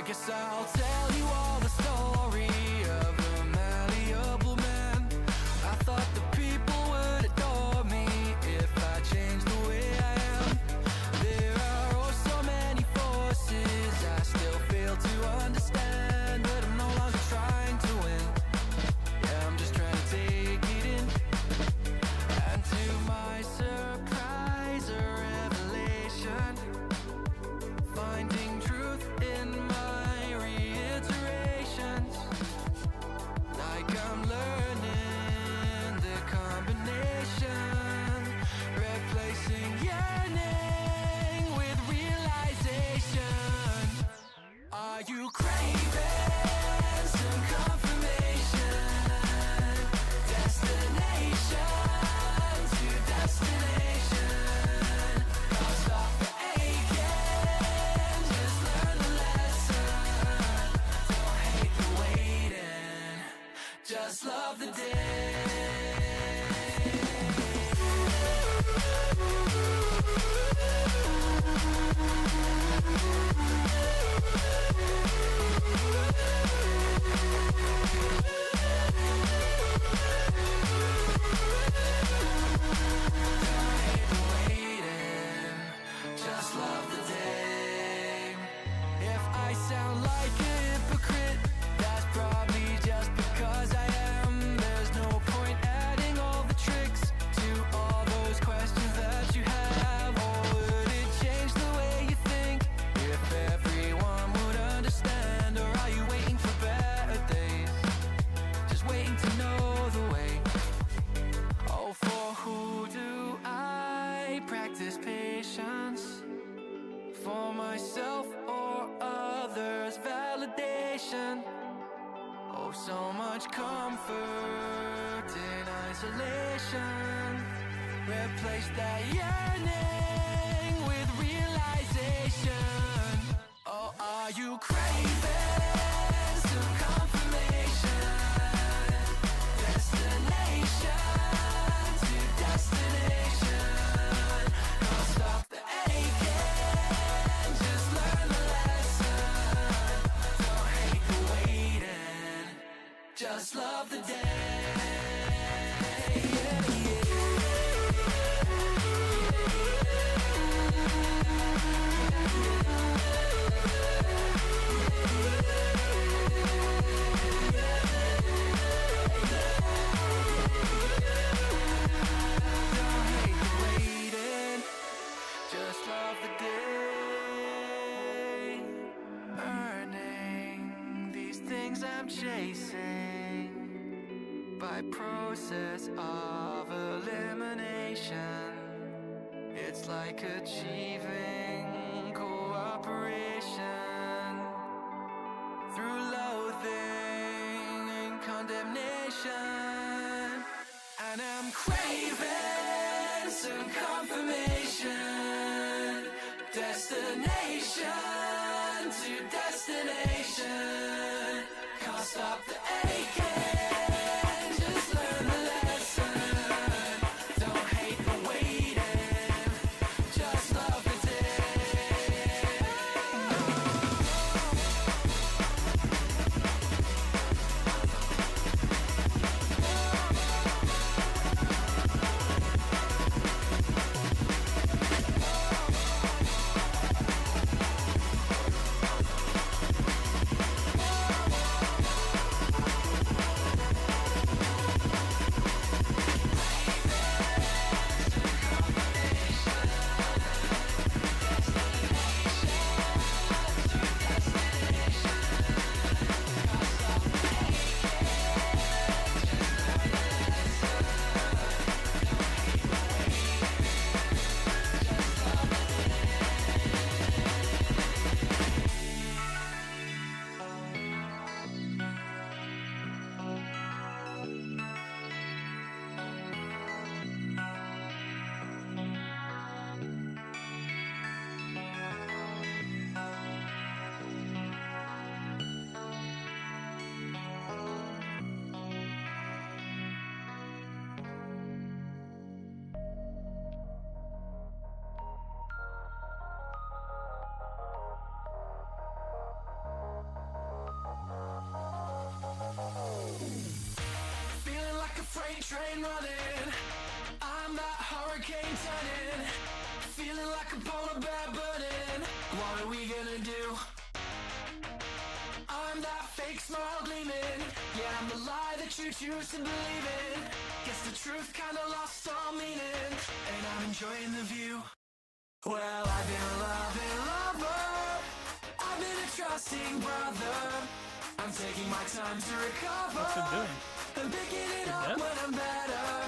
guess I'll tell you all the story of a malleable man. I thought the people would adore me if I changed the way I am. There are oh so many forces I still fail to understand, but I'm no longer trying to win. Yeah, I'm just trying to take it in. And to my surprise, a revelation, finding truth in my reiterations. Like I'm learning the combination, replacing yearning with realization. Are you craving some confirmation? Destination to destination. I'll stop the aching, just learn the lesson. Don't hate the waiting, just love the day. Just love the day. If I sound like a hypocrite, that's probably just because I am. There's no point adding all the tricks to all those questions that you have. Or would it change the way you think if everyone would understand? Or are you waiting for better days, just waiting to know the way? Oh, for who do I practice patience? For myself or others' validation? Oh, so much comfort in isolation. Replace that yearning with realization. Oh, are you craving some confirmation? Destination to destination. I'll stop the aching, just learn the lesson. Don't hate the waiting, just love the day. Don't hate the waiting, just love the day. Earning these things I'm chasing by process of elimination. It's like achieving cooperation through loathing and condemnation. And I'm craving some confirmation. Destination to destination. Can't stop the aching, just learn the lesson. Don't hate the waiting, just love the that you choose to believe in. Guess the truth kinda lost all meaning, and I'm enjoying the view. Well, I've been a loving lover, I've been a trusting brother. I'm taking my time to recover. What's it doing? I'm picking it up when I'm better.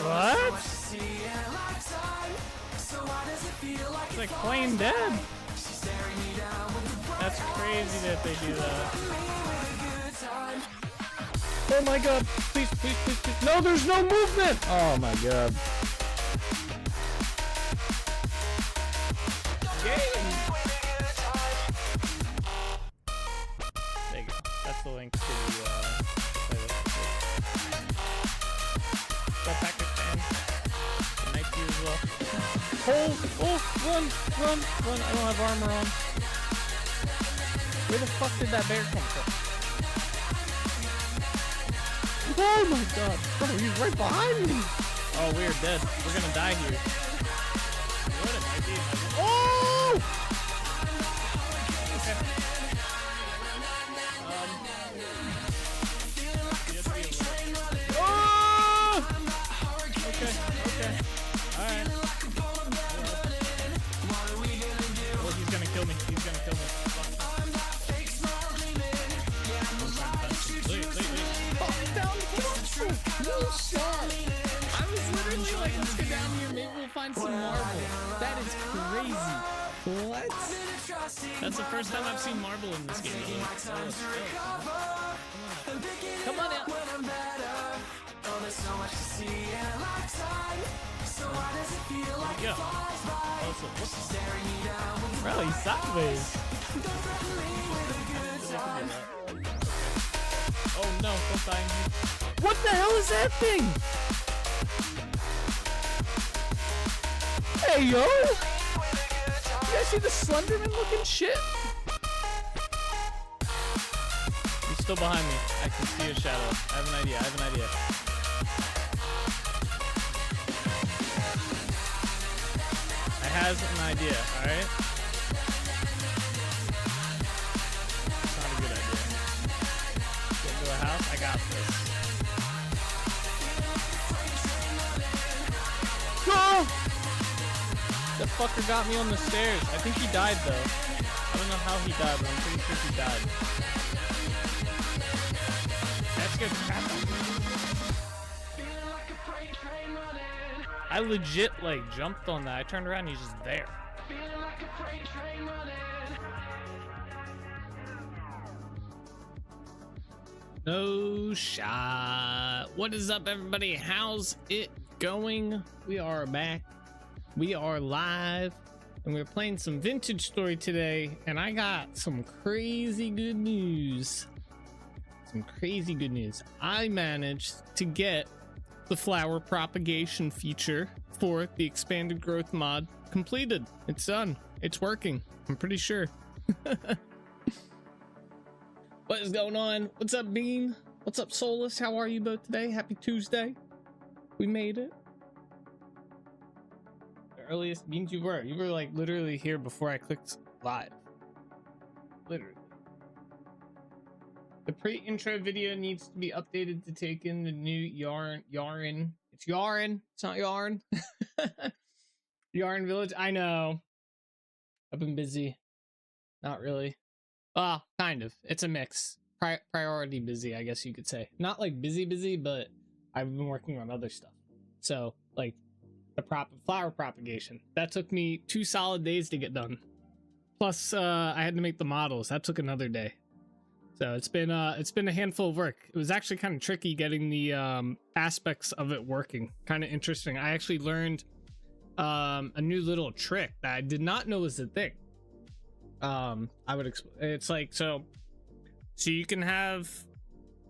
What? So much to see in a lifetime. So why does it feel like It's like plain dead. she's staring me down with the bright That's crazy that they do that. me with a good time. Oh my god. Please, please, please, please. No, there's no movement. Oh my god. Game. There you go. That's the link to the playlist. Got package fan. The night view as well. Oh, run. I don't have armor on. Where the fuck did that bear come from? Oh my god. Oh, he's right behind me. Oh, we're dead. We're gonna die here. What it might be. Oh! Okay. Oh! Okay. Alright. Well, he's gonna kill me. I was literally like, let's go down here, maybe we'll find some marble. That is crazy. What? That's the first time I've seen marble in this game. Come on out. Yeah. Bro, he's sideways. Oh no, don't die in here. What the hell is that thing? Hey yo! You guys see the Slenderman looking shit? He's still behind me. I can see a shadow. I have an idea. I has an idea, alright? It's not a good idea. Get into a house? I got this. Go! The fucker got me on the stairs. I think he died though. I don't know how he died, but I'm pretty sure he died. That's good. I legit like jumped on that. I turned around and he's just there. No shot. What is up, everybody? How's it going? We are back. We are live, and we're playing some Vintage Story today, and I got some crazy good news. I managed to get the flower propagation feature for the expanded growth mod completed. It's done. It's working. I'm pretty sure. What is going on? What's up, Bean? What's up, Solus? How are you both today? Happy Tuesday. We made it. The earliest Beans, you were like literally here before I clicked live. Literally. The pre-intro video needs to be updated to take in the new yarn. It's yarn. It's not yarn. Yarn Village. I know. I've been busy. Not really. Well, kind of. It's a mix. Priority busy, I guess you could say. Not like busy, but I've been working on other stuff. So, like the flower propagation. That took me 2 solid days to get done. Plus, I had to make the models. That took another day. So it's been a handful of work. It was actually kind of tricky getting the aspects of it working. Kind of interesting. I actually learned a new little trick that I did not know was a thing. I would explain. It's like so you can have,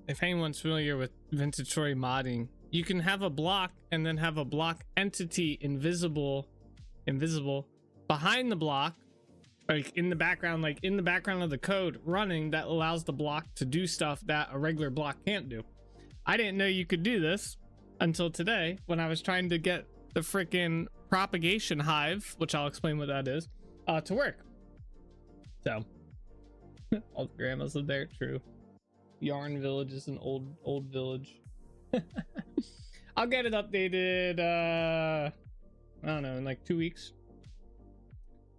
if anyone's familiar with Vintage Story modding, you can have a block and then have a block entity invisible behind the block, like in the background of the code running, that allows the block to do stuff that a regular block can't do. I didn't know you could do this until today when I was trying to get the freaking propagation hive, which I'll explain what that is, to work. So all the grandmas live there. True. Yarn Village is an old village. I'll get it updated, I don't know, in like 2 weeks.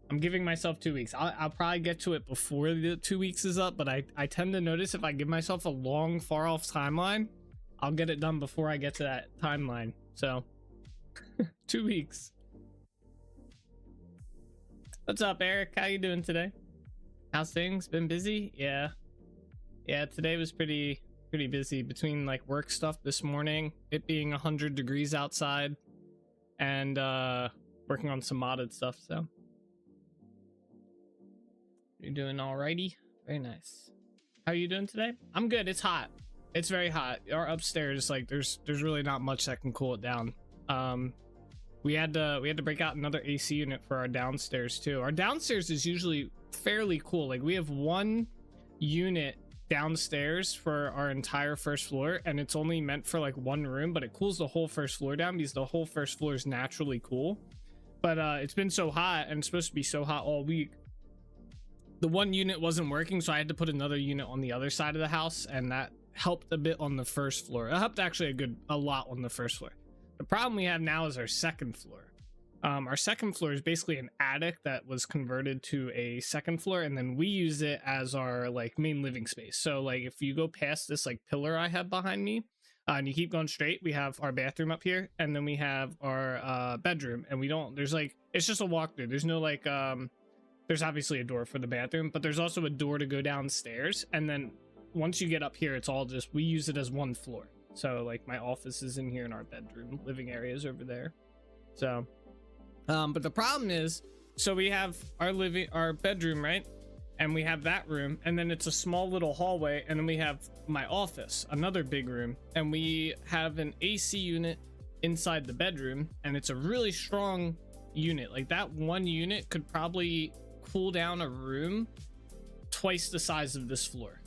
I'm giving myself 2 weeks. I'll probably get to it before the 2 weeks is up, but I tend to notice if I give myself a long, far off timeline, I'll get it done before I get to that timeline. So 2 weeks. What's up, Eric? How you doing today? How's things? Been busy? Yeah, today was pretty busy between like work stuff this morning, it being 100 degrees outside, and working on some modded stuff. So you're doing alrighty. Very nice. How are you doing today? I'm good. It's hot. It's very hot. Our upstairs, like there's really not much that can cool it down. We had to break out another AC unit for our downstairs too. Our downstairs is usually fairly cool. Like we have one unit downstairs for our entire first floor, and it's only meant for like one room, but it cools the whole first floor down because the whole first floor is naturally cool. But it's been so hot, and it's supposed to be so hot all week. The one unit wasn't working, so I had to put another unit on the other side of the house, and that helped a bit on the first floor. It helped actually a lot on the first floor. The problem we have now is our second floor. Our second floor is basically an attic that was converted to a second floor, and then we use it as our like main living space. So like if you go past this like pillar I have behind me, and you keep going straight, we have our bathroom up here, and then we have our bedroom, and there's like, it's just a walkthrough. There's no like there's obviously a door for the bathroom, but there's also a door to go downstairs, and then once you get up here, it's all just, we use it as one floor. So like my office is in here, and our bedroom living area is over there. So but the problem is, so we have our bedroom, right? And we have that room, and then it's a small little hallway, and then we have my office, another big room, and we have an AC unit inside the bedroom, and it's a really strong unit. Like that one unit could probably cool down a room twice the size of this floor.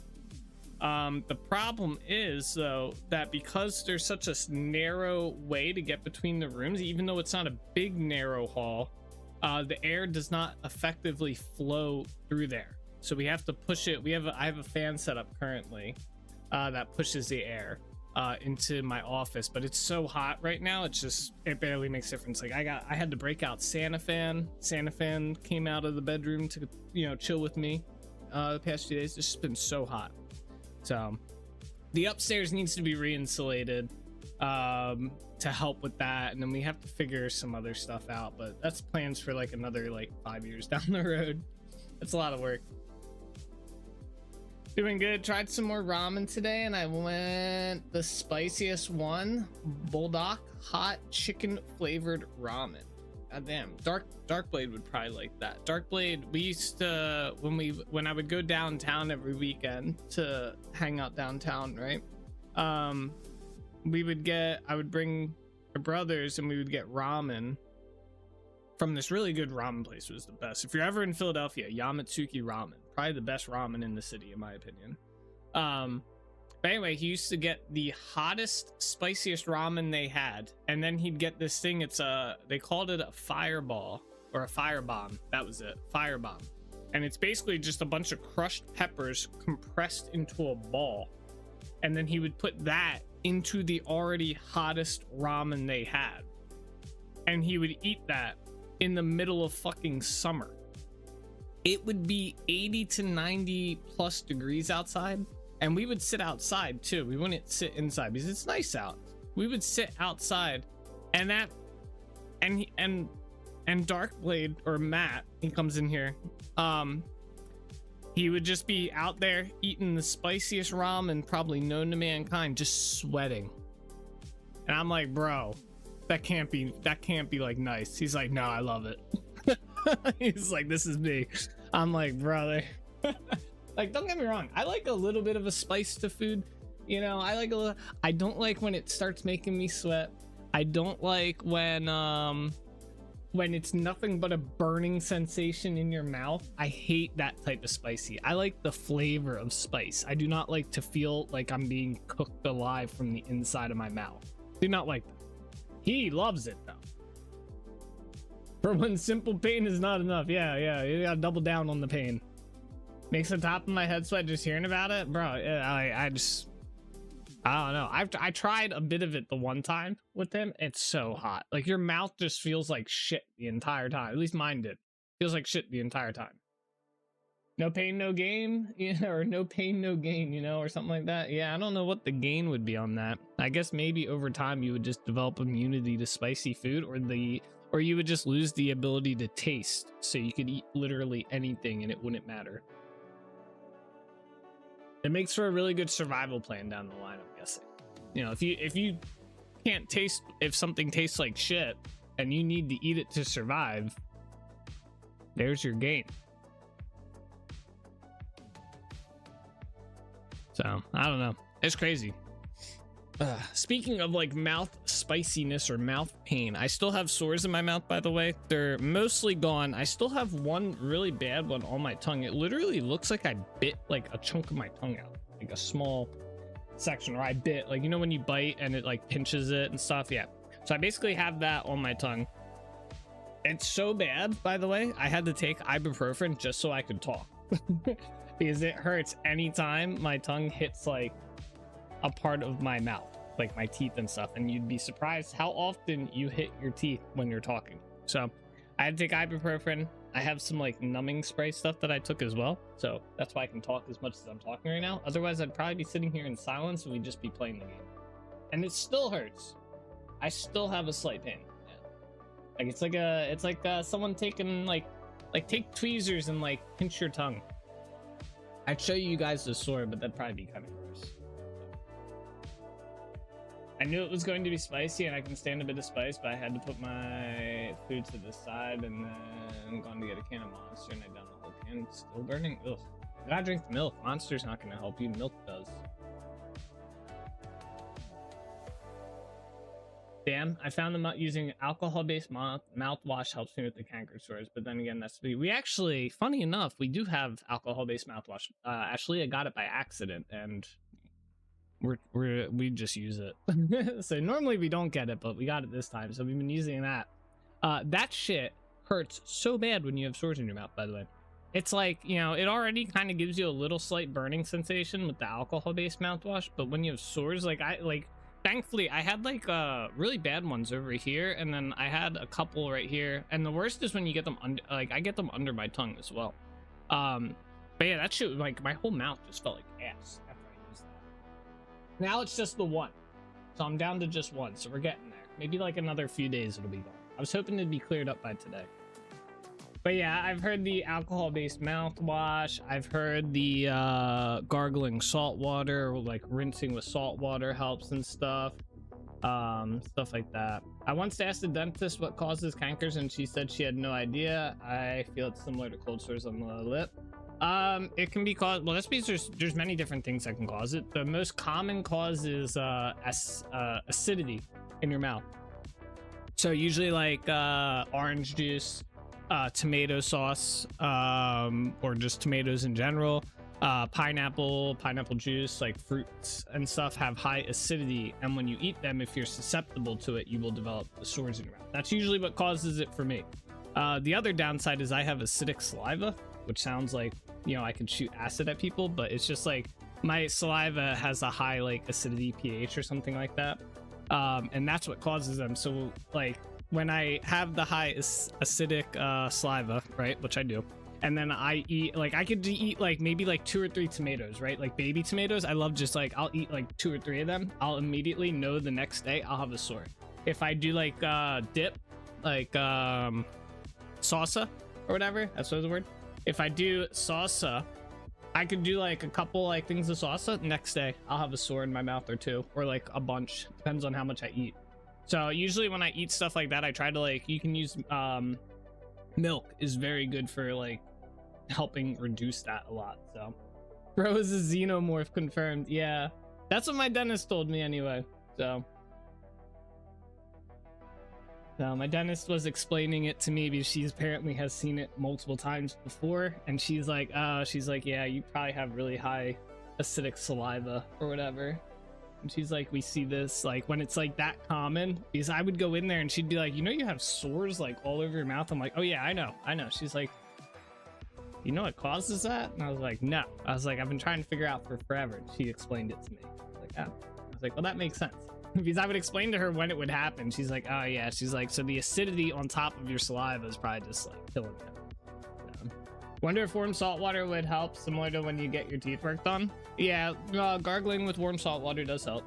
The problem is though that because there's such a narrow way to get between the rooms, even though it's not a big narrow hall, the air does not effectively flow through there. So we have to push it. I have a fan set up currently that pushes the air into my office, but it's so hot right now, it barely makes a difference. Like I had to break out Santa Fan came out of the bedroom to chill with me the past few days. It's just been so hot. So the upstairs needs to be re-insulated to help with that, and then we have to figure some other stuff out, but that's plans for like another like 5 years down the road. It's a lot of work. Doing good. Tried some more ramen today, and I went the spiciest one, Bulldog hot chicken flavored ramen. God damn, Darkblade would probably like that. Darkblade, we used to, when I would go downtown every weekend to hang out downtown, right? I would bring my brothers, and we would get ramen from this really good ramen place. It was the best. If you're ever in Philadelphia, Yamatsuki Ramen, probably the best ramen in the city in my opinion. But anyway, he used to get the hottest, spiciest ramen they had, and then he'd get this thing. They called it a fireball or a firebomb. That was it, firebomb. And it's basically just a bunch of crushed peppers compressed into a ball, and then he would put that into the already hottest ramen they had, and he would eat that in the middle of fucking summer. It would be 80 to 90 plus degrees outside, and we would sit outside too. We wouldn't sit inside because it's nice out. We would sit outside, and Darkblade, or Matt, he comes in here, he would just be out there eating the spiciest ramen probably known to mankind, just sweating. And I'm like, bro, that can't be like nice. He's like, no, I love it. He's like, this is me. I'm like, brother. Like, don't get me wrong, I like a little bit of a spice to food, I don't like when it starts making me sweat. I don't like when it's nothing but a burning sensation in your mouth. I hate that type of spicy. I like the flavor of spice. I do not like to feel like I'm being cooked alive from the inside of my mouth. Do not like that. He loves it though. For when simple pain is not enough. Yeah, you gotta double down on the pain. Makes the top of my head sweat just hearing about it, bro. I don't know. I tried a bit of it the one time with him. It's so hot. Like your mouth just feels like shit the entire time. At least mine did. Feels like shit the entire time. No pain, no gain, or no pain, no gain, or something like that. Yeah, I don't know what the gain would be on that. I guess maybe over time you would just develop immunity to spicy food, or you would just lose the ability to taste, so you could eat literally anything and it wouldn't matter. It makes for a really good survival plan down the line, I'm guessing. If you can't taste, if something tastes like shit and you need to eat it to survive, there's your gain. So I don't know, it's crazy. Speaking of like mouth spiciness or mouth pain, I still have sores in my mouth, by the way. They're mostly gone. I still have one really bad one on my tongue. It literally looks like I bit like a chunk of my tongue out, like a small section, or I bit, like, when you bite and it like pinches it and stuff. Yeah, so I basically have that on my tongue. It's so bad, by the way, I had to take ibuprofen just so I could talk. Because it hurts anytime my tongue hits like a part of my mouth, like my teeth and stuff, and you'd be surprised how often you hit your teeth when you're talking. So I had to take ibuprofen. I have some like numbing spray stuff that I took as well, so that's why I can talk as much as I'm talking right now. Otherwise I'd probably be sitting here in silence and we'd just be playing the game, and it still hurts. I still have a slight pain. Yeah. Like it's like someone taking like take tweezers and like pinch your tongue. I'd show you guys the sore, but that'd probably be kind of gross. I knew it was going to be spicy, and I can stand a bit of spice, but I had to put my food to the side, and then gone to get a can of Monster, and I downed the whole can. It's still burning. Ugh. You gotta drink the milk. Monster's not gonna help you. Milk does. Damn, I found them not using alcohol-based mouthwash helps me with the canker sores, but then again, we actually, funny enough, we do have alcohol-based mouthwash. Actually, I got it by accident, and we just use it. So normally we don't get it, but we got it this time, so we've been using that. That shit hurts so bad when you have sores in your mouth, by the way. It's like, it already kind of gives you a little slight burning sensation with the alcohol-based mouthwash, but when you have sores, thankfully I had like really bad ones over here, and then I had a couple right here, and the worst is when you get them under, like I get them under my tongue as well. But yeah, that shit, like my whole mouth just felt like ass after I used that. Now it's just the one, so I'm down to just one, so we're getting there. Maybe like another few days it'll be gone. I was hoping it'd be cleared up by today. But yeah, I've heard the alcohol-based mouthwash. I've heard the gargling salt water, like rinsing with salt water helps and stuff. Stuff like that. I once asked the dentist what causes cankers, and she said she had no idea. I feel it's similar to cold sores on the lip. It can be caused, well, that's because there's many different things that can cause it. The most common cause is acidity in your mouth. So usually like orange juice, tomato sauce, or just tomatoes in general, pineapple juice, like fruits and stuff have high acidity, and when you eat them, if you're susceptible to it, you will develop the sores in your mouth. That's usually what causes it for me. The other downside is I have acidic saliva, which sounds like, I could shoot acid at people, but it's just like my saliva has a high like acidity pH or something like that, and that's what causes them. So like when I have the high acidic saliva, right, which I do, and then I eat, like I could eat like maybe like 2 or 3 tomatoes, right, like baby tomatoes. I love just like, I'll eat like 2 or 3 of them. I'll immediately know the next day I'll have a sore. If I do like dip, like salsa or whatever, that's what the word. If I do salsa, I could do like a couple like things of salsa. Next day I'll have a sore in my mouth or 2, or like a bunch, depends on how much I eat. So usually when I eat stuff like that, I try to like, you can use milk is very good for like helping reduce that a lot. So bro is a xenomorph confirmed. Yeah, that's what my dentist told me anyway. So my dentist was explaining it to me because she apparently has seen it multiple times before, and she's like, yeah, you probably have really high acidic saliva or whatever. And she's like, we see this like when it's like that common, because I would go in there and she'd be like, you have sores like all over your mouth. I'm like, oh yeah, I know. She's like, you know what causes that? And I was like, no. I was like, I've been trying to figure out for forever. She explained it to me. I was like, oh. I was like, well, that makes sense. Because I would explain to her when it would happen. She's like, oh yeah. She's like, so the acidity on top of your saliva is probably just like killing you. Wonder if warm salt water would help, similar to when you get your teeth worked on. Yeah, gargling with warm salt water does help.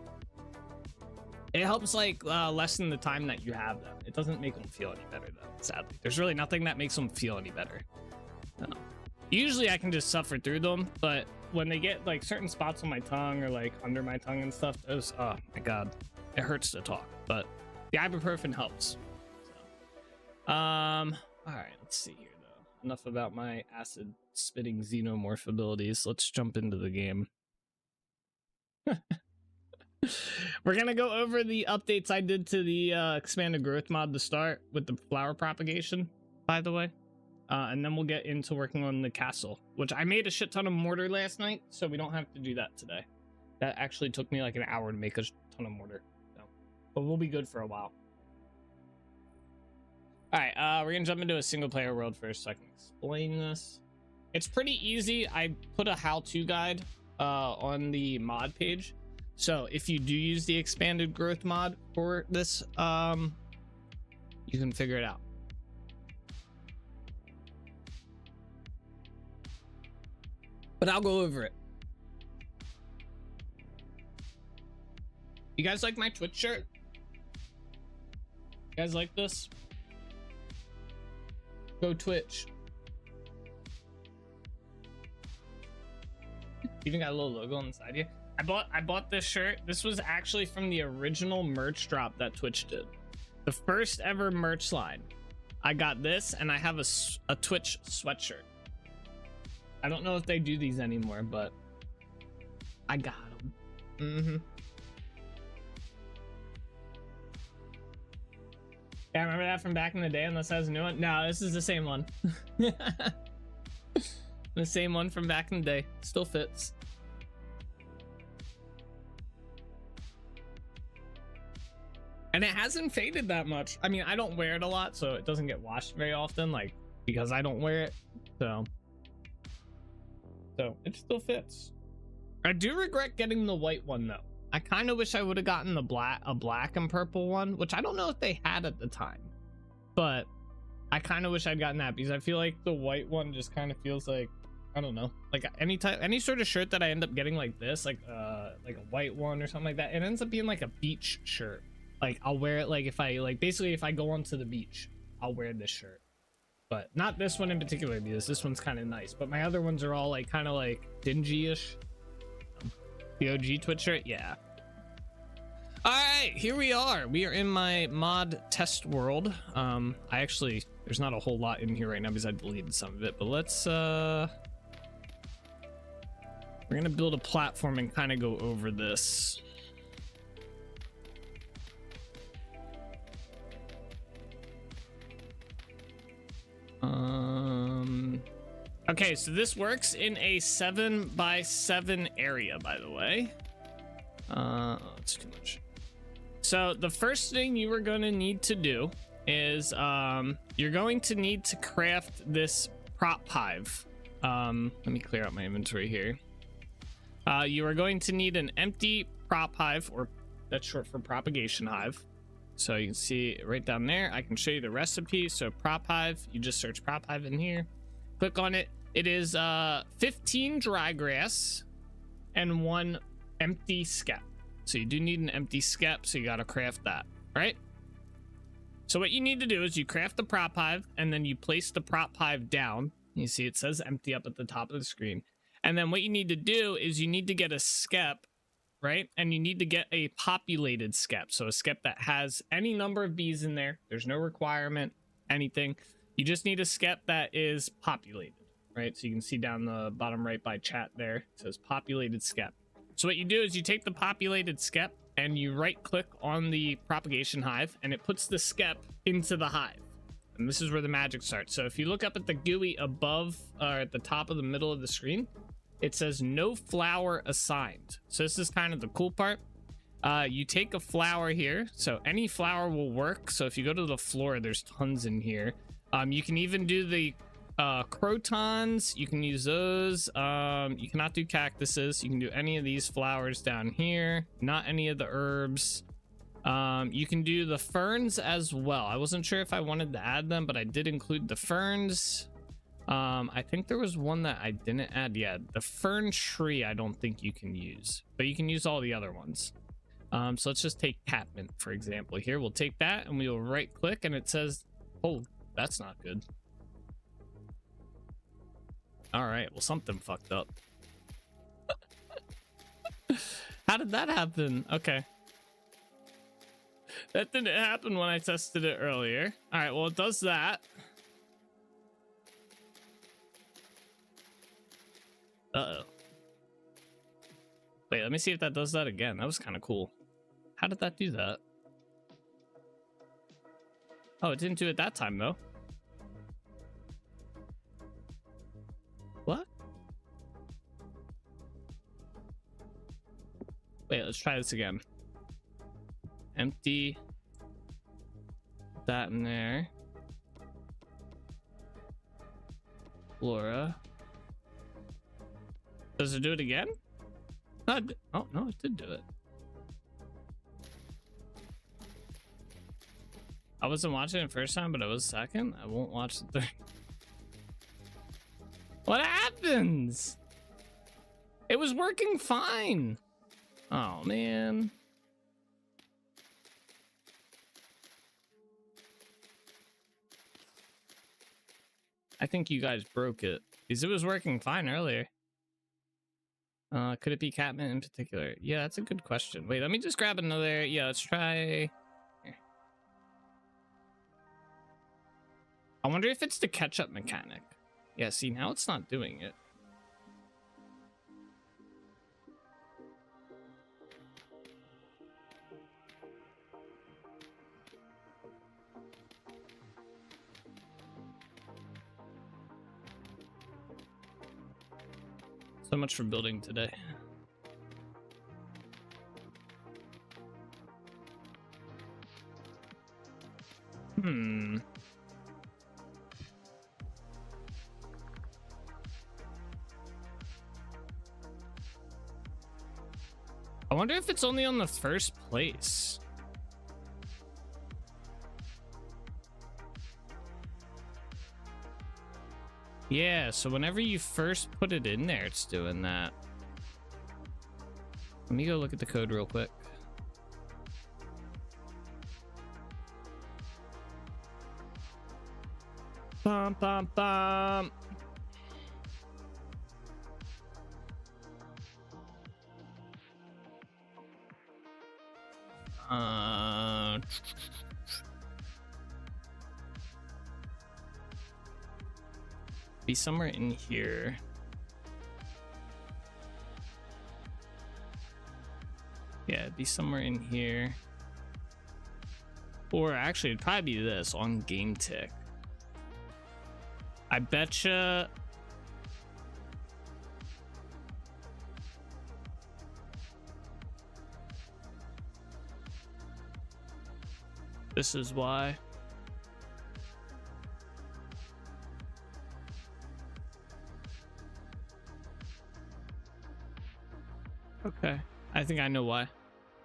It helps like lessen the time that you have them. It doesn't make them feel any better though, sadly. There's really nothing that makes them feel any better. Usually I can just suffer through them, but when they get like certain spots on my tongue or like under my tongue and stuff, those, oh my god, it hurts to talk. But the ibuprofen helps. So. All right, let's see here though. Enough about my acid spitting xenomorph abilities. Let's jump into the game. We're gonna go over the updates I did to the expanded growth mod to start with the flower propagation, by the way. And then we'll get into working on the castle, which I made a shit ton of mortar last night, so we don't have to do that today. That actually took me like an hour to make a ton of mortar, so. But we'll be good for a while. All right, we're gonna jump into a single player world first so I can explain this. It's pretty easy. I put a how-to guide on the mod page. So if you do use the expanded growth mod for this, you can figure it out. But I'll go over it. You guys like my Twitch shirt? You guys like this? Go Twitch. Even got a little logo on the side here. I bought this shirt. This was actually from the original merch drop that Twitch did. The first ever merch line. I got this, and I have a Twitch sweatshirt. I don't know if they do these anymore, but I got them. Yeah, remember that from back in the day, unless that was a new one? No, this is the same one. The same one from back in the day. Still fits. And it hasn't faded that much. I mean, I don't wear it a lot, so it doesn't get washed very often, like, because I don't wear it. So it still fits. I do regret getting the white one though. I kind of wish I would have gotten a black and purple one, which I don't know if they had at the time, but I kind of wish I'd gotten that because I feel like the white one just kind of feels like, I don't know, like any sort of shirt that I end up getting like this, like a white one or something like that, it ends up being like a beach shirt. Like I'll wear it like if I basically if I go onto the beach, I'll wear this shirt. But not this one in particular because this one's kind of nice. But my other ones are all like kind of like dingy-ish. The OG Twitch shirt, yeah. All right, here we are. We are in my mod test world. There's not a whole lot in here right now because I deleted some of it. But let's we're gonna build a platform and kind of go over this. Okay, so this works in a 7x7 area, by the way. That's too much. So the first thing you are going to need to do is you're going to need to craft this prop hive. Let me clear out my inventory here. You are going to need an empty prop hive, or that's short for propagation hive. So you can see right down there. I can show you the recipe. So prop hive, you just search prop hive in here, click on it. It is 15 dry grass and 1 empty skep. So you do need an empty skep, so you got to craft that. All right. So what you need to do is you craft the prop hive and then you place the prop hive down. You see it says empty up at the top of the screen. And then what you need to do is you need to get a skep, right? And you need to get a populated skep. So a skep that has any number of bees in there. There's no requirement, anything. You just need a skep that is populated, right? So you can see down the bottom right by chat there, it says populated skep. So what you do is you take the populated skep and you right click on the propagation hive and it puts the skep into the hive. And this is where the magic starts. So if you look up at the GUI above or at the top of the middle of the screen, it says no flower assigned. So this is kind of the cool part. You take a flower here. So any flower will work. So if you go to the floor, there's tons in here. You can even do the Crotons, you can use those. You cannot do cactuses. You can do any of these flowers down here, not any of the herbs. You can do the ferns as well. I wasn't sure if I wanted to add them, but I did include the ferns. I think there was one that I didn't add yet. The fern tree I don't think you can use, but you can use all the other ones. So let's just take catmint, for example. Here, we'll take that and we will right click and it says, oh, that's not good. All right, well, something fucked up. How did that happen? Okay. That didn't happen when I tested it earlier. All right, well, it does that. Uh-oh. Wait, let me see if that does that again. That was kind of cool. How did that do that? Oh, it didn't do it that time, though. What? Wait, let's try this again. Empty that in there. Flora. Does it do it again? Oh, no, it did do it. I wasn't watching it first time, but I was second. I won't watch the third. What happens? It was working fine. Oh, man. I think you guys broke it because it was working fine earlier. Could it be catmint in particular? Yeah, that's a good question. Wait, let me just grab another. Yeah, let's try. Here. I wonder if it's the catch-up mechanic. Yeah, see, now it's not doing it. So much for building today. I wonder if it's only on the first place. Yeah, so whenever you first put it in there, it's doing that. Let me go look at the code real quick. Bum, bum, bum. Be somewhere in here. Yeah, it'd be somewhere in here. Or actually, it'd probably be this on game tick. I betcha. This is why. Okay, I think I know why.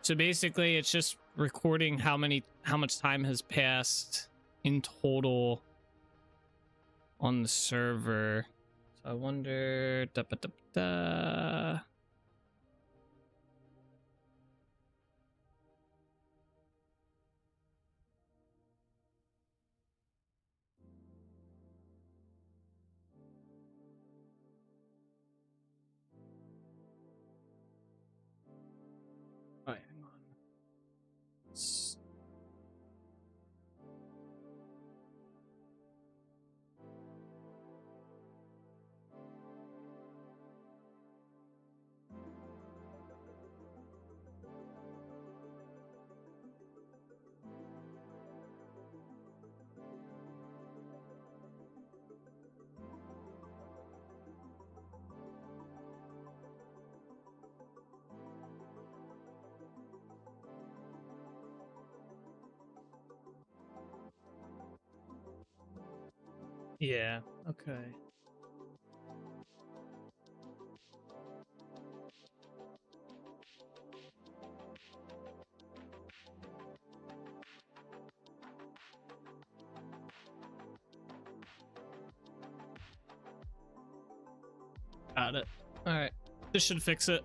So basically, it's just recording how much time has passed in total on the server. So I wonder. Oh, hang on. Yeah, okay. Got it. All right, this should fix it.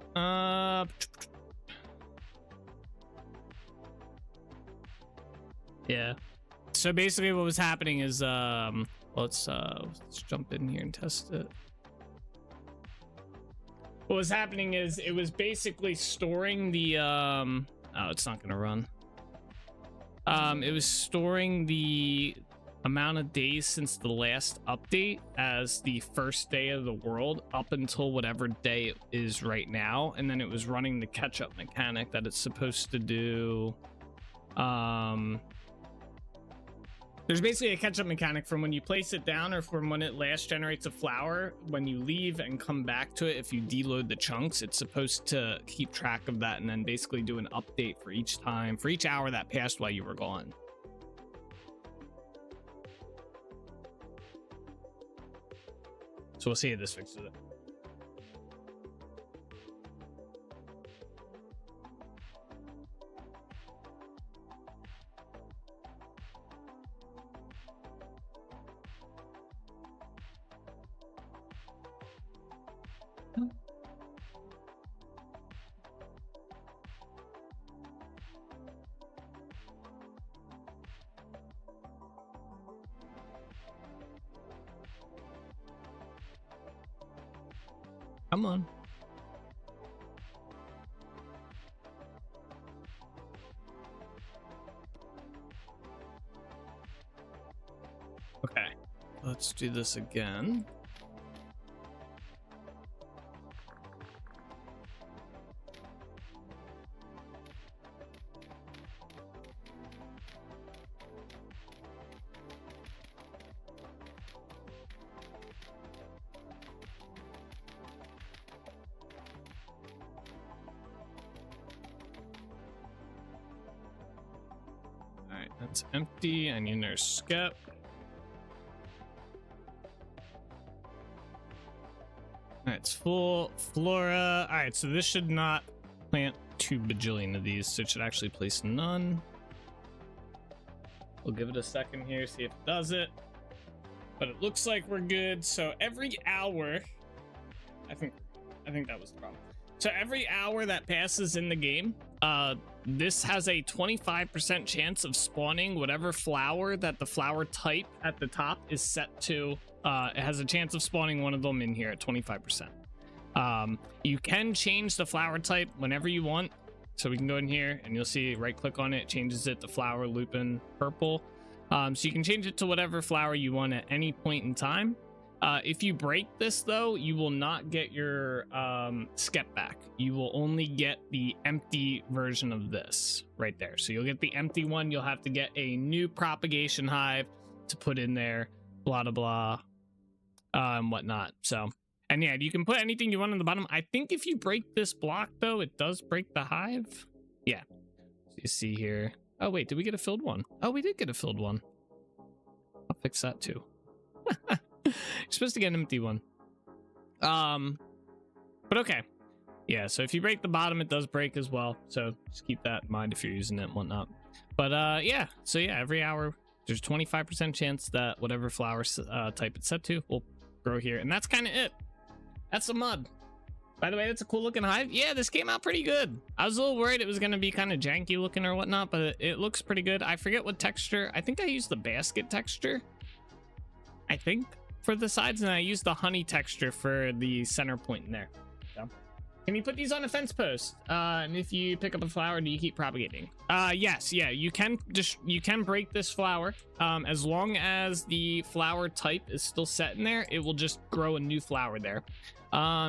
Yeah. So basically, what was happening is, let's jump in here and test it. What was happening is it was basically storing the oh, it's not gonna run. It was storing the amount of days since the last update as the first day of the world up until whatever day it is right now, and then it was running the catch-up mechanic that it's supposed to do. There's basically a catch-up mechanic from when you place it down or from when it last generates a flower. When you leave and come back to it, if you deload the chunks, it's supposed to keep track of that and then basically do an update for each time, for each hour that passed while you were gone. So we'll see if this fixes it. Come on. Okay, let's do this again. That's empty. I need another skep. Alright, it's full. Flora. Alright, so this should not plant 2 bajillion of these, so it should actually place none. We'll give it a second here, see if it does it. But it looks like we're good. So every hour, I think that was the problem. So every hour that passes in the game, this has a 25% chance of spawning whatever flower that the flower type at the top is set to. It has a chance of spawning one of them in here at 25%. You can change the flower type whenever you want. So we can go in here and you'll see right click on it, changes it to flower lupin purple. So you can change it to whatever flower you want at any point in time. If you break this though, you will not get your skep back. You will only get the empty version of this right there. So you'll get the empty one. You'll have to get a new propagation hive to put in there, blah blah blah, and whatnot. So, and yeah, you can put anything you want on the bottom. I think if you break this block though, it does break the hive. Yeah, so you see here. Oh wait, did we get a filled one? Oh, we did get a filled one. I'll fix that too. You're supposed to get an empty one. But okay. Yeah, so if you break the bottom, it does break as well. So just keep that in mind if you're using it and whatnot. But yeah, so yeah, every hour there's 25% chance that whatever flower type it's set to will grow here. And that's kind of it. That's the mud. By the way, that's a cool looking hive. Yeah, this came out pretty good. I was a little worried it was going to be kind of janky looking or whatnot, but it looks pretty good. I forget what texture. I think I used the basket texture, I think, for the sides, and I used the honey texture for the center point in there. So, can you put these on a fence post? And if you pick up a flower, do you keep propagating? Yes, yeah, you can break this flower. As long as the flower type is still set in there, it will just grow a new flower there.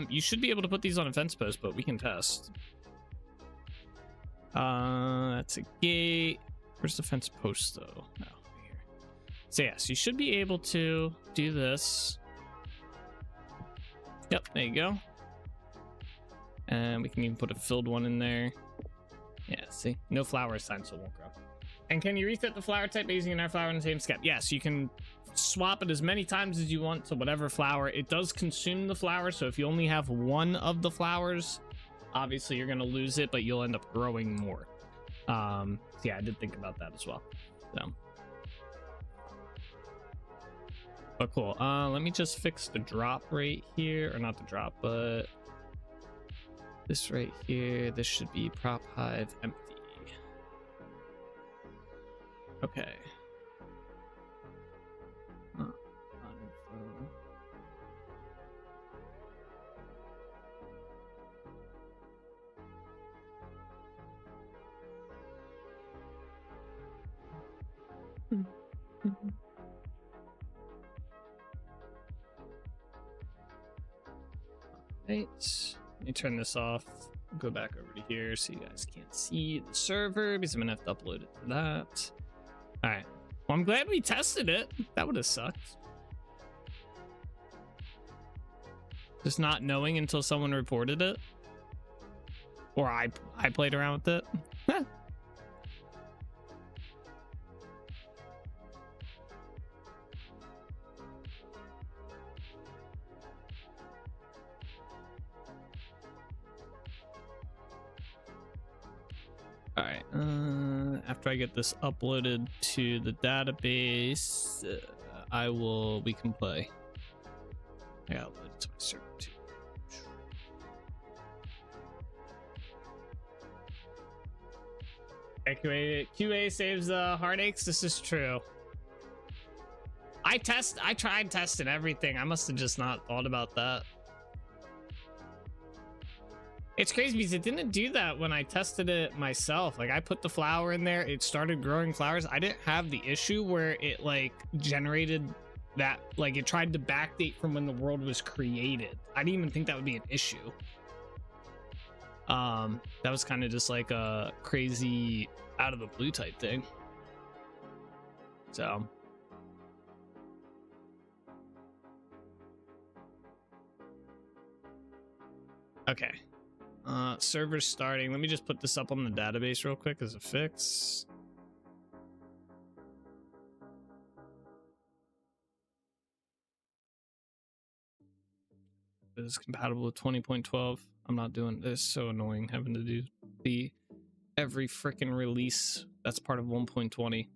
You should be able to put these on a fence post, but we can test. That's a gate. Where's the fence post though? No, here. So yes, you should be able to do this. Yep, there you go. And we can even put a filled one in there. Yeah, see, no flower sign, so it won't grow. And can you reset the flower type by using another flower in the same step? Yes, you can swap it as many times as you want to whatever flower. It does consume the flower, so if you only have one of the flowers, obviously you're going to lose it, but you'll end up growing more. Yeah, I did think about that as well. So, but cool. Let me just fix the drop right here, or not the drop, but this right here. This should be prop hive empty. Okay. Right. Let me turn this off. Go back over to here so you guys can't see the server because I'm gonna have to upload it to that. All right. Well, I'm glad we tested it. That would have sucked. Just not knowing until someone reported it, or I played around with it. All right. After I get this uploaded to the database, we can play. I gotta upload it to my server too. QA saves heartaches. This is true. I tried testing everything. I must have just not thought about that. It's crazy because it didn't do that when I tested it myself. Like, I put the flower in there, it started growing flowers. I didn't have the issue where it like generated that, like it tried to backdate from when the world was created. I didn't even think that would be an issue. That was kind of just like a crazy out of the blue type thing. So okay. Server's starting. Let me just put this up on the database real quick as a fix. This is compatible with 20.12. I'm not doing this. So annoying having to do every freaking release that's part of 1.20.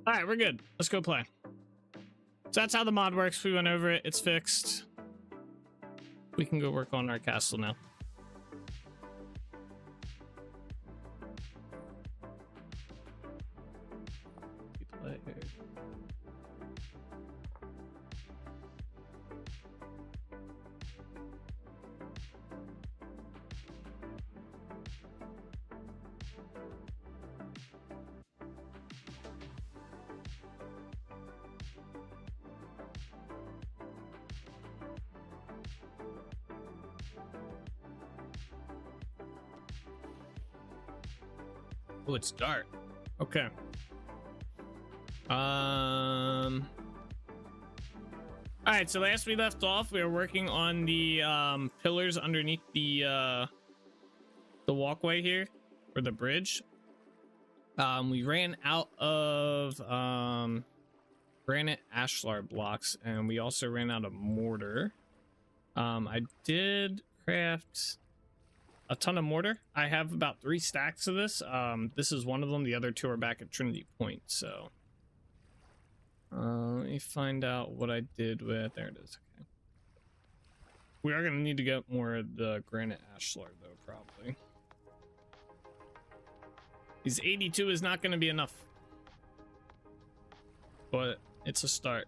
All right, we're good. Let's go play. So that's how the mod works. We went over it. It's fixed. We can go work on our castle now. Oh, it's dark. Okay. All right, so last we left off, we were working on the pillars underneath the walkway here, or the bridge. We ran out of granite ashlar blocks, and we also ran out of mortar. I did craft a ton of mortar. I have about 3 stacks of this. This is one of them. The other 2 are back at Trinity Point. So let me find out what I did with. There it is. Okay. We are gonna need to get more of the granite ashlar though, probably. These 82 is not gonna be enough, but it's a start.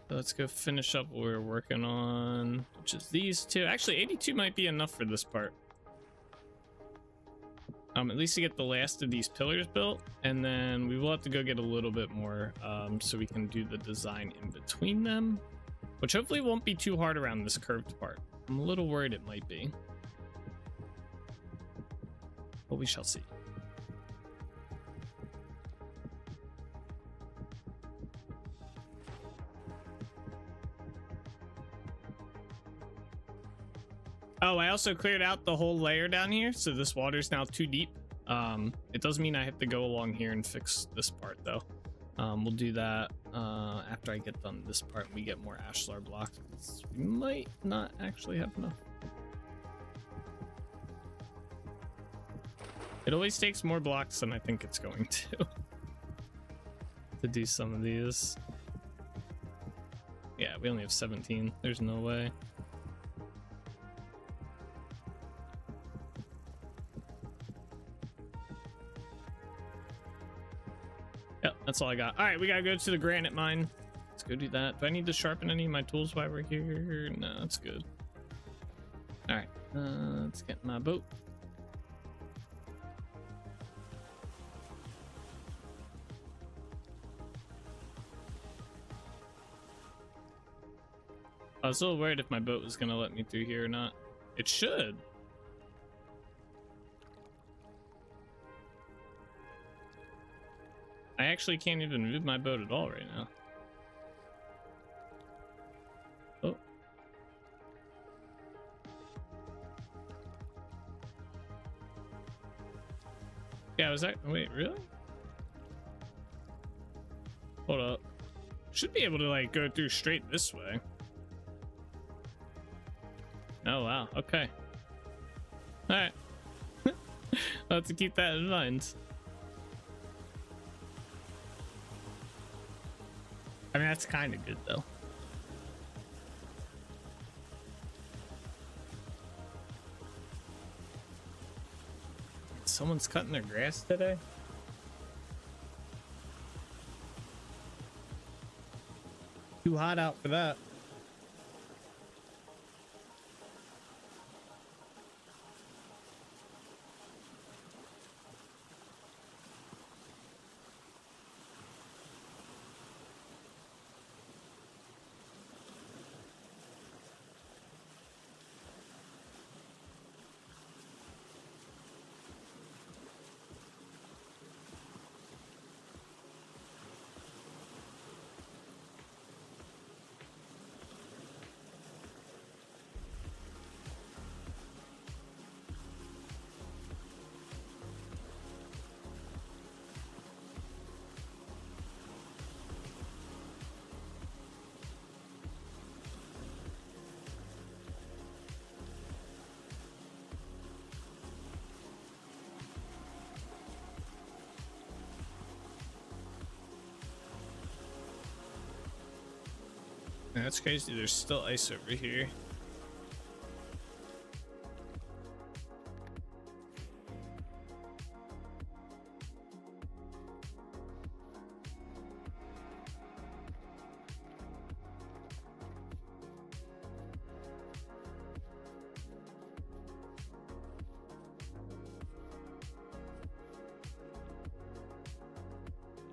So let's go finish up what we're working on, which is these 2. Actually, 82 might be enough for this part. At least to get the last of these pillars built, and then we will have to go get a little bit more so we can do the design in between them, which hopefully won't be too hard around this curved part. I'm a little worried it might be, but we shall see. Oh, I also cleared out the whole layer down here, so this water's now too deep. It does mean I have to go along here and fix this part though. We'll do that after I get done this part and we get more ashlar blocks. We might not actually have enough. It always takes more blocks than I think it's going to do some of these. Yeah, we only have 17. There's no way. Yep, that's all I got. All right, we gotta go to the granite mine. Let's go do that. Do I need to sharpen any of my tools while we're here? No, that's good. All right, let's get my boat. I was a little worried if my boat was gonna let me through here or not. It should. I actually can't even move my boat at all right now. Oh. Yeah, was that... Wait, really? Hold up. Should be able to, like, go through straight this way. Oh, wow. Okay. Alright. I'll have to keep that in mind. I mean, that's kind of good, though. Someone's cutting their grass today? Too hot out for that. That's crazy. There's still ice over here.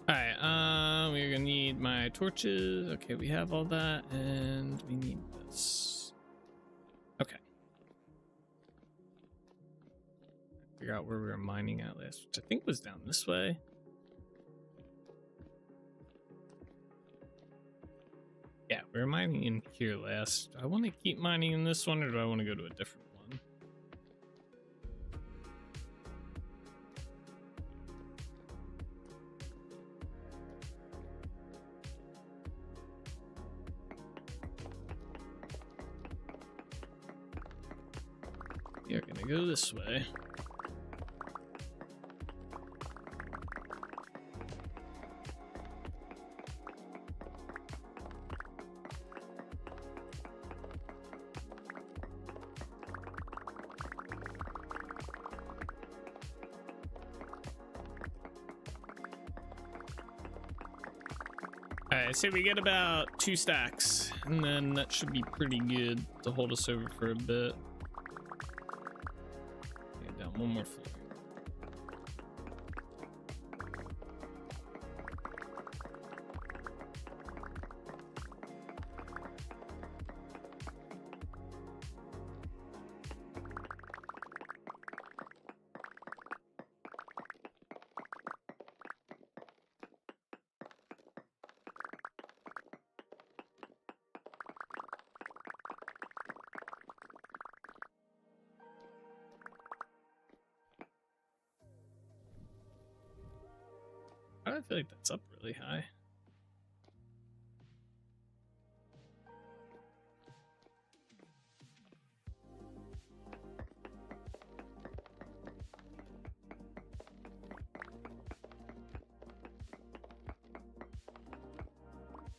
Alright, we're gonna need my torches. Okay, we have all that, and we need this. Okay. Figure out where we were mining at last, which I think was down this way. Yeah, we were mining in here last. Do I want to keep mining in this one, or do I want to go to a different one? We are gonna go this way. Alright, so we get about 2 stacks, and then that should be pretty good to hold us over for a bit. Okay, down one more floor. I feel like that's up really high.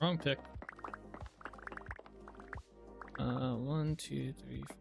Wrong pick. 1, 2, 3, 4.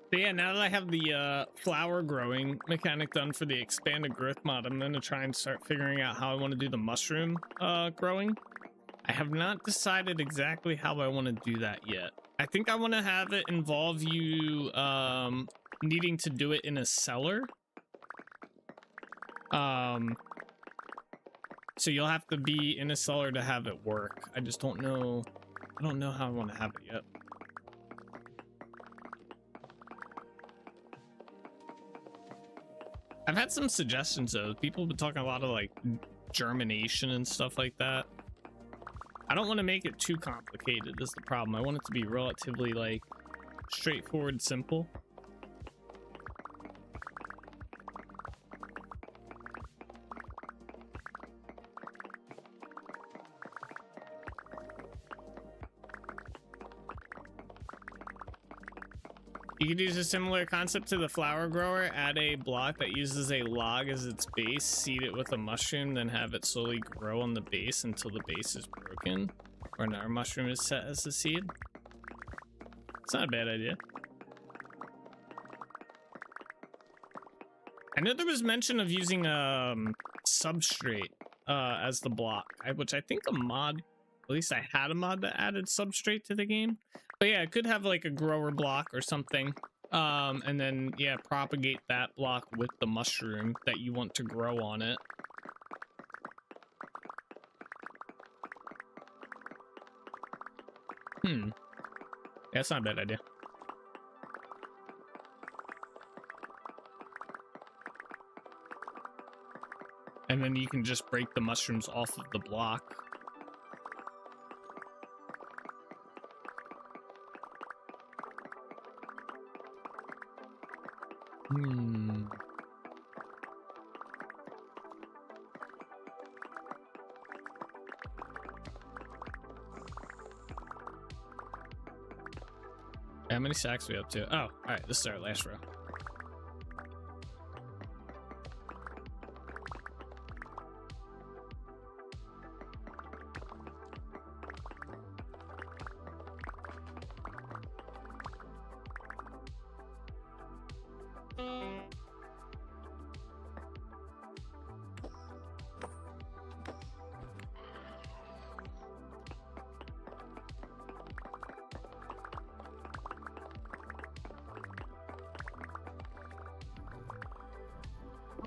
So yeah, now that I have the flower growing mechanic done for the expanded growth mod, I'm going to try and start figuring out how I want to do the mushroom growing. I have not decided exactly how I want to do that yet. I think I want to have it involve you needing to do it in a cellar. So you'll have to be in a cellar to have it work. I just don't know. I don't know how I want to have it yet. I've had some suggestions though. People have been talking a lot of like germination and stuff like that. I don't want to make it too complicated is the problem. I want it to be relatively like straightforward, simple. You could use a similar concept to the flower grower. Add a block that uses a log as its base, seed it with a mushroom, then have it slowly grow on the base until the base is broken, or another mushroom is set as the seed. It's not a bad idea. I know there was mention of using substrate as the block, which I think a mod, at least I had a mod that added substrate to the game. But yeah, it could have like a grower block or something. And then, yeah, propagate that block with the mushroom that you want to grow on it. Yeah, that's not a bad idea. And then you can just break the mushrooms off of the block. How many sacks are we up to? Oh, all right, this is our last row.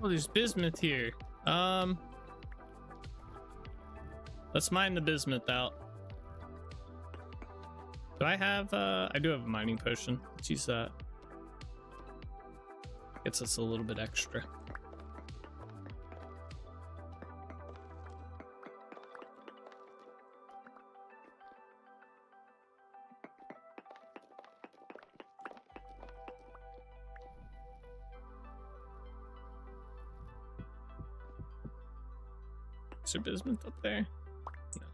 Oh, there's bismuth here. Let's mine the bismuth out. Do I have I do have a mining potion. Let's use that. Gets us a little bit extra. Is there bismuth up there? No.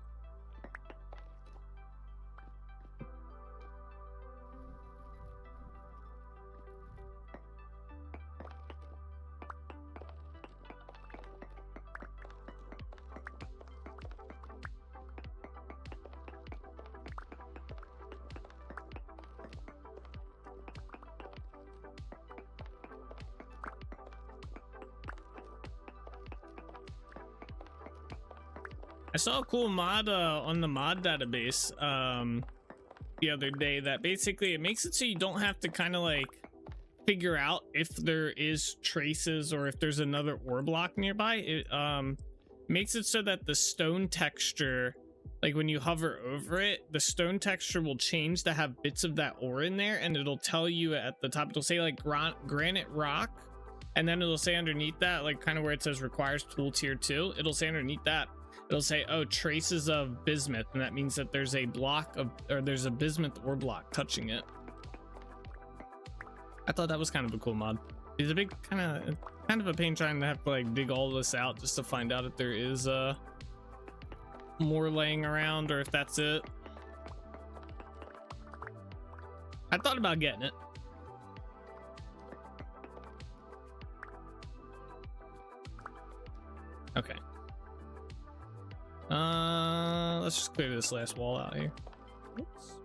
I saw a cool mod on the mod database the other day that basically it makes it so you don't have to kind of like figure out if there is traces or if there's another ore block nearby. It makes it so that the stone texture, like when you hover over it, the stone texture will change to have bits of that ore in there, and it'll tell you at the top, it'll say like granite rock, and then it'll say underneath that, like kind of where it says requires tool tier 2, it'll say underneath that, it'll say, oh, traces of bismuth, and that means that there's a block of, or there's a bismuth ore block touching it. I thought that was kind of a cool mod. It's a big kind of a pain trying to have to like dig all this out just to find out if there is more laying around or if that's it. I thought about getting it. Okay. Let's just clear this last wall out here. Oops.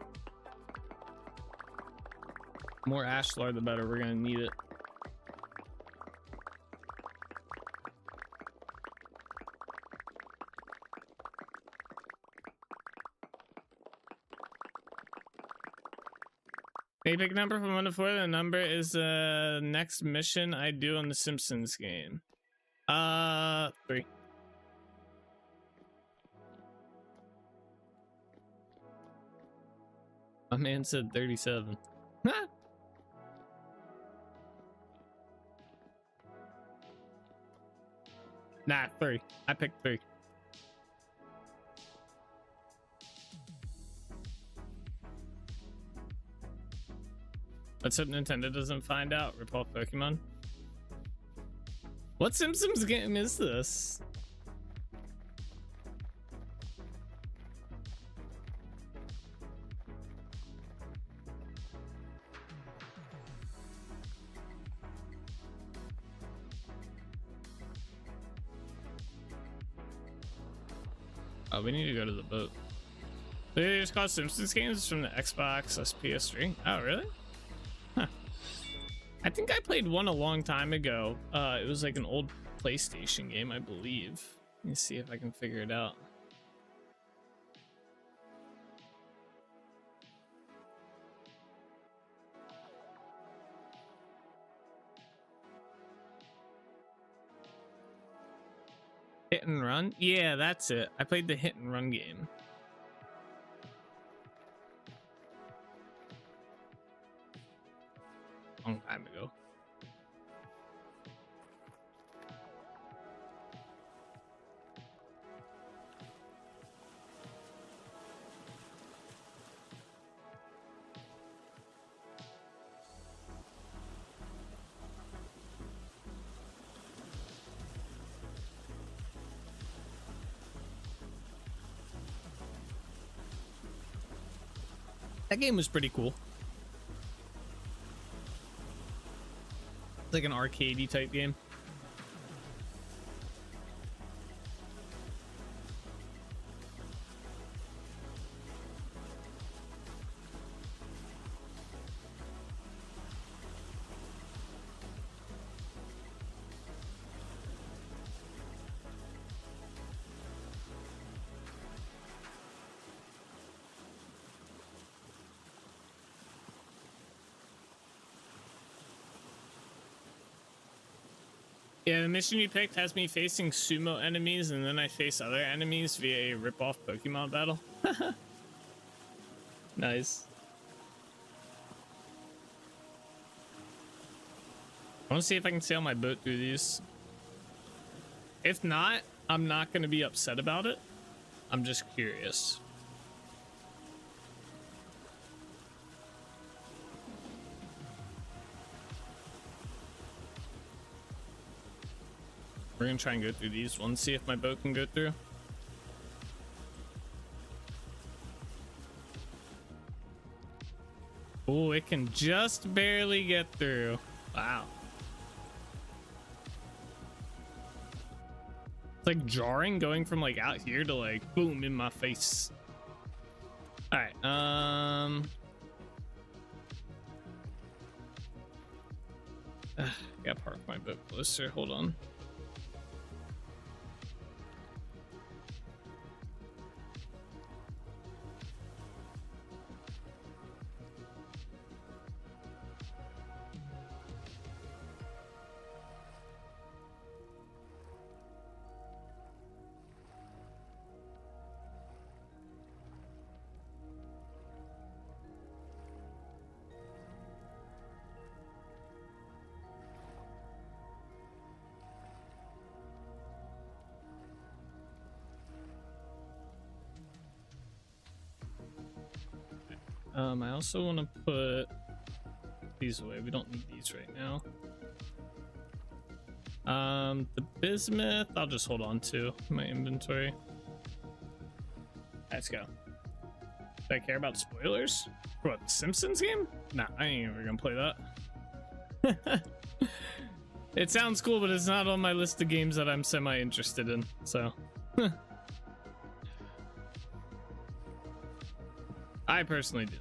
More ashlar, the better. We're gonna need it. May pick a number from 1 to 4. The number is the next mission I do on the Simpsons game. 3. My man said 37. Nah, 3. I picked 3. Let's hope Nintendo doesn't find out. Rip off Pokemon. What Simpsons game is this? Oh, we need to go to the boat. They just call Simpsons games from the Xbox PS3. Oh, really? Huh. I think I played one a long time ago. It was like an old PlayStation game, I believe. Let me see if I can figure it out. Hit and Run? Yeah, that's it. I played the Hit and Run game. Long time ago. That game was pretty cool. It's like an arcadey type game. Yeah, the mission you picked has me facing sumo enemies, and then I face other enemies via a rip-off Pokemon battle. Nice. I want to see if I can sail my boat through these. If not, I'm not going to be upset about it. I'm just curious. We're going to try and go through these ones, see if my boat can go through. Oh, it can just barely get through. Wow. It's like jarring going from like out here to like boom in my face. All right. Gotta park my boat closer. Hold on. I also want to put these away. We don't need these right now. The bismuth, I'll just hold on to in my inventory. Let's go. Do I care about spoilers? For what, the Simpsons game? Nah, I ain't ever gonna play that. It sounds cool, but it's not on my list of games that I'm semi-interested in, so. I personally do.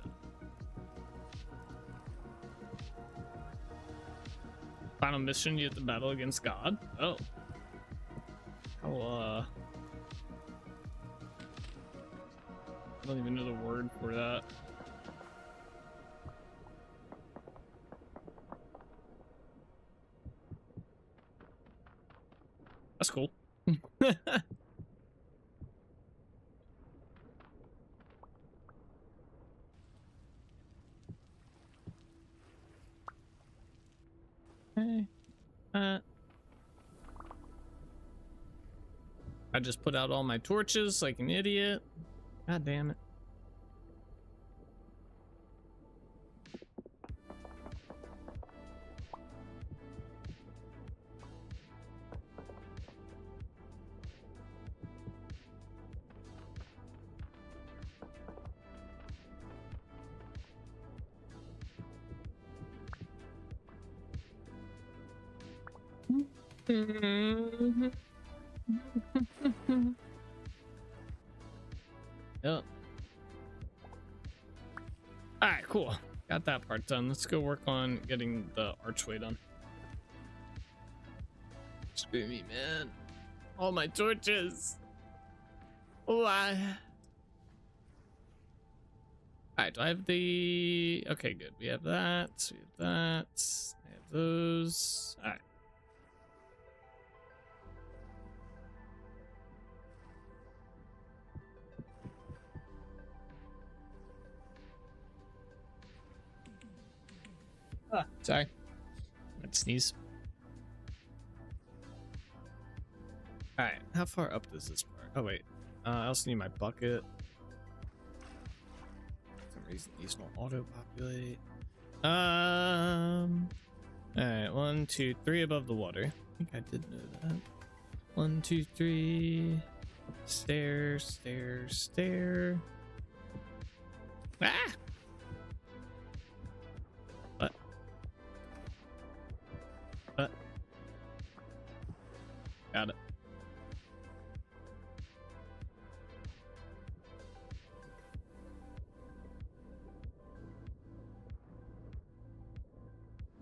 Final mission, you have to battle against God. Oh. I don't even know the word for that. That's cool. Hey, I just put out all my torches like an idiot. God damn it. Yep. Alright, cool. Got that part done. Let's go work on getting the archway done. Screw me, man. All my torches. Why? Alright, do I have the... Okay, good. We have that. We have that. I have those. Alright. Ah, sorry. Let's sneeze. Alright, how far up does this part? Oh, wait. I also need my bucket. For some reason, these won't auto-populate. Alright, 1, 2, 3 above the water. I think I did know that. 1, 2, 3. Stair, stair, stair. Ah! What? Got it.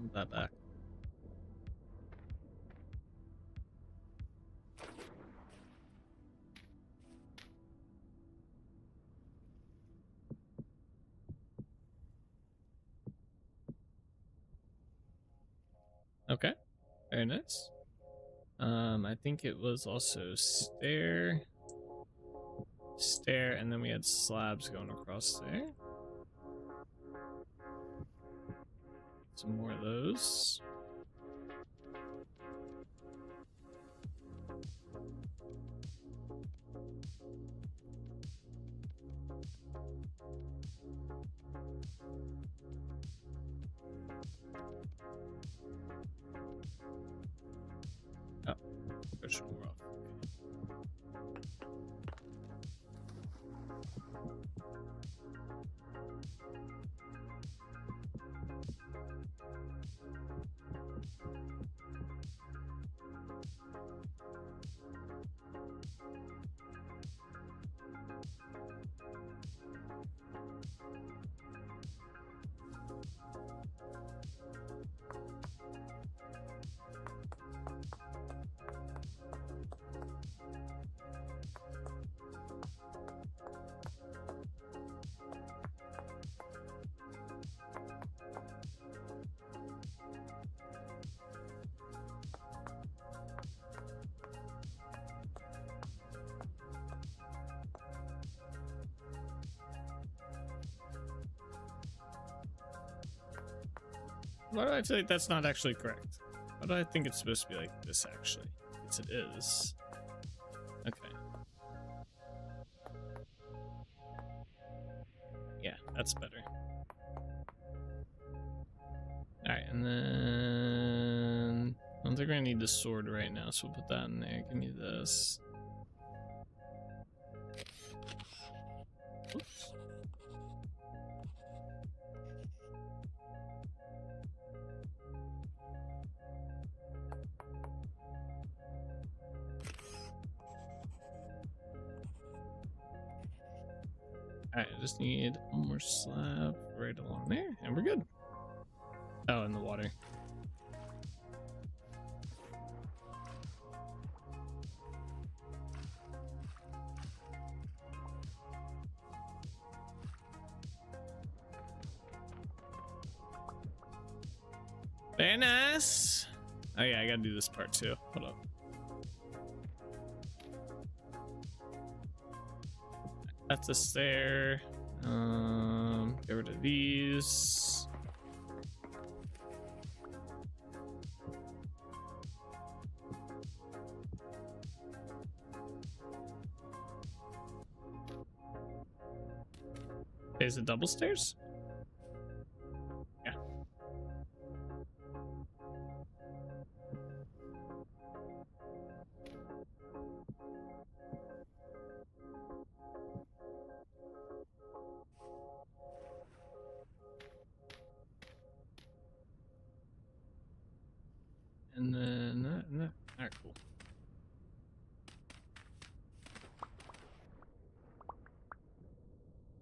Move that back. Okay, very nice. I think it was also stair, and then we had slabs going across there. Some more of those. Oh, push more off. Why do I feel like that's not actually correct? Why do I think it's supposed to be like this actually? Yes, it is. Okay. Yeah, that's better. Alright, and then I don't think we're gonna need the sword right now, so we'll put that in there. Give me this. Oops. Alright, I just need one more slab right along there, and we're good. Oh, in the water. Very nice. Oh yeah, I gotta do this part too. Hold up. That's a stair. Get rid of these. Is it double stairs? Yeah. And then that. All right, cool.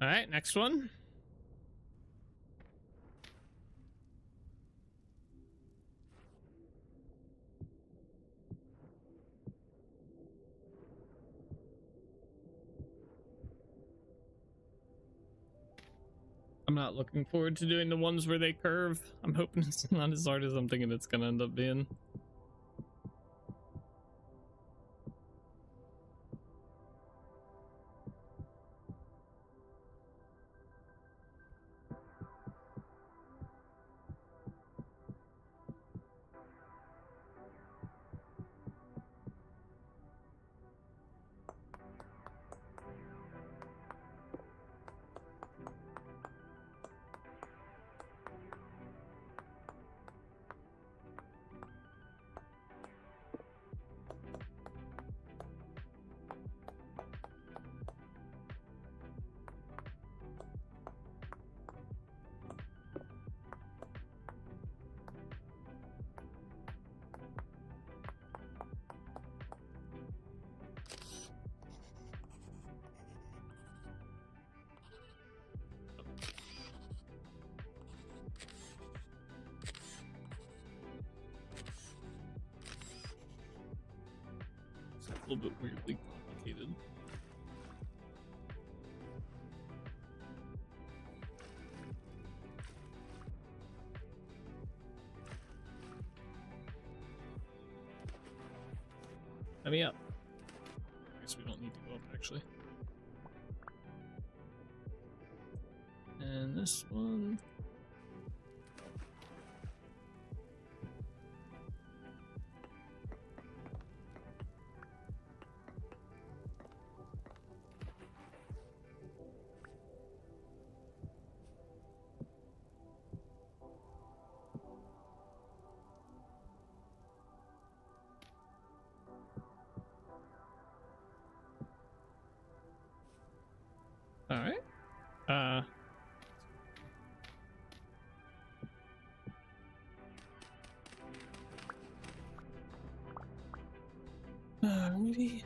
All right, next one. I'm not looking forward to doing the ones where they curve. I'm hoping it's not as hard as I'm thinking it's gonna end up being. It's a little bit weirdly complicated. Let me up. I guess we don't need to go up actually. And this one. All right. Alrighty.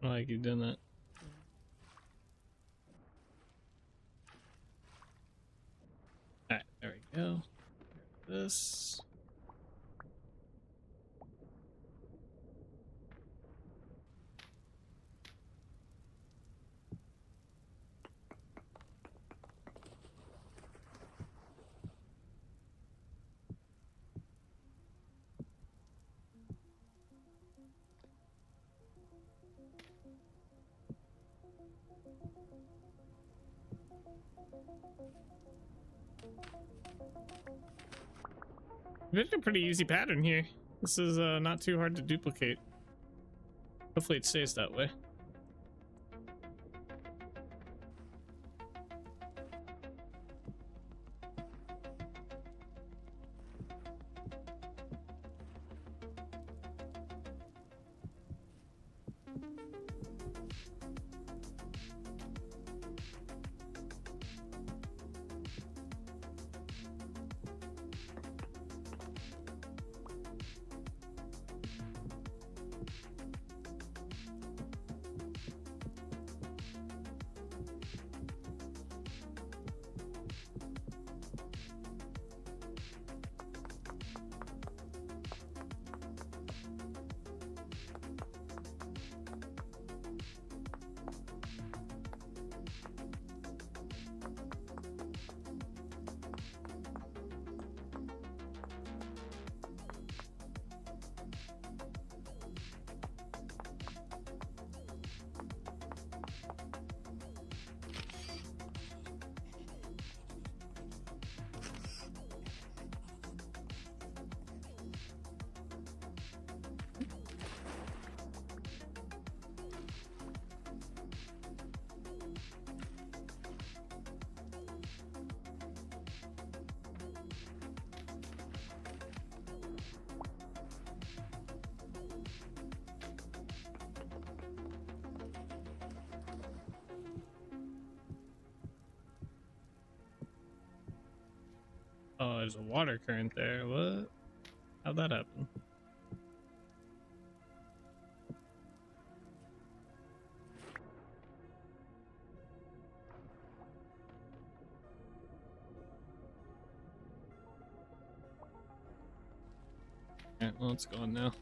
I like you doing that. Alright, there we go. This. We did a pretty easy pattern here. This is not too hard to duplicate. Hopefully it stays that way. Oh, there's a water current there. What? How'd that happen? Alright, well, it's gone now.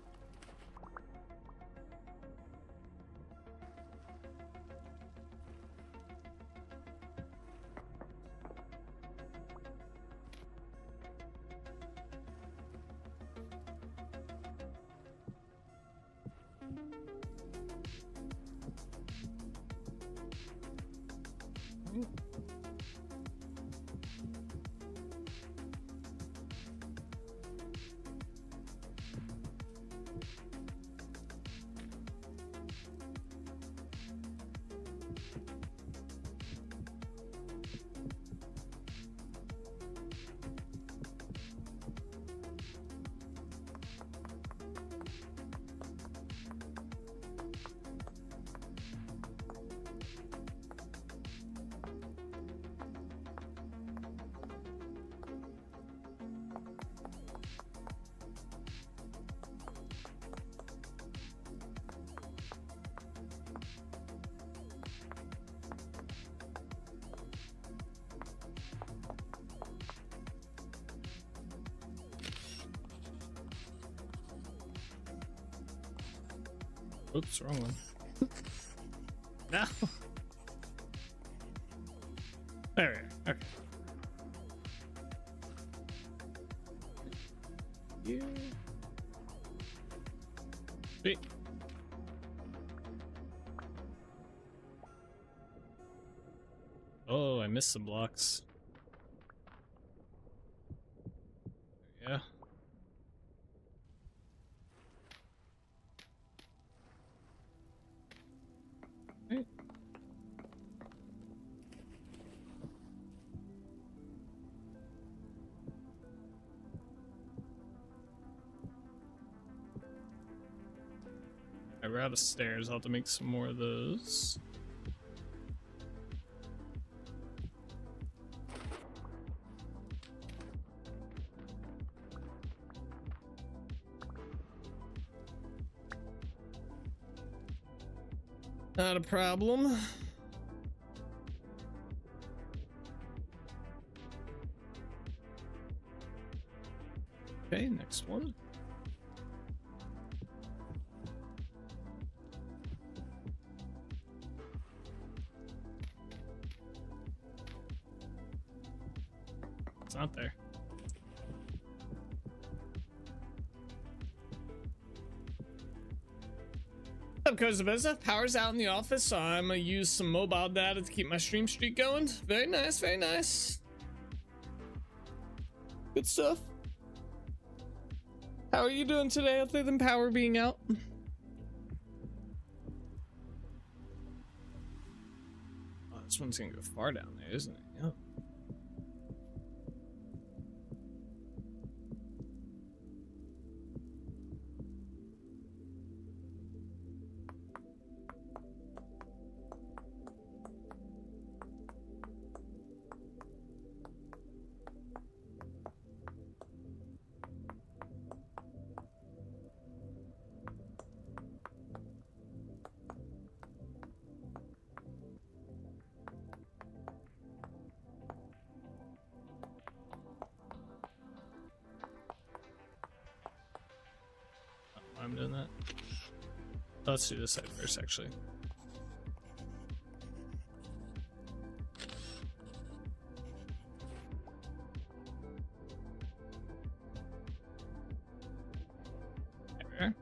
Oops, wrong one. No. There we are. Okay. Yeah. Sweet. Oh, I missed some blocks. Yeah. Right. We're out of stairs. I'll have to make some more of those. Not a problem. Okay, next one. It's not there. What's up, Kozabeza? Power's out in the office, so I'm gonna use some mobile data to keep my stream streak going. Very nice, very nice. Good stuff. How are you doing today other than power being out? Oh, this one's gonna go far down there, isn't it? Yep. I'm doing that. Let's do this side first, actually. There.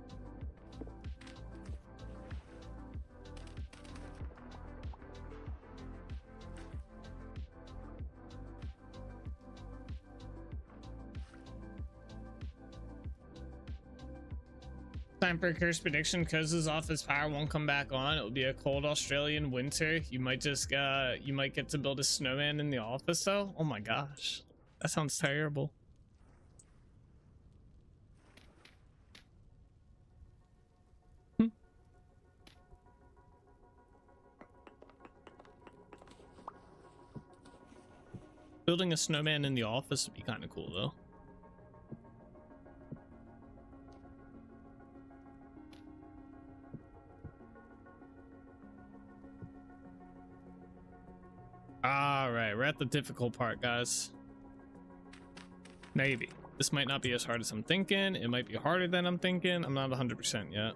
Time for a curse prediction. Koz's office power won't come back on. It will be a cold Australian winter. You might just you might get to build a snowman in the office though. Oh my gosh, that sounds terrible. Building a snowman in the office would be kind of cool though. All right, we're at the difficult part, guys. Maybe. This might not be as hard as I'm thinking. It might be harder than I'm thinking. I'm not 100% yet.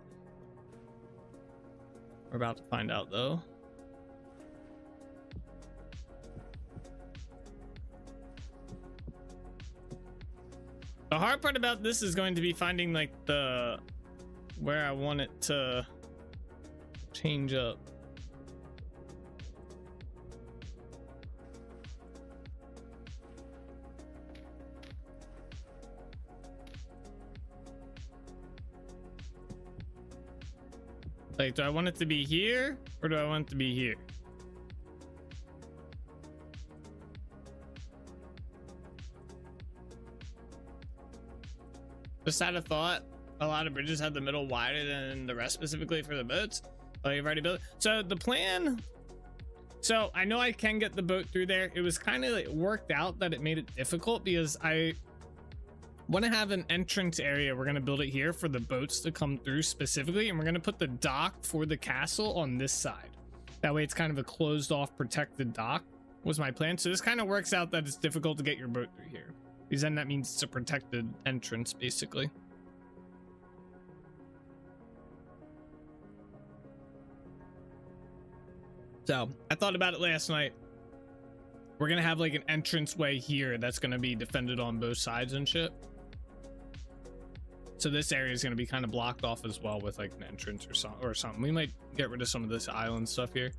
We're about to find out, though. The hard part about this is going to be finding, like, where I want it to change up. Like, do I want it to be here or do I want it to be here? Just had a thought. A lot of bridges have the middle wider than the rest, specifically for the boats. Oh, you've already built it. So the plan. So I know I can get the boat through there. It was kind of like worked out that it made it difficult because I want to have an entrance area. We're going to build it here for the boats to come through specifically, and we're going to put the dock for the castle on this side. That way it's kind of a closed off protected dock was my plan. So this kind of works out that it's difficult to get your boat through here because then that means it's a protected entrance basically. So I thought about it last night. We're gonna have like an entrance way here that's gonna be defended on both sides and shit. So this area is gonna be kind of blocked off as well with like an entrance or something. We might get rid of some of this island stuff here.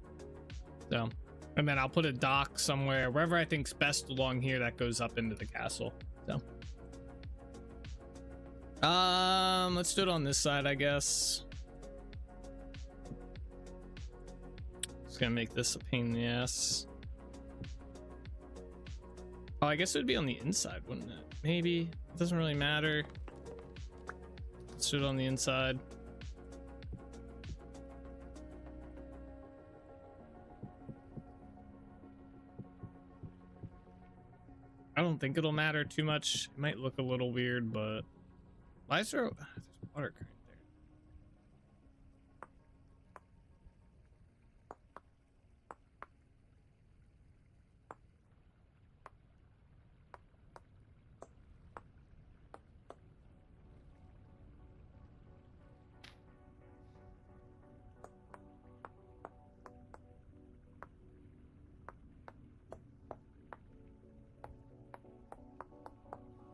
So, and then I'll put a dock somewhere, wherever I think's best along here that goes up into the castle. So, let's do it on this side, I guess. Just gonna make this a pain in the ass. Oh, I guess it would be on the inside, wouldn't it? Maybe. It doesn't really matter. Let's do it on the inside. I don't think it'll matter too much. It might look a little weird, but why is there there's water current there?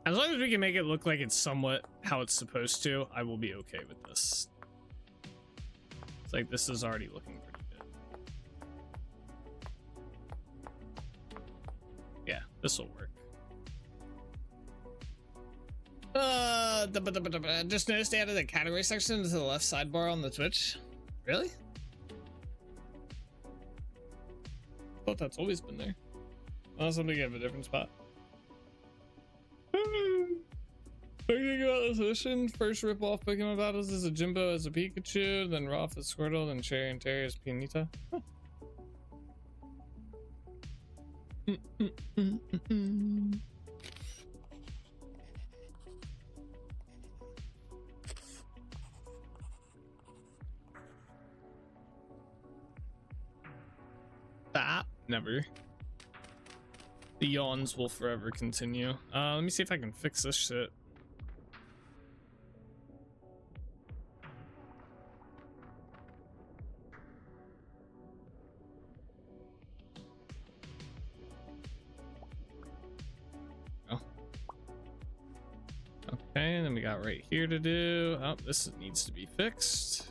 As long as we can make it look like it's somewhat how it's supposed to, I will be okay with this. It's like this is already looking pretty good. Yeah, this will work. Just noticed they added a category section to the left sidebar on the Twitch. Really? I thought that's always been there. Oh, something have a different spot. Thinking about this mission, first rip-off Pokemon battles is a Jimbo as a Pikachu, then Rolf as Squirtle, then Cherry and Terry as Pianita. Huh. Never. The yawns will forever continue. Let me see if I can fix this shit. Oh. Okay, and then we got right here to do. Oh, this needs to be fixed.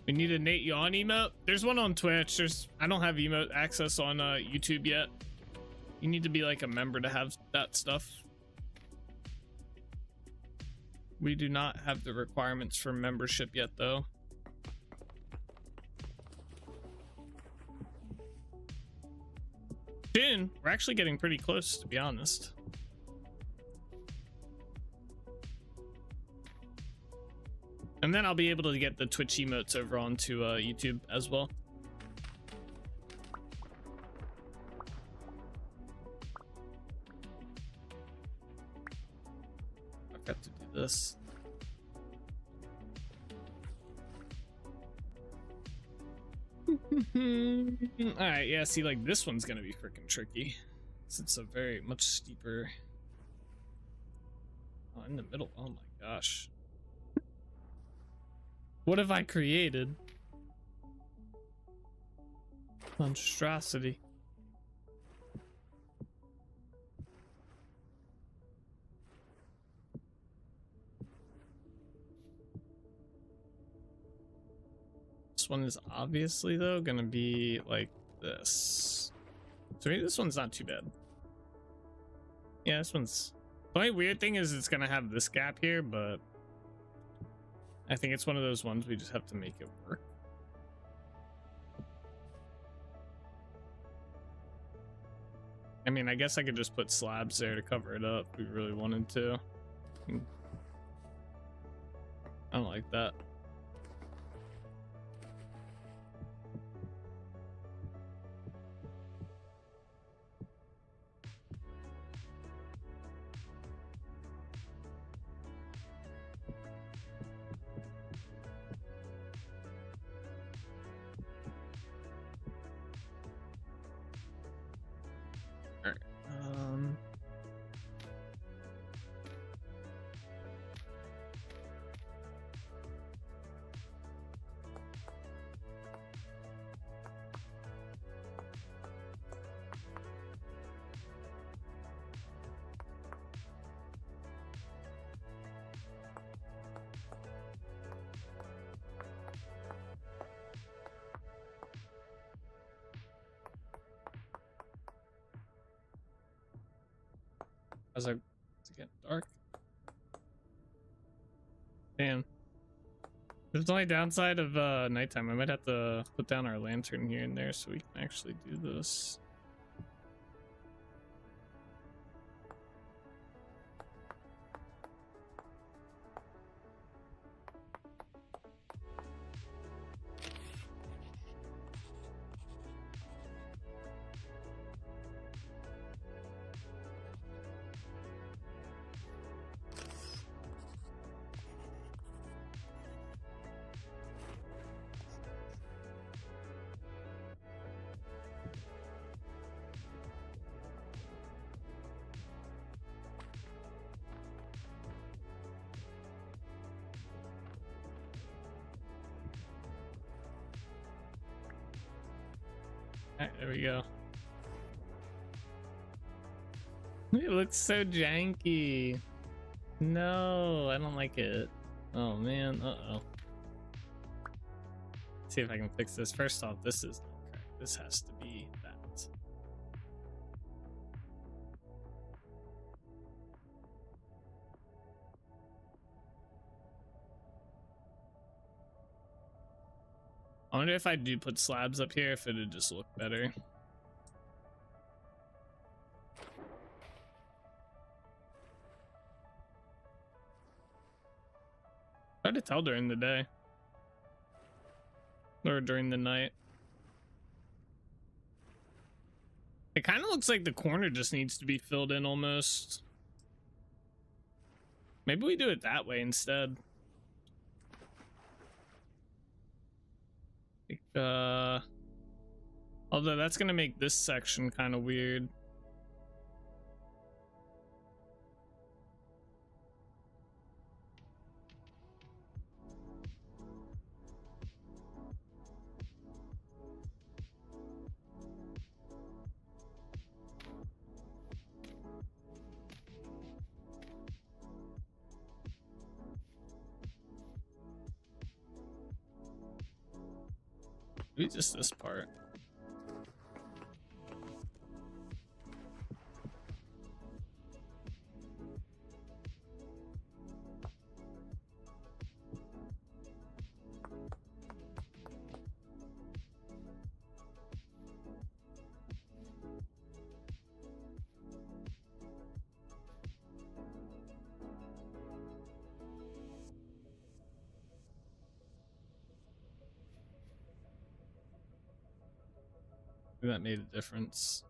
We need a Nate Yawn emote. There's one on Twitch. I don't have emote access on YouTube yet. You need to be like a member to have that stuff. We do not have the requirements for membership yet, though. Soon. We're actually getting pretty close, to be honest. And then I'll be able to get the Twitch emotes over onto YouTube as well. I forgot to do this. Alright, yeah, see, like, this one's gonna be freaking tricky. Since it's a very much steeper... Oh, in the middle. Oh my gosh. What have I created? Monstrosity. This one is obviously, though, gonna be like this. So maybe this one's not too bad. Yeah, this one's... The only weird thing is it's gonna have this gap here, but... I think it's one of those ones we just have to make it work. I mean, I guess I could just put slabs there to cover it up if we really wanted to. I don't like that. As it's getting dark. Damn. There's the only downside of nighttime. I might have to put down our lantern here and there so we can actually do this. Alright, there we go. It looks so janky. No, I don't like it. Oh man, uh-oh. See if I can fix this. First off, this is not correct. This has to be that. I wonder if I do put slabs up here, if it'd just look better. Hard to tell during the day. Or during the night. It kind of looks like the corner just needs to be filled in almost. Maybe we do it that way instead. Although that's gonna make this section kind of weird. Maybe just this part. That made a difference.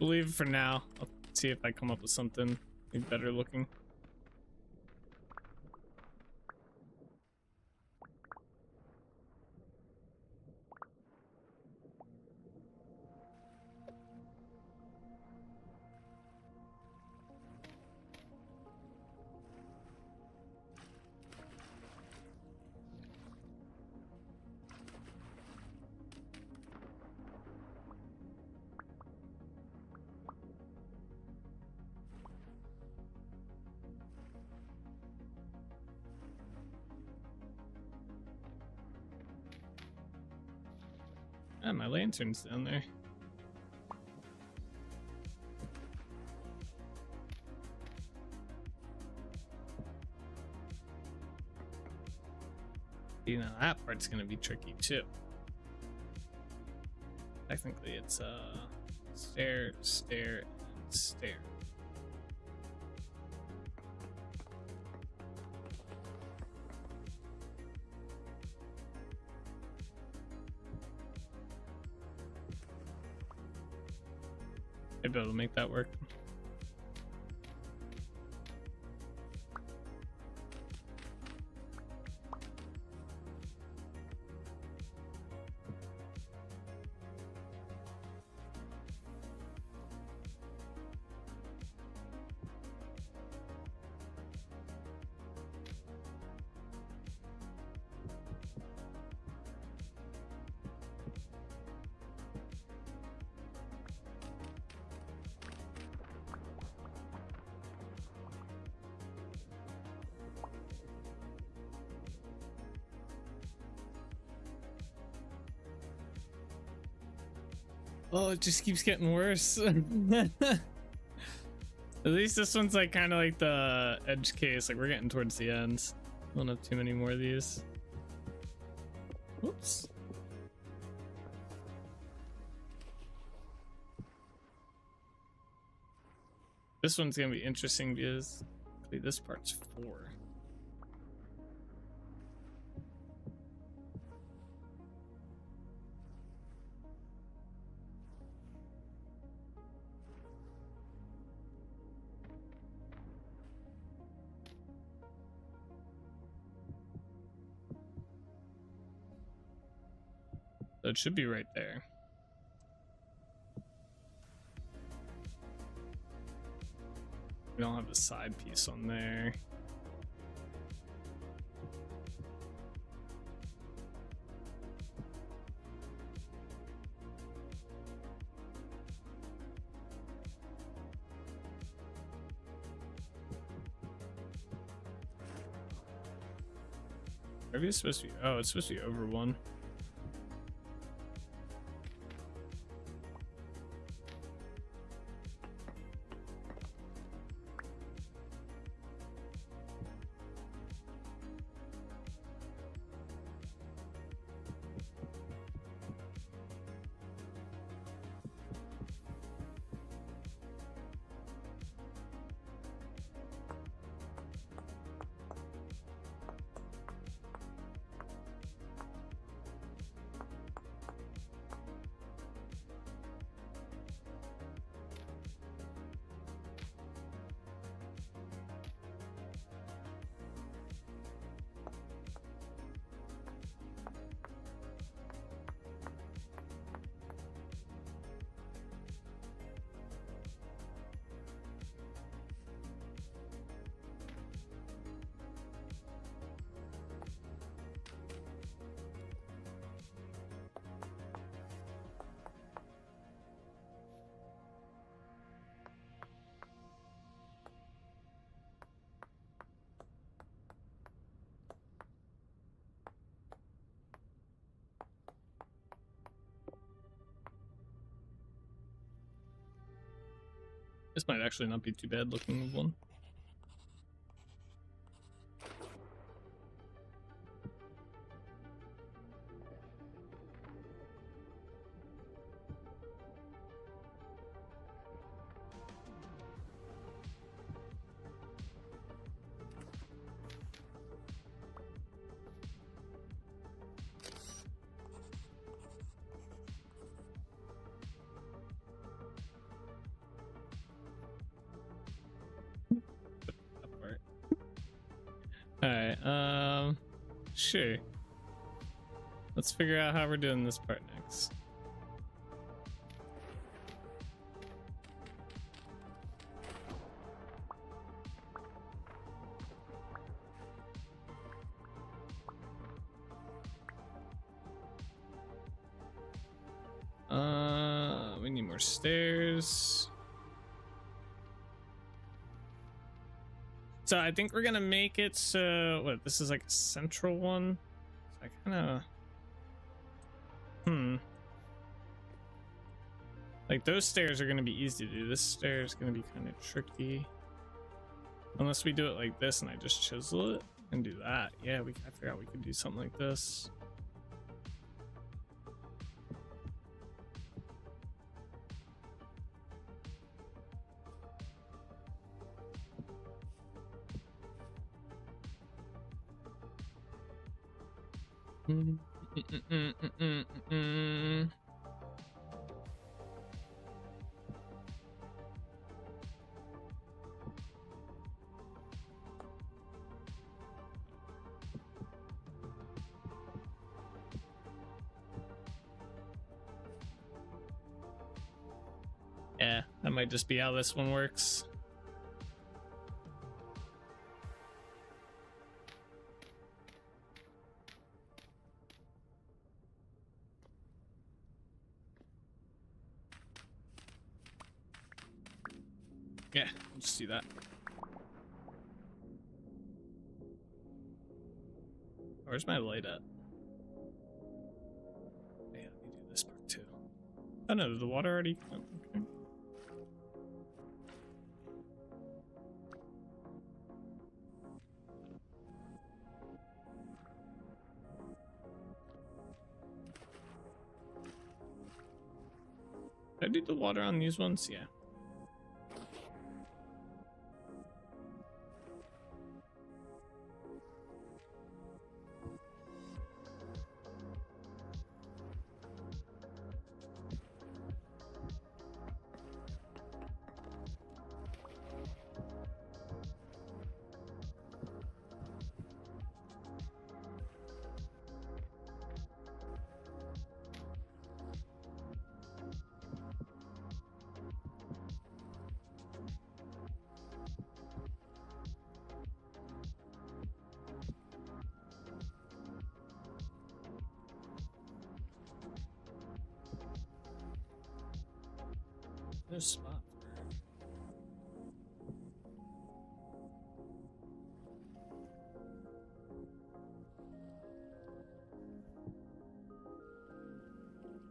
We'll leave it for now. I'll see if I come up with something better looking. Ah, my lantern's down there. You know, that part's gonna be tricky too. Technically, it's stair, stair, and stair. Maybe I'll make that work. Oh, it just keeps getting worse. At least this one's like kind of like the edge case. Like we're getting towards the end. Don't have too many more of these. Whoops. This one's gonna be interesting because this part's 4. So it should be right there. We don't have the side piece on there. Maybe it's supposed to be, oh, it's supposed to be over 1. This might actually not be too bad looking one. Alright, sure. Let's figure out how we're doing this part next. We need more stairs. So I think we're gonna make it so what this is like a central one. So I kind of like those stairs are gonna be easy to do. This stair is gonna be kind of tricky unless we do it like this and I just chisel it and do that. Yeah, I forgot we could do something like this. Yeah, that might just be how this one works. Yeah, we'll just do that. Where's my light at? Yeah, let me do this part too. Oh no, the water already. Oh, okay. Did I do the water on these ones? Yeah. There's a spot for her.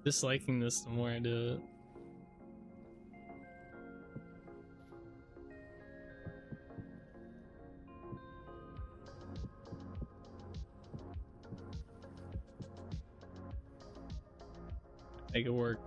Disliking this the more I do it. Make it work.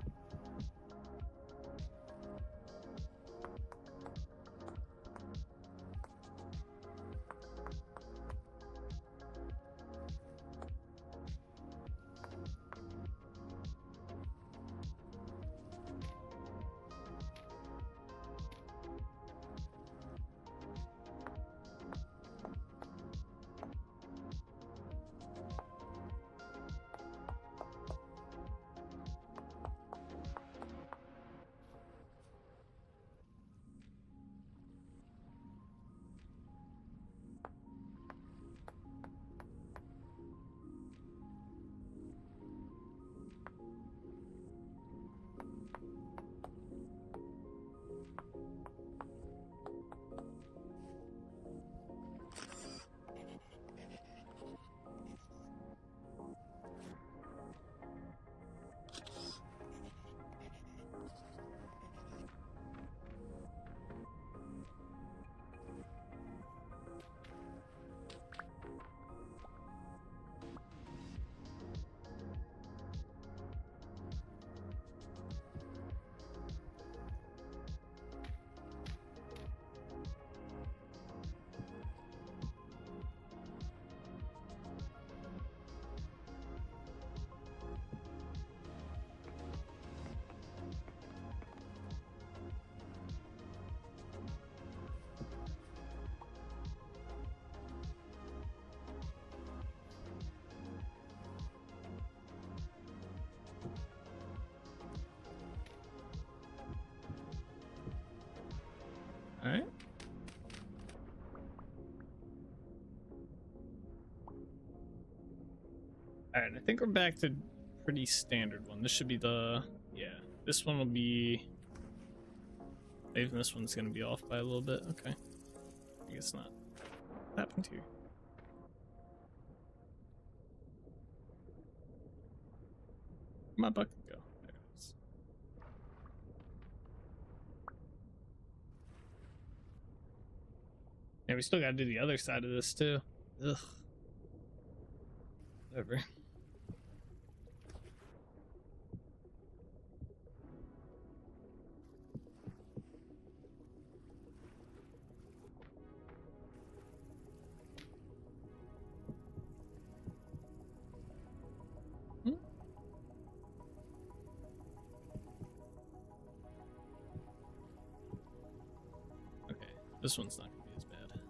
All right. All right, I think we're back to pretty standard one. This should be the, yeah, this one will be, even this one's gonna be off by a little bit. Okay, I guess not. What happened here? Where'd my bucket go? There it is. Yeah, we still gotta do the other side of this too. Ugh. Whatever. Okay, this one's not gonna be as bad.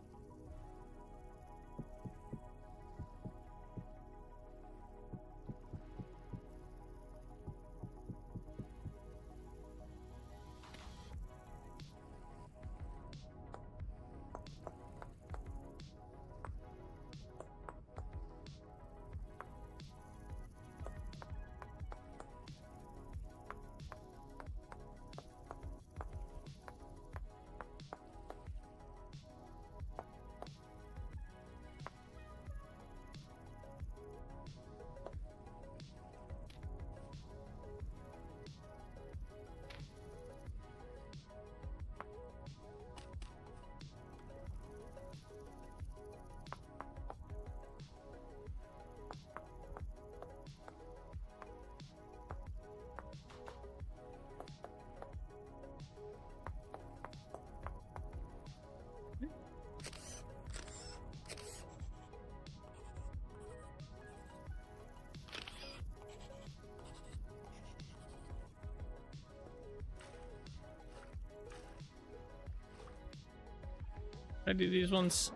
I do these ones?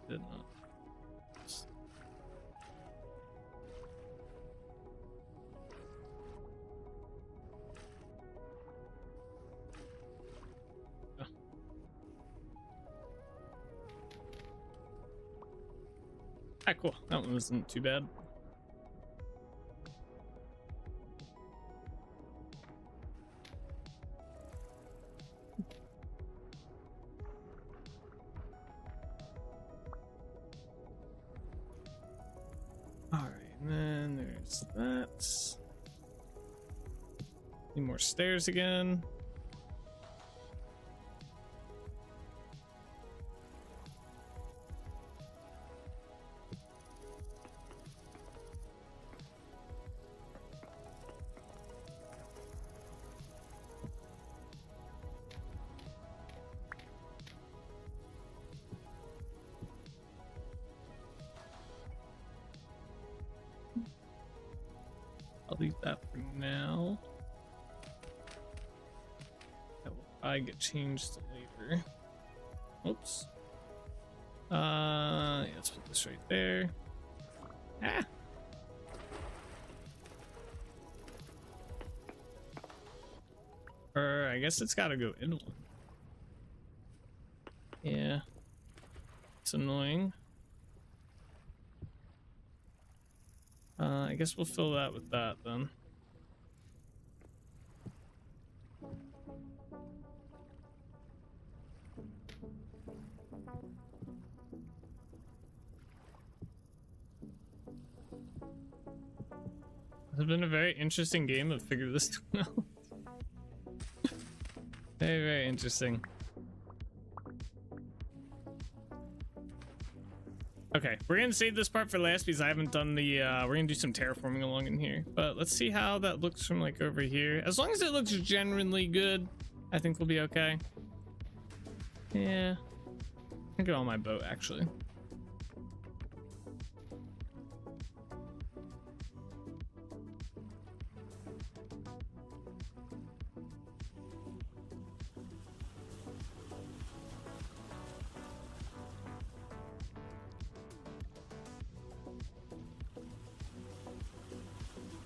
Did not. Ah, cool. That one wasn't too bad. All right, and then there's that. Need more stairs again. I'll leave that for now. That will probably get changed later. Oops. Yeah, let's put this right there. Ah. Or I guess it's got to go in one. Yeah. It's annoying. I guess we'll fill that with that then. It's been a very interesting game of figure this out. Very, very interesting. Okay, we're gonna save this part for last because I haven't done the we're gonna do some terraforming along in here, but let's see how that looks from like over here. As long as it looks generally good, I think we'll be okay. Yeah, I get on my boat actually.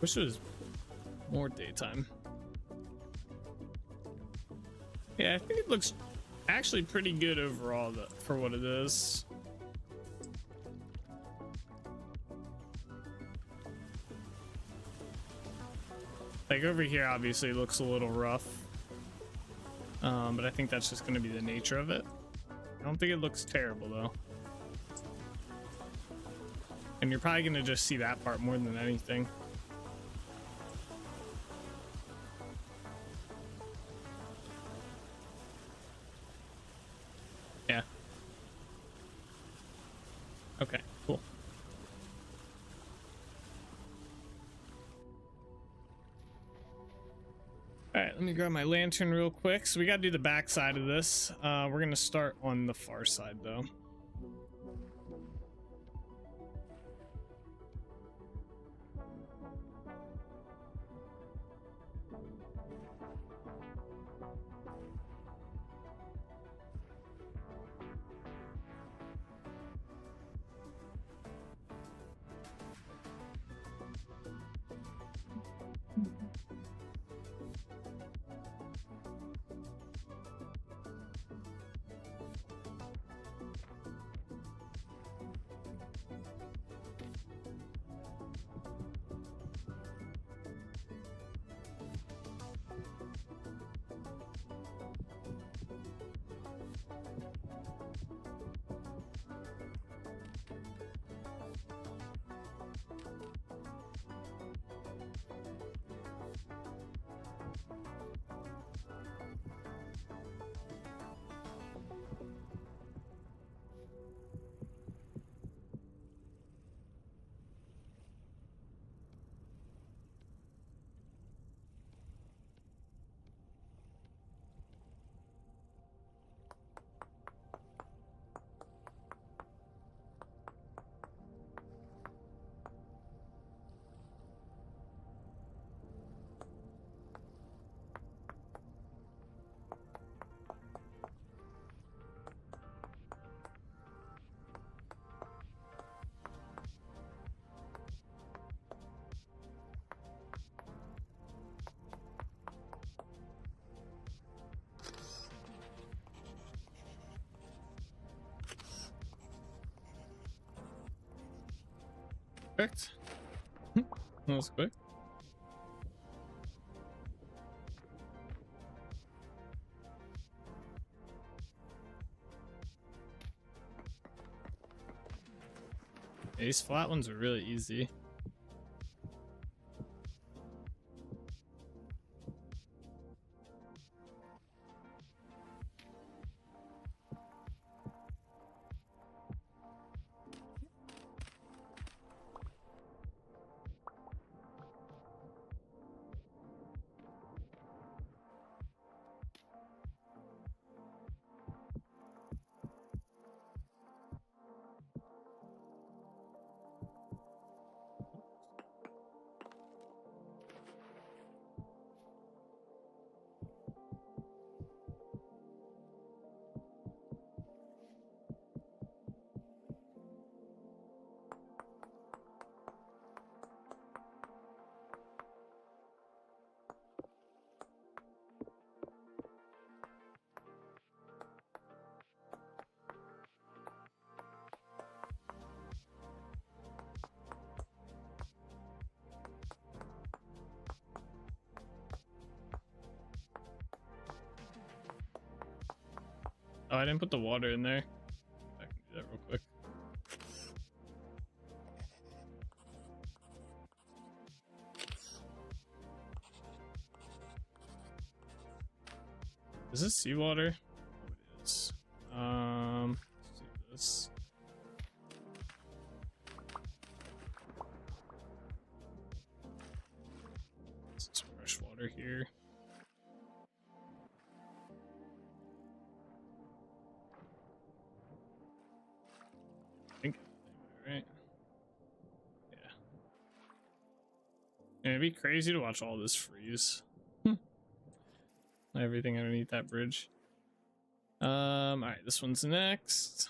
Wish it was more daytime. Yeah, I think it looks actually pretty good overall for what it is. Like over here obviously it looks a little rough. But I think that's just going to be the nature of it. I don't think it looks terrible though. And you're probably going to just see that part more than anything. Yeah. Okay, cool. All right, let me grab my lantern real quick. So we got to do the back side of this. We're going to start on the far side though. Perfect. That was quick. These flat ones are really easy. Oh, I didn't put the water in there. I can do that real quick. Is this seawater? Oh, it is. Let's do this. This is fresh water here. I think right. Yeah. It'd be crazy to watch all this freeze. Everything underneath that bridge. All right, this one's next.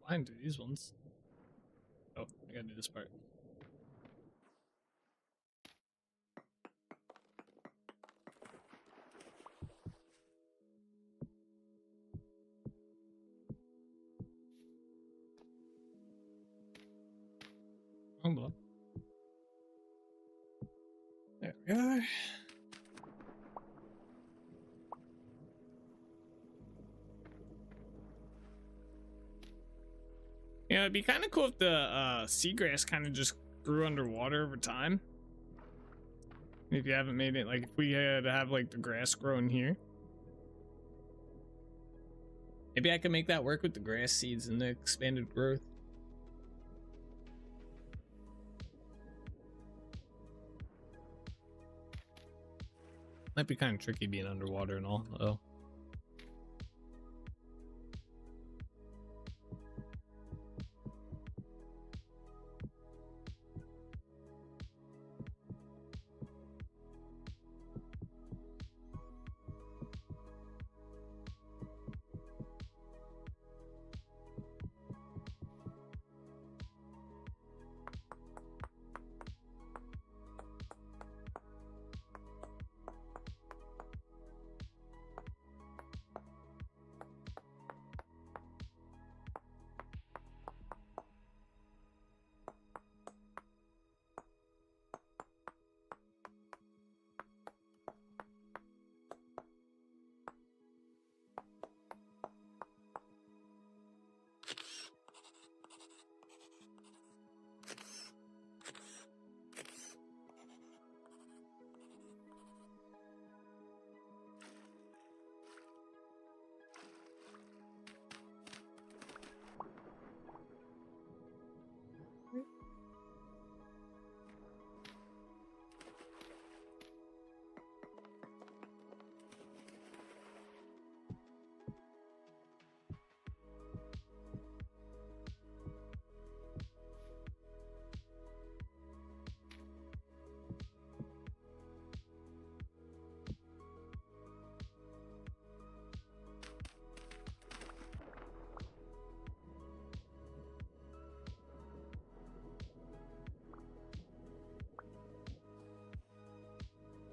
flying through these ones. Oh, I gotta do this part. Wrong block. There we are. Yeah, it'd be kind of cool if the seagrass kind of just grew underwater over time. If you haven't made it, like if we had to have like the grass growing here. Maybe I could make that work with the grass seeds and the expanded growth. Might be kind of tricky being underwater and all, though.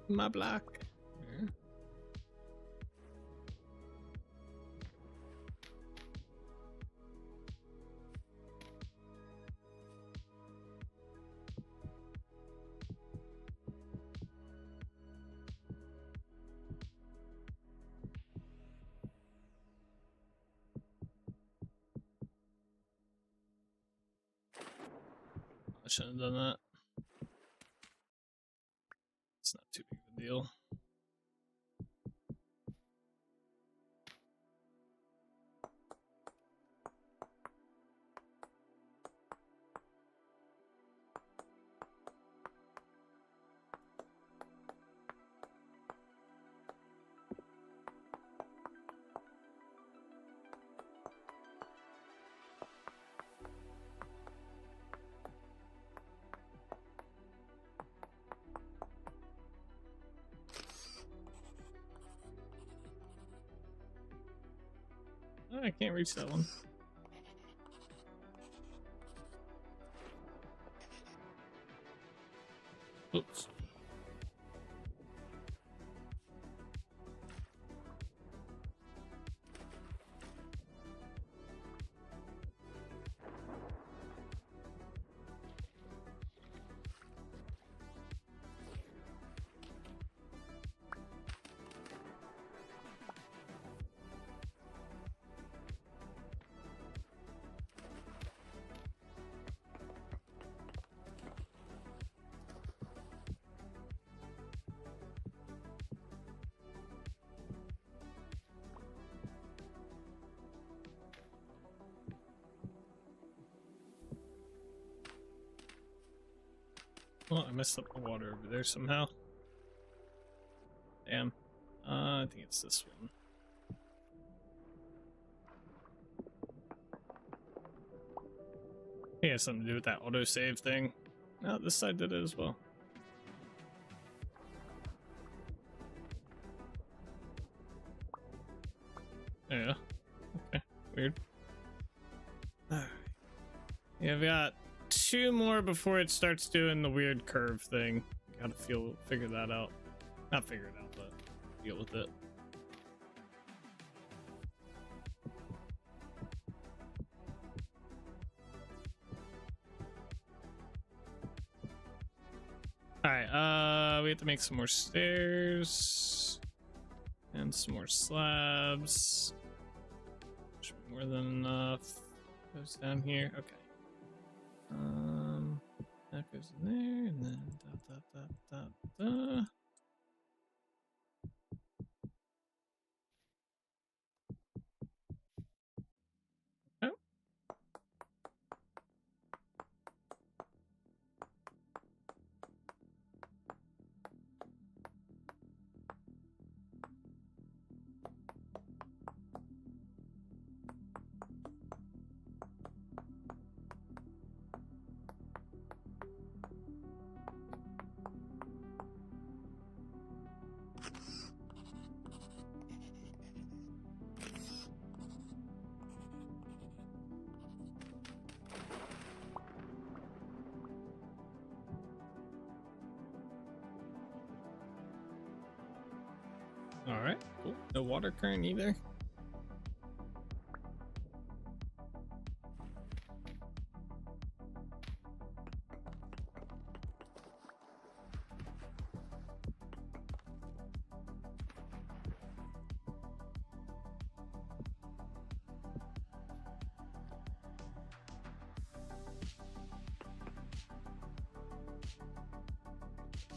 My block. Yeah. I shouldn't have done that. It's not too big of a deal. Oh, I can't reach that one. Oops. Oh, I messed up the water over there somehow. Damn. I think it's this one. It has something to do with that autosave thing. No, this side did it as well. Yeah. Okay. Weird. All right. Yeah, we got 2 more before it starts doing the weird curve thing. Gotta figure that out. Not figure it out, but deal with it. Alright, we have to make some more stairs. And some more slabs. Should be more than enough. Goes down here. Okay. That goes in there, and then da. Oh. All right, cool. No water current either.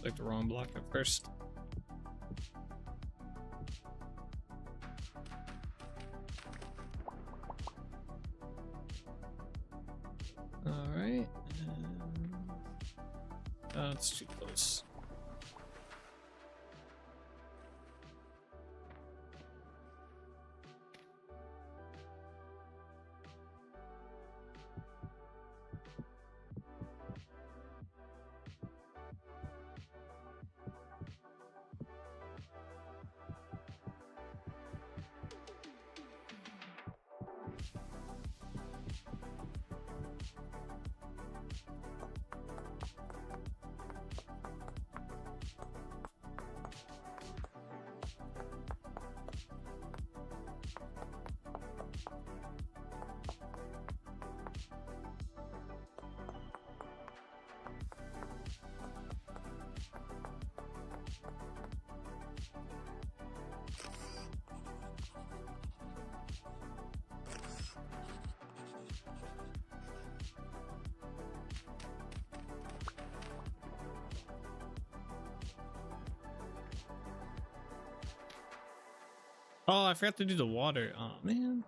Like the wrong block at first. Alright. Oh, it's too close. Oh, I forgot to do the water. Oh, man.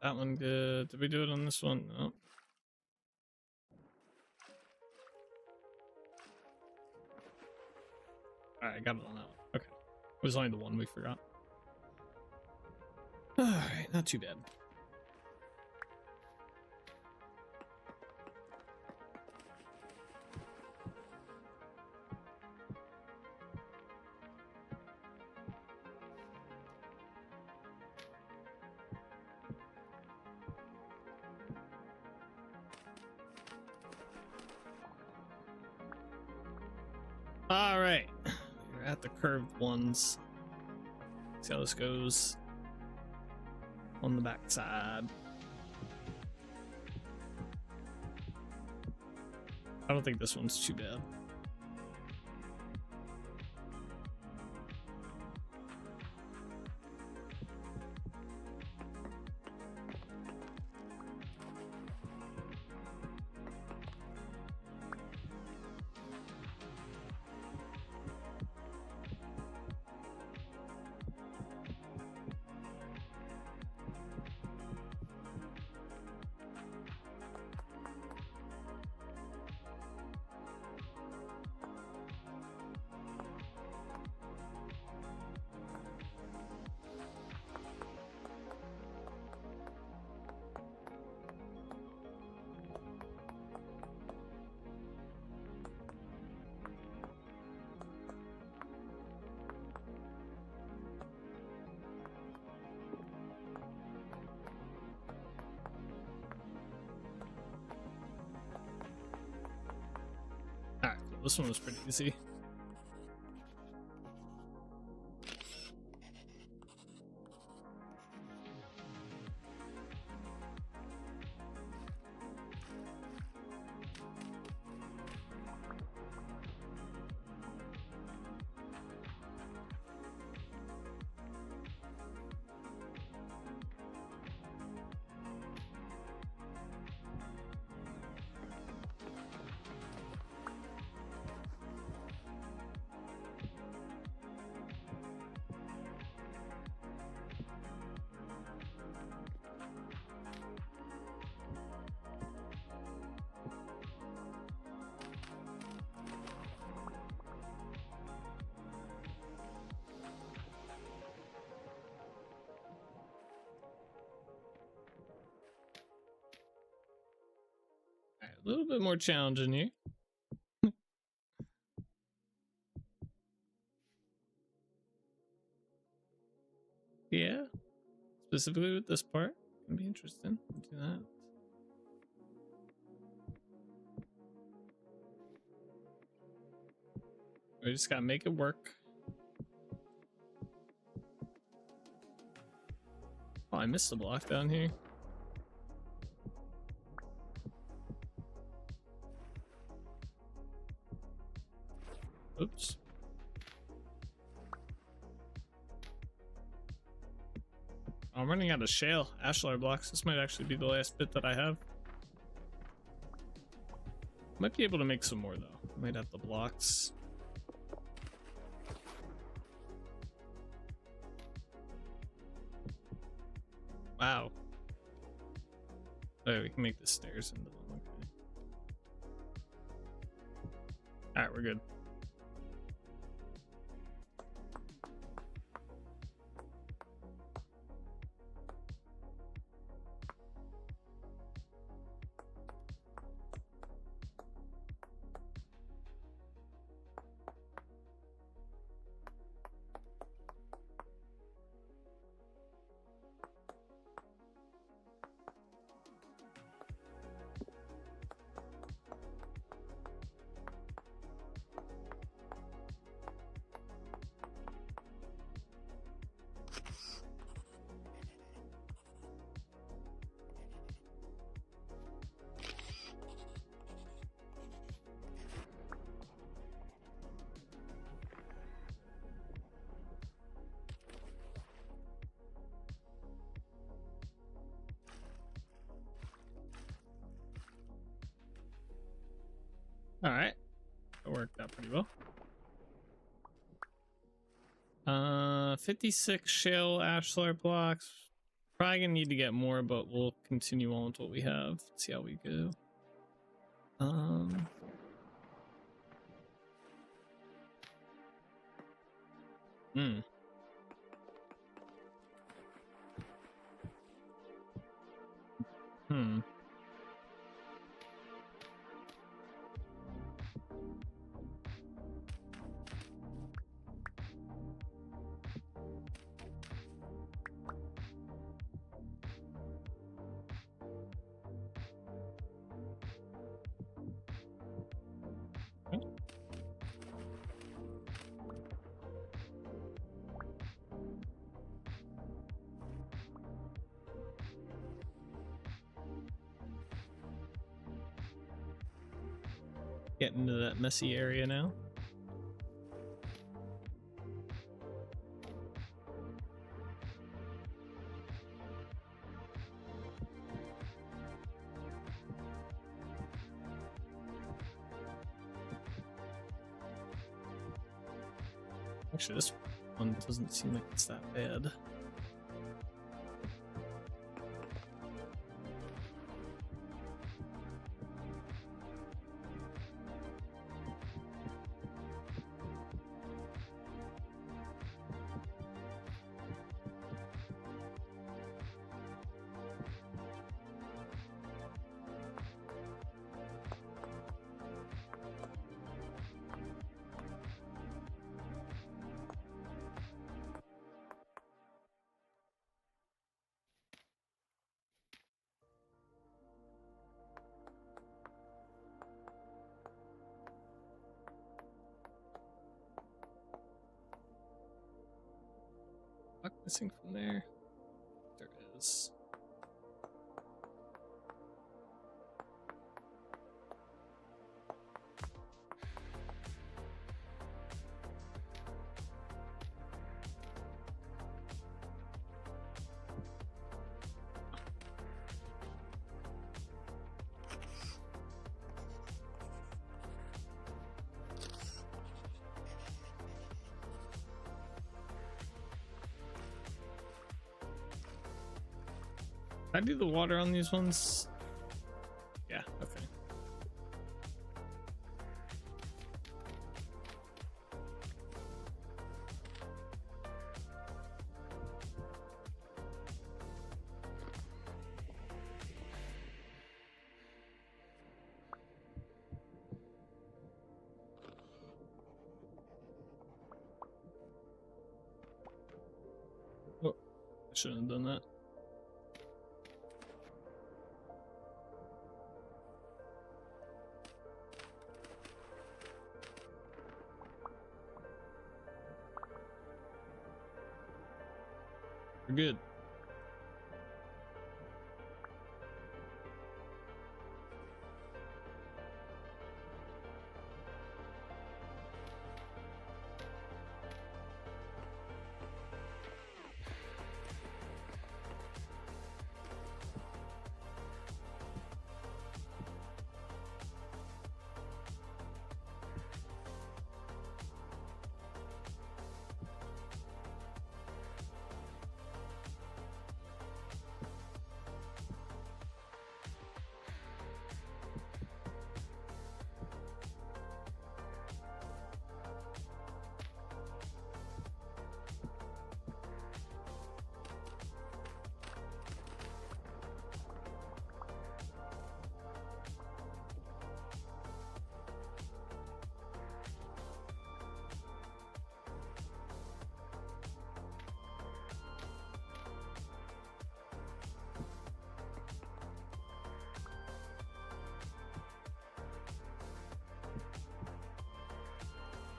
That one good. Did we do it on this one? No. Alright, I got it on that one. Okay. It was only the one we forgot. Alright, not too bad. All right, we're at the curved ones. See how this goes on the back side. I don't think this one's too bad. this one was pretty easy. A little bit more challenging here. Yeah, specifically with this part, can be interesting. Do that. We just gotta make it work. Oh, I missed the block down here. Oops. I'm running out of shale ashlar blocks. This might actually be the last bit that I have. Might be able to make some more though. Might have the blocks. Wow. Oh, we can make the stairs into them. Okay. Alright, we're good. All right, that worked out pretty well. 56 shale ashlar blocks. Probably gonna need to get more, but we'll continue on with what we have. See how we go. Hmm. Getting into that messy area now. Actually, this one doesn't seem like it's that bad. missing from there? There is. Can I do the water on these ones? Yeah, okay. Oh, I shouldn't have done that. We're good.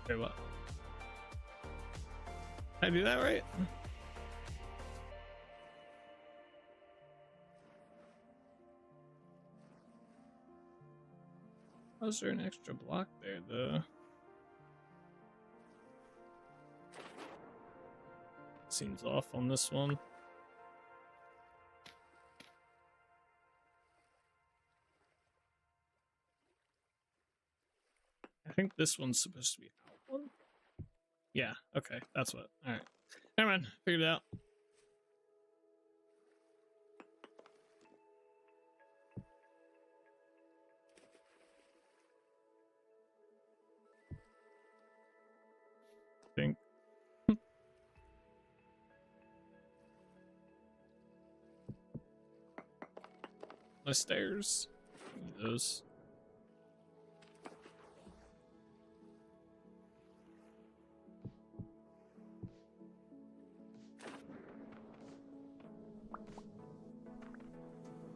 Wait, what? Did I do that right? Was there an extra block there, though? Seems off on this one. I think this one's supposed to be out one. Yeah, okay, that's what. Alright. Never mind, figured it out. I think. The stairs. Need those.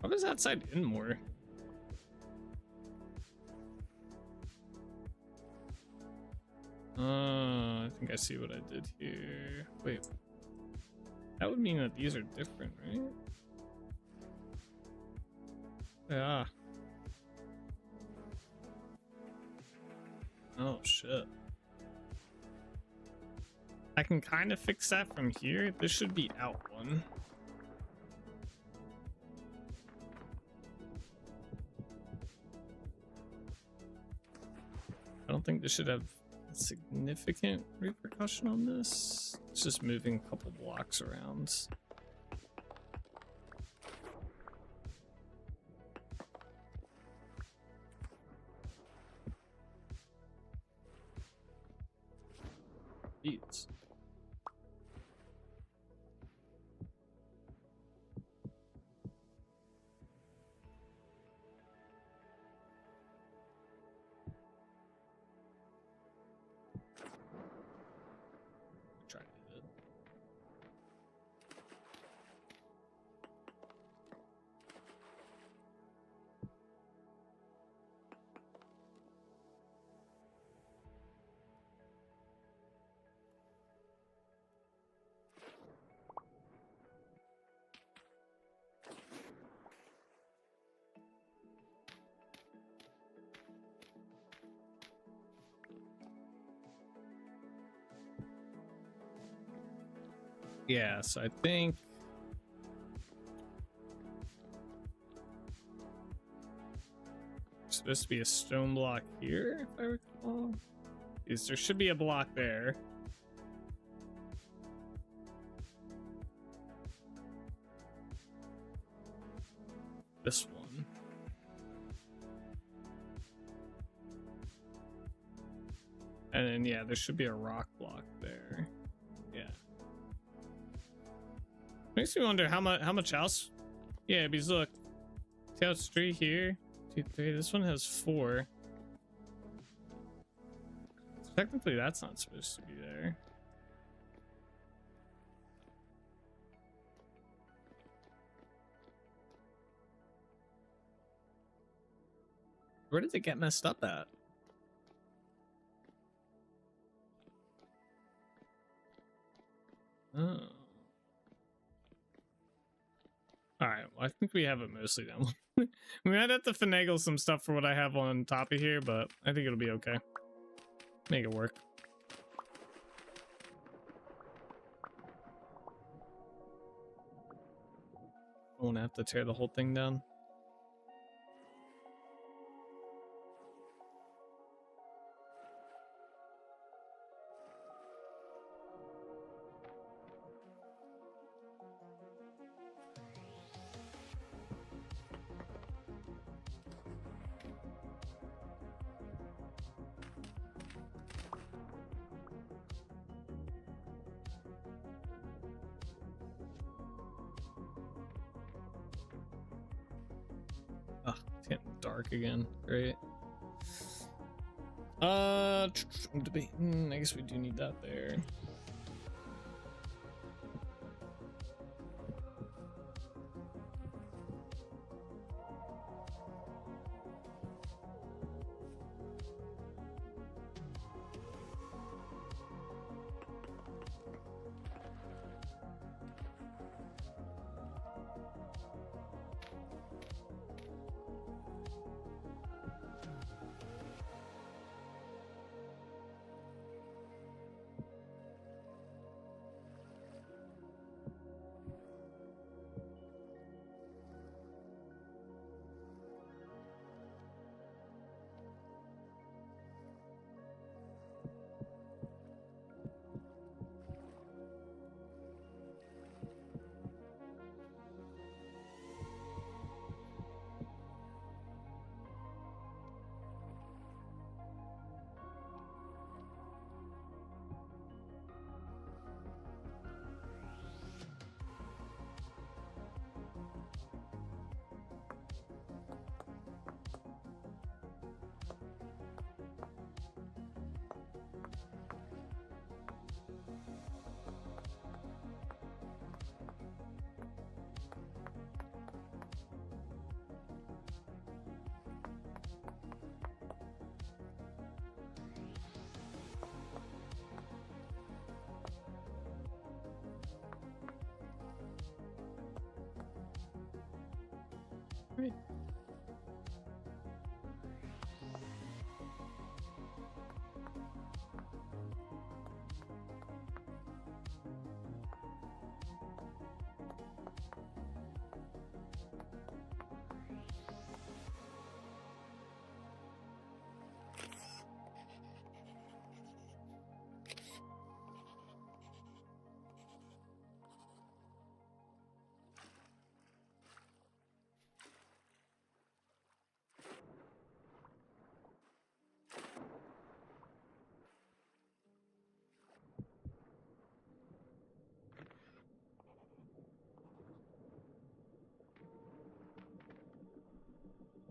What is outside in more? I think I see what I did here. Wait. That would mean that these are different, right? Yeah. Oh, shit. I can kind of fix that from here. This should be out one. I don't think this should have significant repercussion on this. It's just moving a couple blocks around. Jeez. Try to do it. Yeah, so I think there's supposed to be a stone block here, if I recall. Yes, there should be a block there. This one. And then, yeah, there should be a rock block there. Yeah. Makes me wonder how much else. Yeah, because look, see how it's 3 here, 2, 3. This one has 4. Technically, that's not supposed to be there. Where did it get messed up at? Oh. Alright, well, I think we have it mostly down. We might have to finagle some stuff for what I have on top of here, but I think it'll be okay. Make it work. I won't have to tear the whole thing down. Oh, it's getting dark again. Great. I'm debating. I guess we do need that there. Right.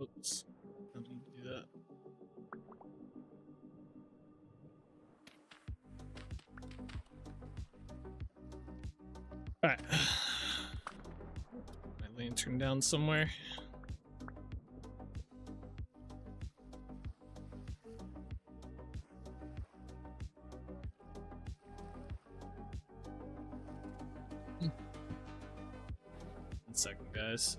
Oops. I don't need to do that. Alright. Put my lantern down somewhere. One second, guys.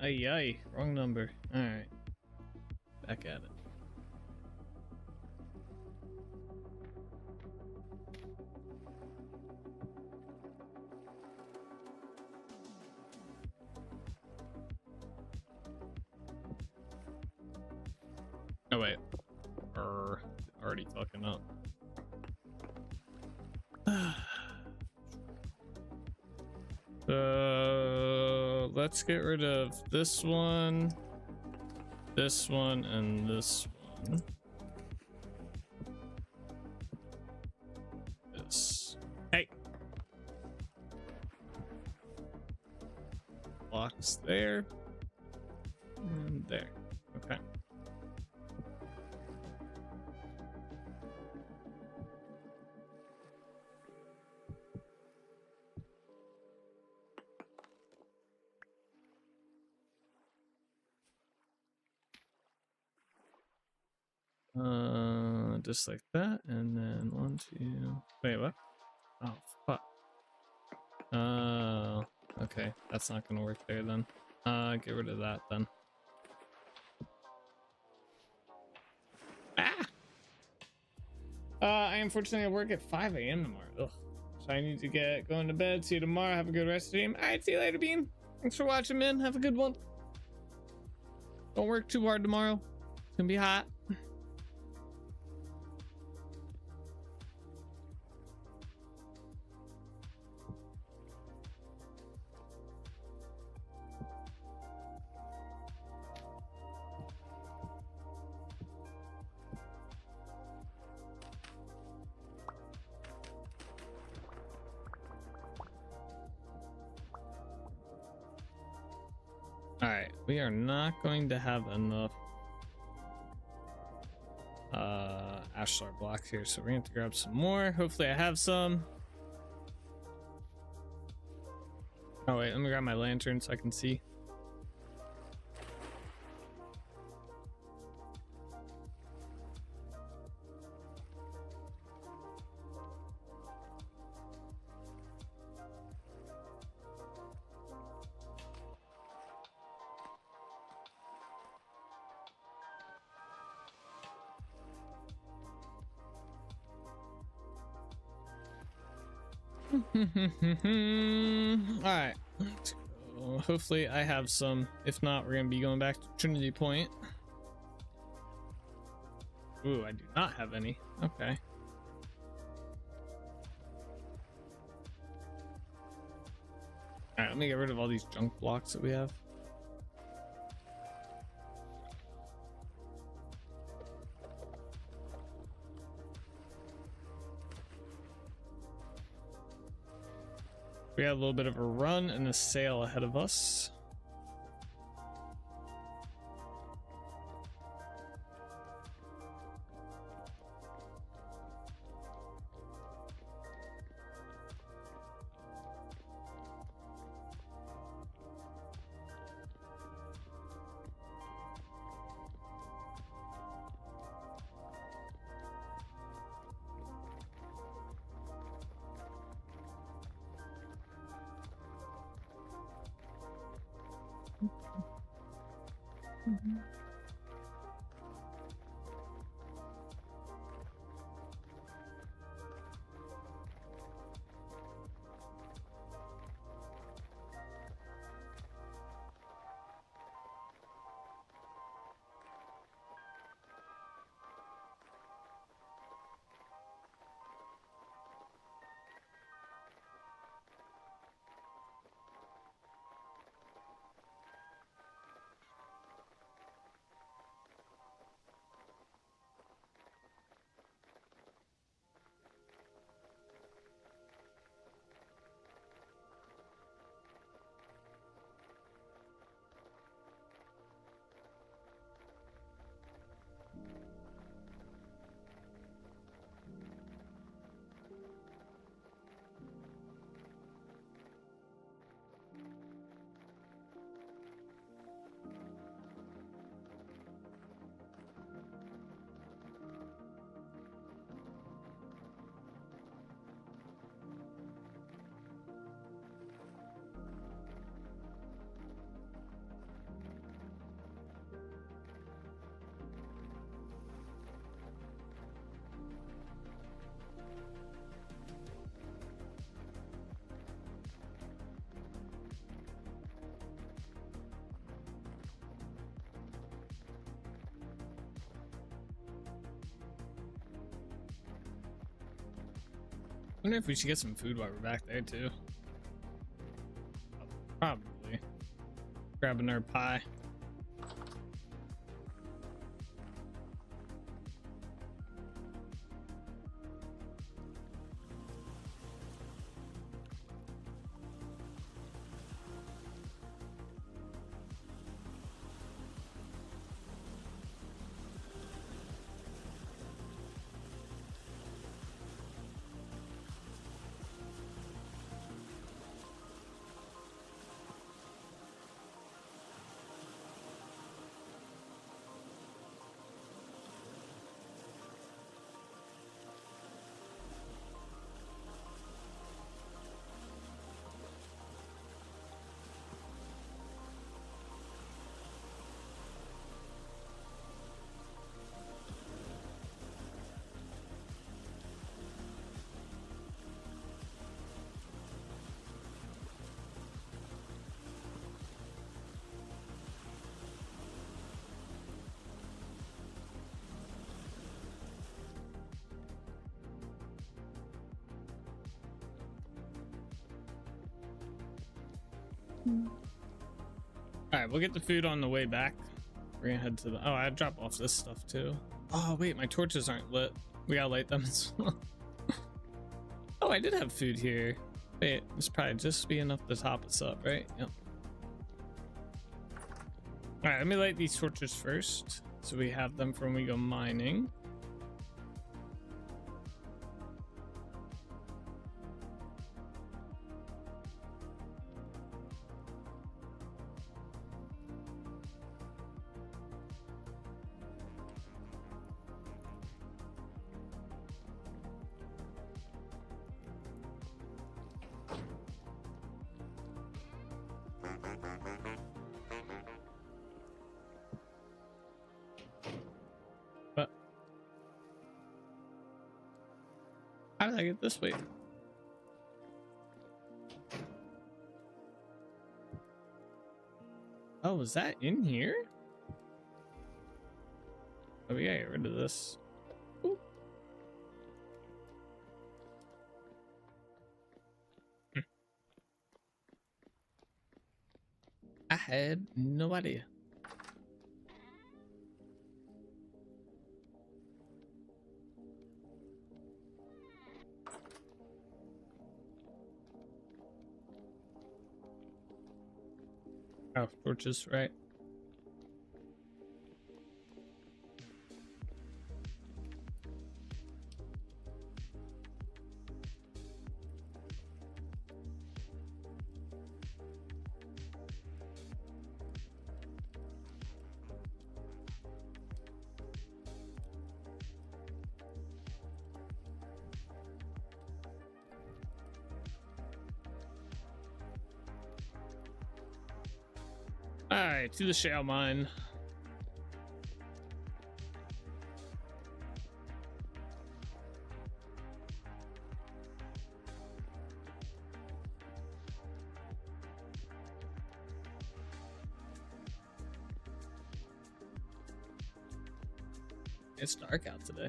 Ay, ay, wrong number. Alright. Back at it. Oh, wait. Already fucking up. Let's get rid of this one, and this one. This. Hey! Blocks there. And there. Okay. Just like that, and then 1, 2. Wait, what? Oh, fuck. Okay, that's not gonna work there then. Get rid of that then. Ah! I unfortunately work at 5 a.m. tomorrow. Ugh. So I need to get going to bed. See you tomorrow. Have a good rest of the game. Alright, see you later, Bean. Thanks for watching, man. Have a good one. Don't work too hard tomorrow. It's gonna be hot. Alright, we are not going to have enough ashlar blocks here, so we're gonna have to grab some more. Hopefully I have some. Oh wait, let me grab my lantern so I can see. Alright, let's go. Hopefully I have some. If not, we're gonna be going back to Trinity Point. Ooh, I do not have any. Okay. Alright, let me get rid of all these junk blocks that we have. We have a little bit of a run and a sail ahead of us. wonder if we should get some food while we're back there too. Probably. Grab another pie. All right, we'll get the food on the way back. We're gonna head to the. Oh, I drop off this stuff too. Oh wait, my torches aren't lit. We gotta light them as well. Oh, I did have food here. Wait, this probably just be enough to top us up, right? Yep. All right, let me light these torches first, so we have them for when we go mining. How did I get this way? Oh, was that in here? Oh, we gotta get rid of this. Ooh. I had no idea. Oh, torches, right? All right, to the shale mine. It's dark out today.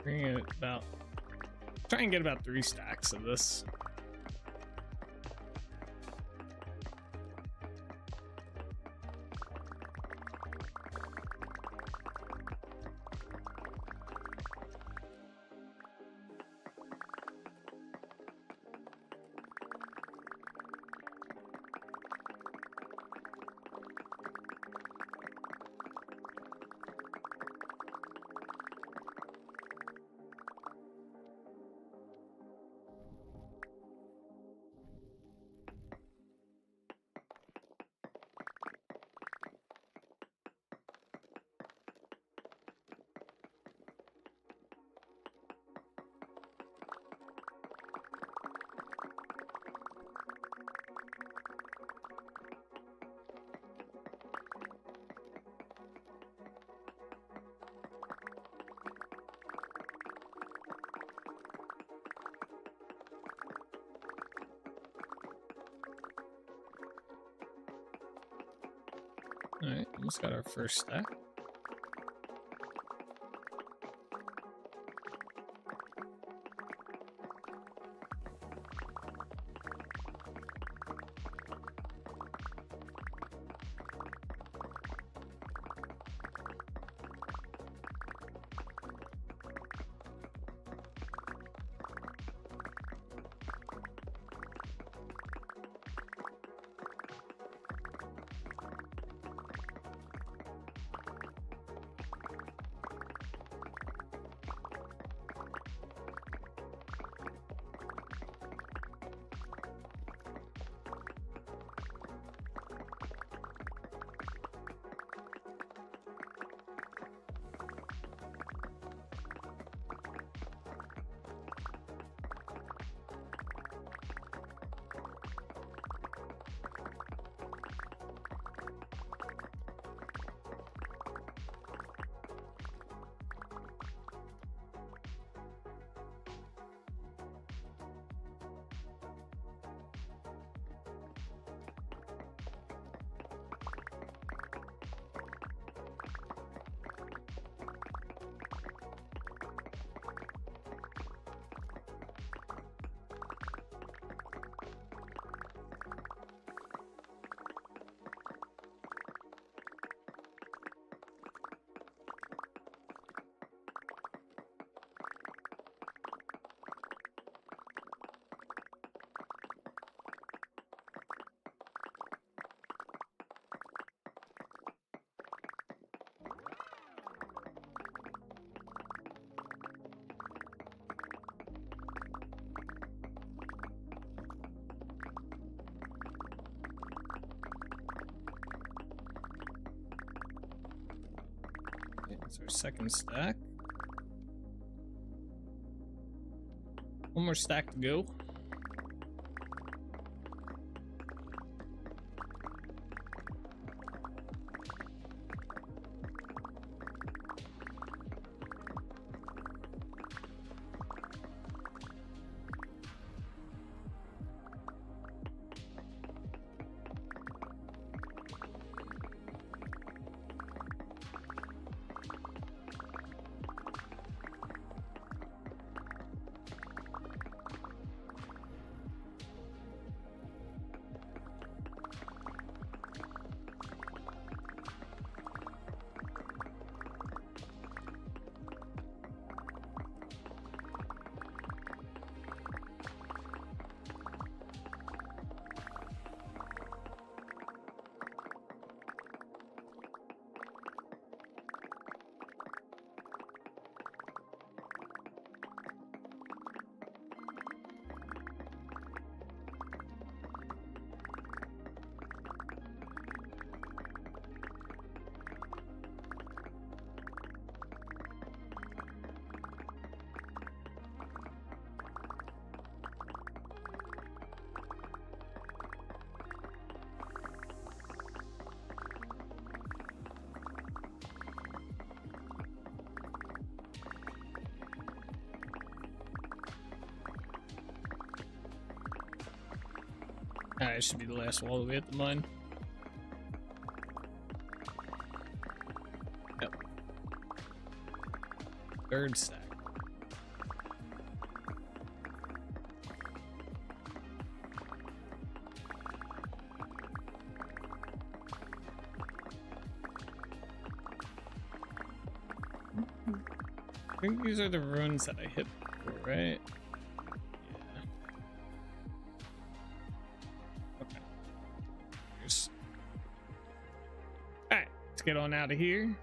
We're gonna get about, try and get about 3 stacks of this. All right, almost got our first stack. That's our second stack. One more stack to go. Alright, it should be the last wall that we hit the mine. Yep. Third stack. think these are the ruins that I hit before, right? Yeah. Okay. Alright, let's get on out of here.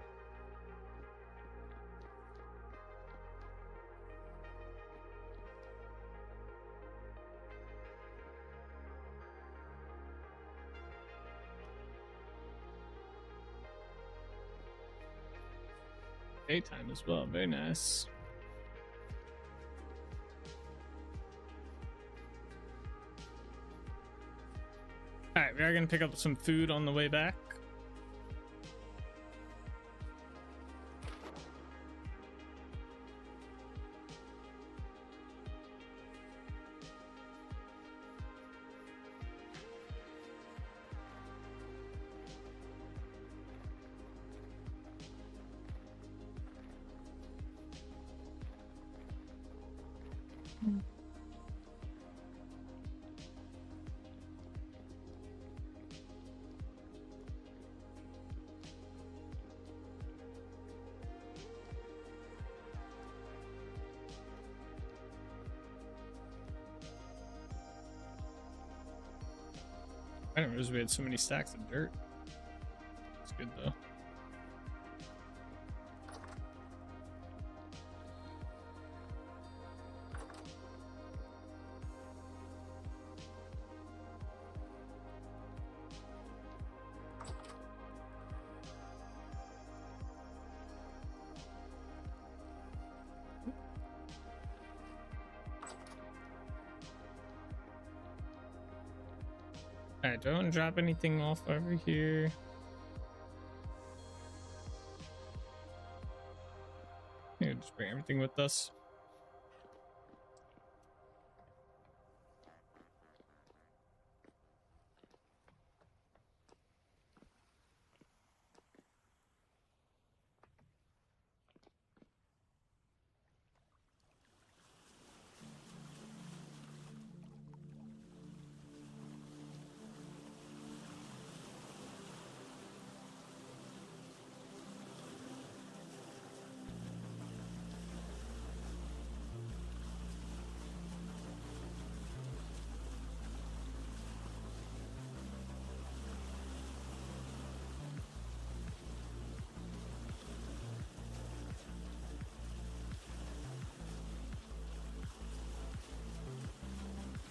Daytime as well, very nice. All right, we are gonna pick up some food on the way back. I didn't realize we had so many stacks of dirt. It's good though. Alright, don't drop anything off over here. Yeah, just bring everything with us.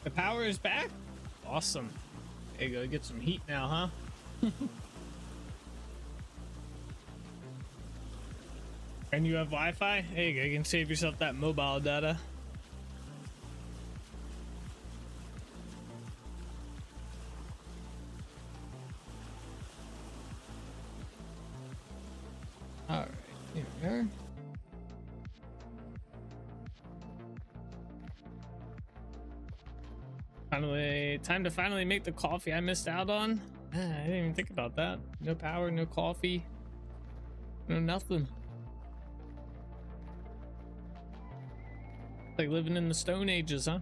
The power is back? Awesome. There you go, get some heat now, huh? And you have Wi-Fi? There you go, you can save yourself that mobile data. Alright, here we are. Finally, time to finally make the coffee I missed out on. I didn't even think about that. No power, no coffee, no nothing. Like living in the Stone Ages, huh?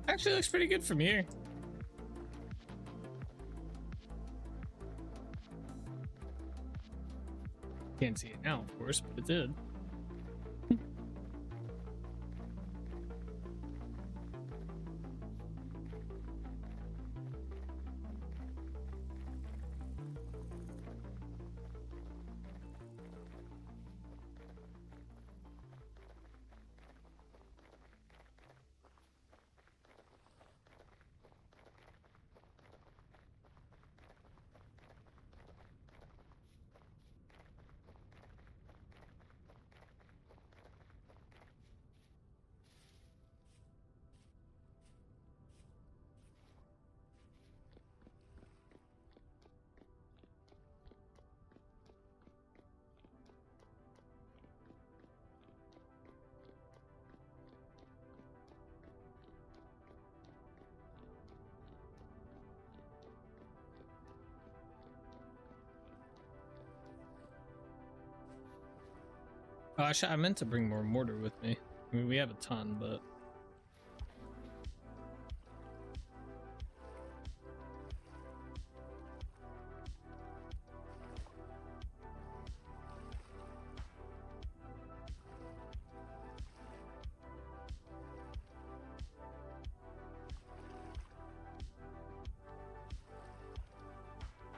Actually looks pretty good from here. Can't see it now, of course, but it did. Oh, I meant to bring more mortar with me. I mean, we have a ton, but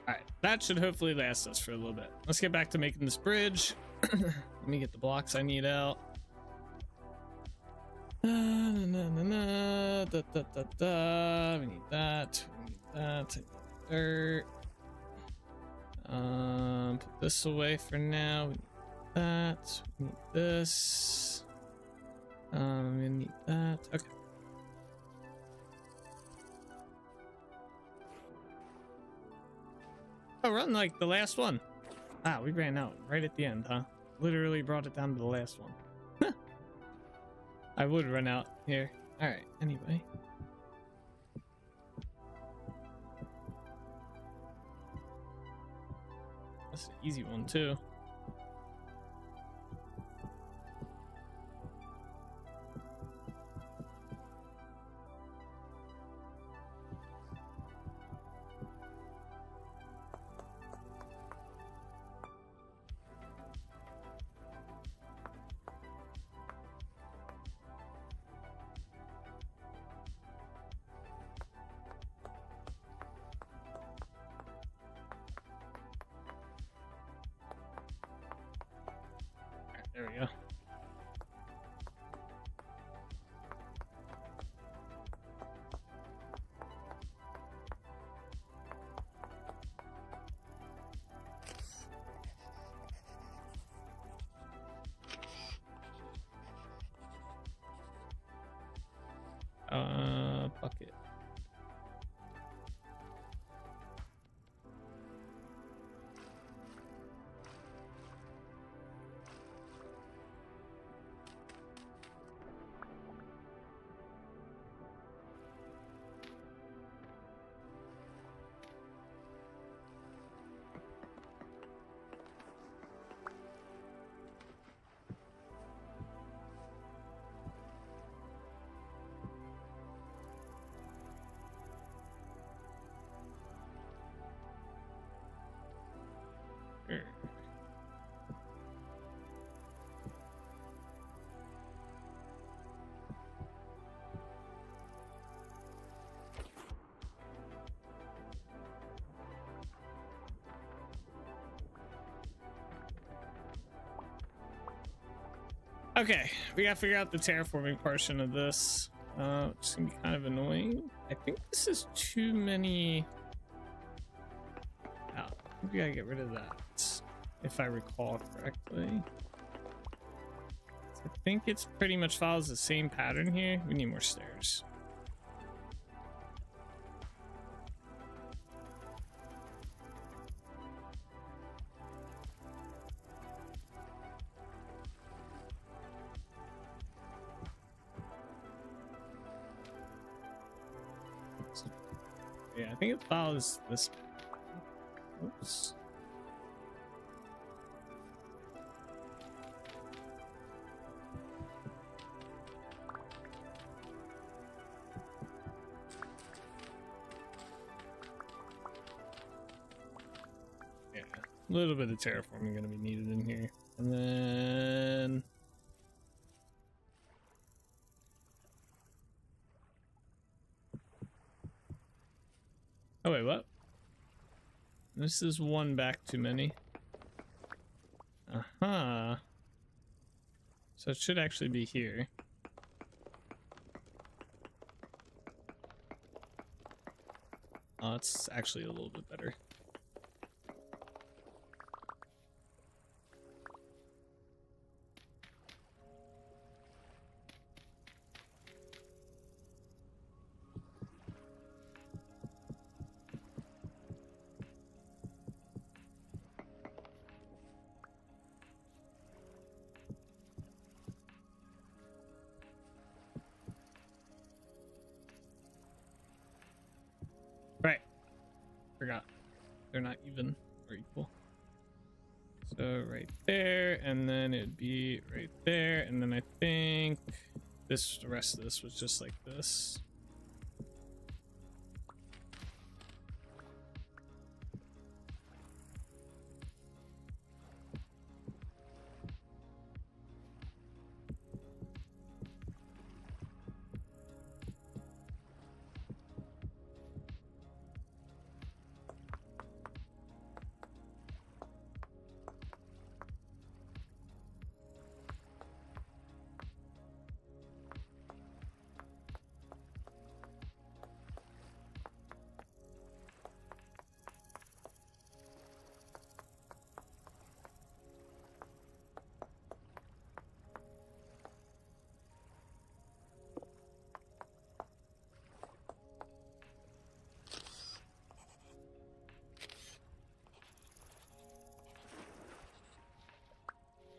alright, that should hopefully last us for a little bit. Let's get back to making this bridge. Let me get the blocks I need out. We need that. We need that. Dirt. Put this away for now. We need that. We need this. We need that. Okay. Oh, run like the last one. Ah, we ran out right at the end, huh? Literally brought it down to the last one. I would run out here. All right. Anyway. That's an easy one too. There we go. Bucket. Okay, we gotta figure out the terraforming portion of this. It's gonna be kind of annoying. I think this is too many. Oh, we gotta get rid of that, if I recall correctly. I think it's pretty much follows the same pattern here. We need more stairs. Yeah, I think it follows this. Oops. Yeah, a little bit of terraforming gonna be needed in here, and then. Oh wait, what? This is one back too many. Uh-huh. So it should actually be here. Oh, it's actually a little bit better. Right. Forgot. They're not even or equal. So right there, and then it'd be right there, and then I think this, the rest of this was just like this.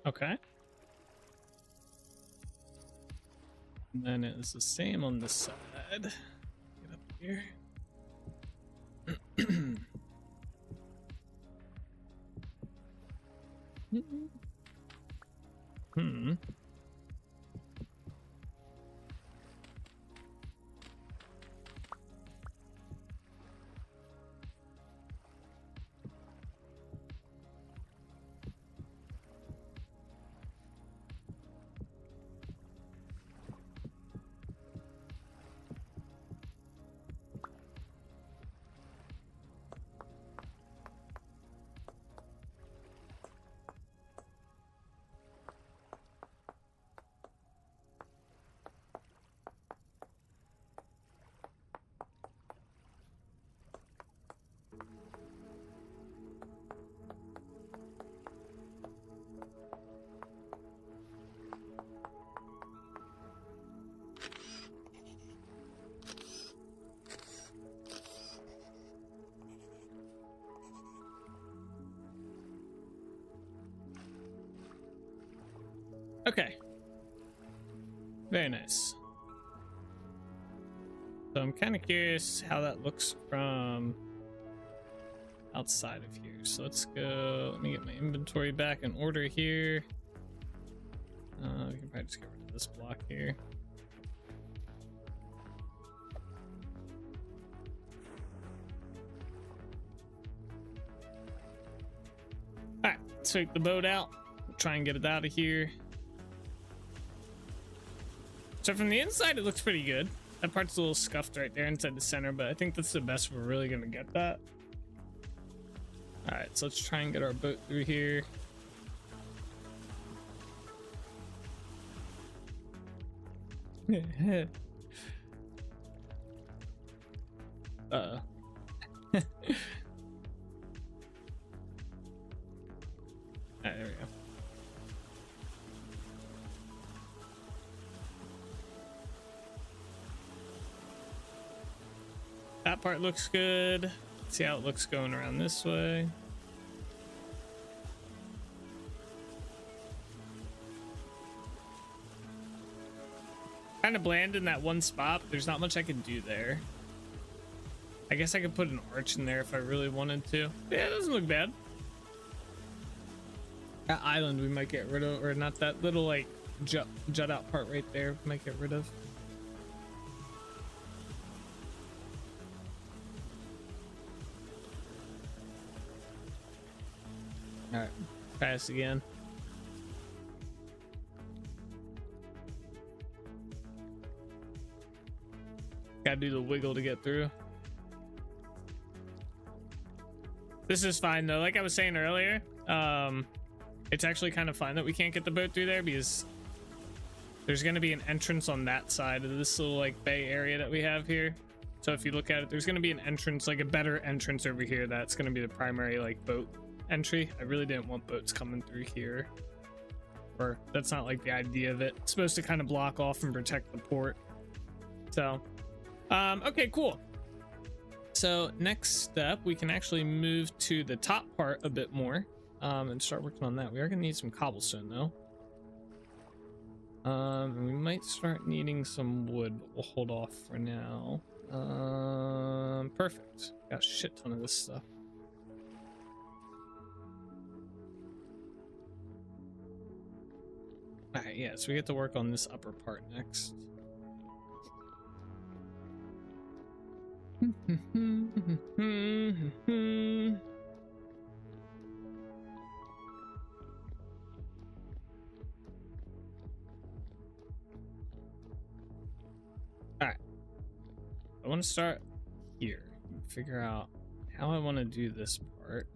Okay. And then it's the same on this side. Get up here. Hmm. Okay. Very nice. So I'm kind of curious how that looks from outside of here. So let's go. Let me get my inventory back in order here. We can probably just get rid of this block here. All right, let's take the boat out. Try and get it out of here. So from the inside, it looks pretty good. That part's a little scuffed right there inside the center, but I think that's the best we're really gonna get that. All right, so let's try and get our boat through here. Uh-oh. Alright, there we go. That part looks good. Let's see how it looks going around this way. Kind of bland in that one spot, but there's not much I can do there. I guess I could put an arch in there if I really wanted to. Yeah, it doesn't look bad. That island we might get rid of, or not, that little like jut out part right there we might get rid of. All right, try this again. Gotta do the wiggle to get through. This is fine though. Like I was saying earlier, it's actually kind of fine that we can't get the boat through there because there's going to be an entrance on that side of this little like bay area that we have here. So if you look at it, there's going to be an entrance, like a better entrance over here. That's going to be the primary like boat entry. I really didn't want boats coming through here, or that's not like the idea of it. It's supposed to kind of block off and protect the port. So okay, cool. So next step, we can actually move to the top part a bit more and start working on that. We are gonna need some cobblestone though. And we might start needing some wood, but we'll hold off for now. Perfect. Got a shit ton of this stuff. yeah, so we get to work on this upper part next. Alright. I want to start here and figure out how I want to do this part.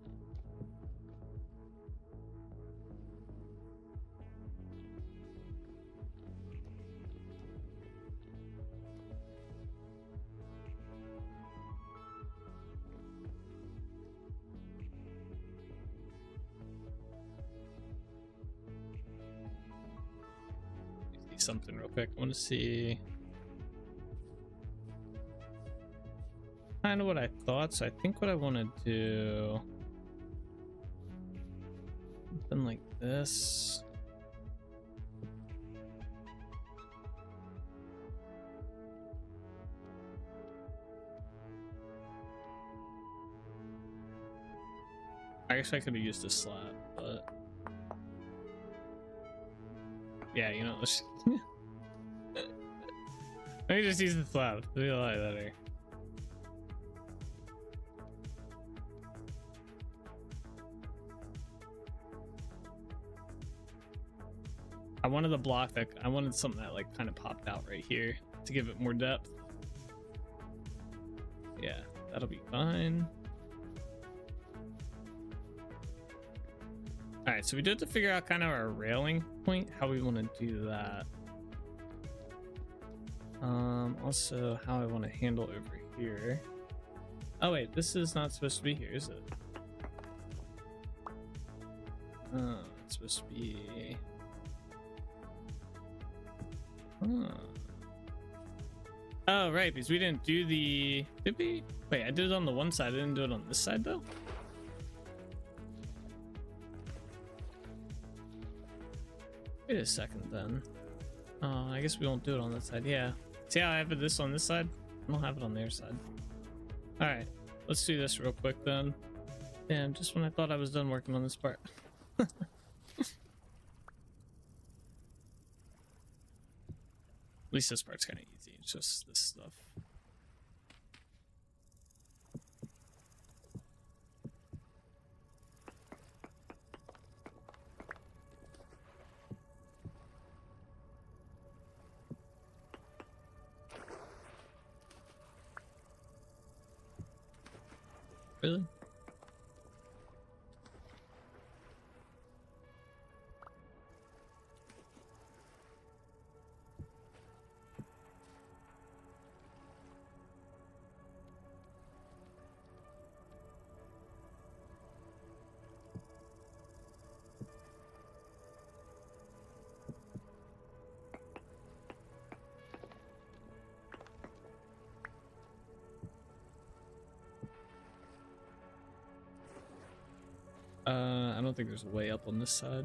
Something real quick. I want to see kind of what I thought. So I think what I want to do, something like this. I guess I could have used a slat, but yeah, you know, let's let me just use the slab. It'll be a lot better. I wanted a block that I wanted something that like kind of popped out right here to give it more depth. Yeah, that'll be fine. All right, so we do have to figure out kind of our railing point, how we want to do that. Also how I want to handle over here. Oh wait, this is not supposed to be here, is it? It's supposed to be. Oh right, because we didn't do the. Did we? Wait, I did it on the one side. I didn't do it on this side though. Wait a second then. I guess we won't do it on that side. Yeah. See how I have this on this side? I don't have it on their side. Alright. Let's do this real quick then. Damn, just when I thought I was done working on this part. At least this part's kind of easy. It's just this stuff. Really? I don't think there's a way up on this side.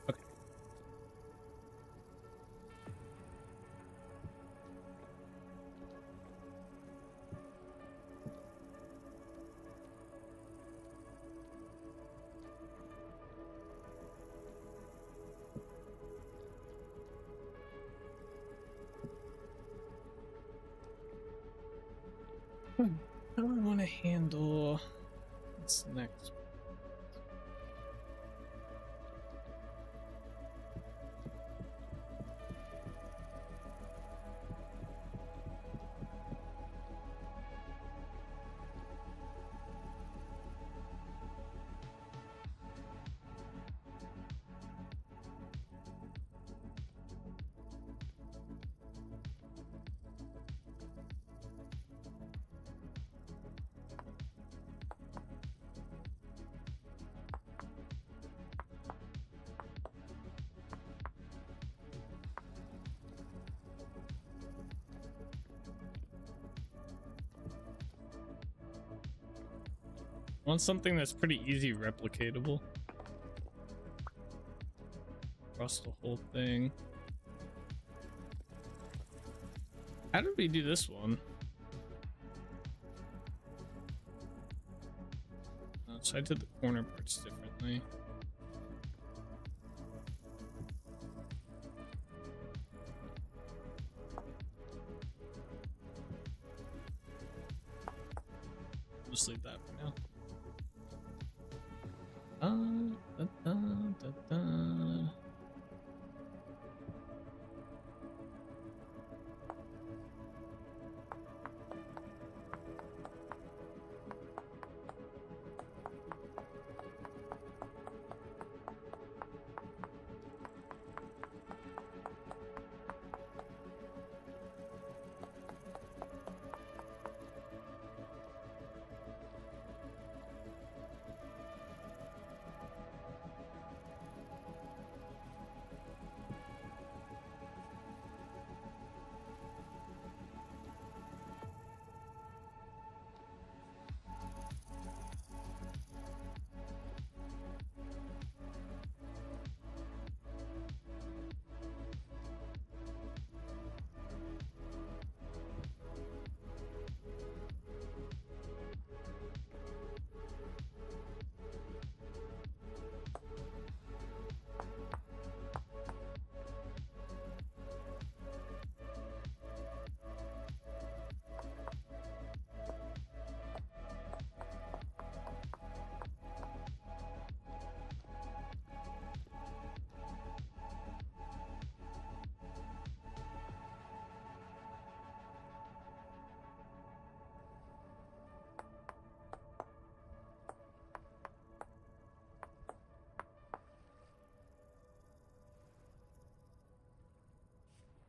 Okay. How do I want to handle this next? I want something that's pretty easy replicatable across the whole thing. How did we do this one? Oh, so I did the corner parts differently. Just leave that for now. Da, da, da, da.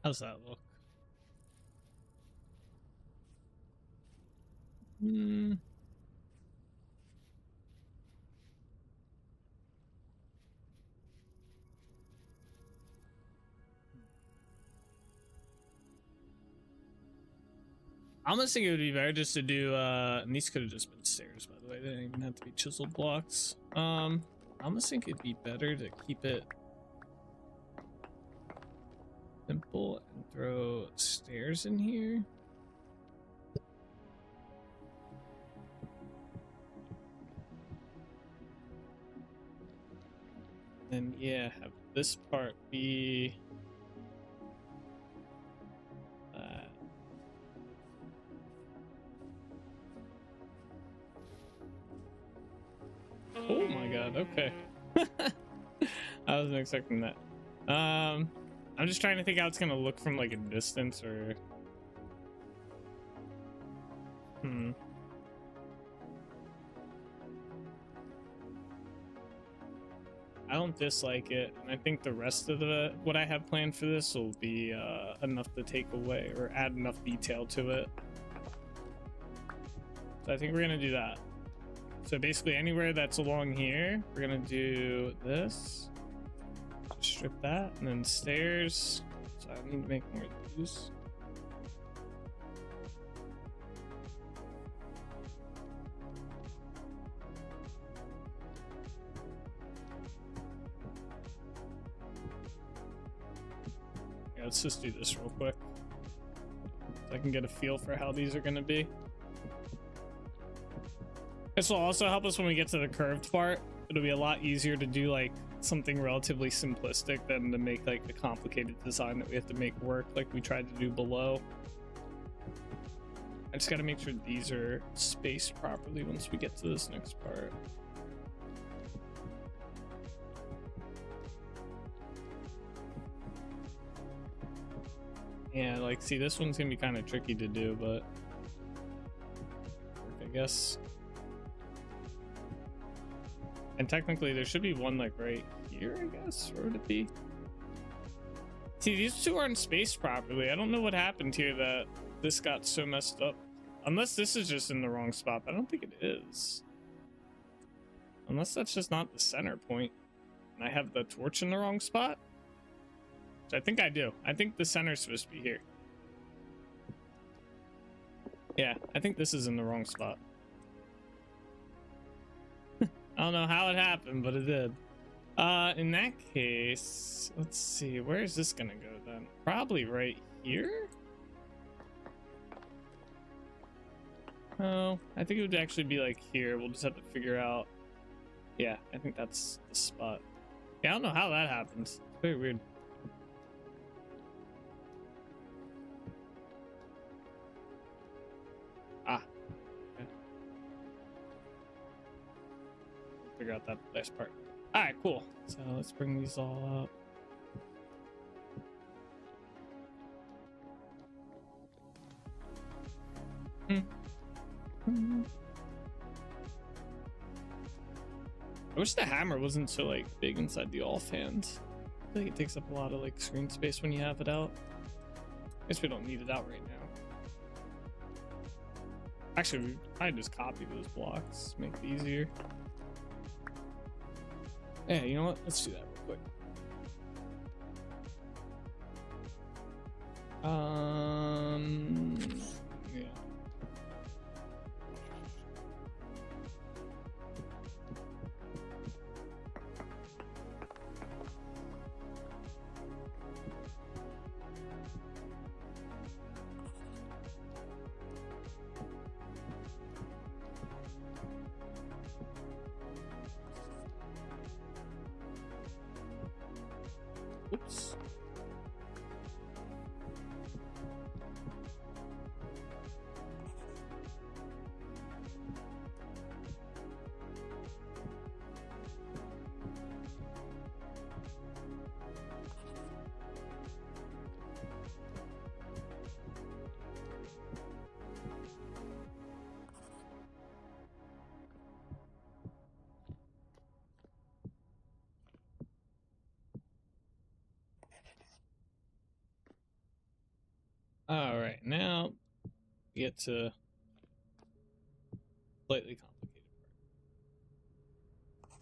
How's that look? I'm almost thinking it would be better just to do and these could have just been stairs, by the way. They didn't even have to be chiseled blocks. I almost think it'd be better to keep it simple and throw stairs in here. And yeah, have this part be oh my god, okay. I wasn't expecting that. I'm just trying to think how it's gonna look from like a distance or I don't dislike it, and I think the rest of the what I have planned for this will be enough to take away or add enough detail to it. So I think we're gonna do that. So basically anywhere that's along here, we're gonna do this. Just strip that, and then stairs. So I need to make more of these. Yeah, let's just do this real quick, so I can get a feel for how these are gonna be. This will also help us when we get to the curved part. It'll be a lot easier to do like something relatively simplistic than to make like a complicated design that we have to make work like we tried to do below. I just got to make sure these are spaced properly once we get to this next part. Yeah, like see, this one's gonna be kind of tricky to do, but I guess. And technically there should be one like right here, I guess. Where would it be? See, these two aren't spaced properly. I don't know what happened here that this got so messed up. Unless this is just in the wrong spot. But I don't think it is. Unless that's just not the center point. And I have the torch in the wrong spot. Which I think I do. I think the center's supposed to be here. Yeah, I think this is in the wrong spot. I don't know how it happened, but it did. In that case, let's see, where is this gonna go then? Probably right here. Oh, I think it would actually be like here. We'll just have to figure out. Yeah, I think that's the spot. Yeah, I don't know how that happens. It's very weird. Ah. Okay. Figure out that last part. All right, cool. So let's bring these all up. I wish the hammer wasn't so like big inside the off hand. I feel like it takes up a lot of like screen space when you have it out. I guess we don't need it out right now. Actually, I just copy those blocks, make it easier. Yeah, you know what? Let's do that real quick. Yeah. Oops. All right, now we get to slightly complicated part.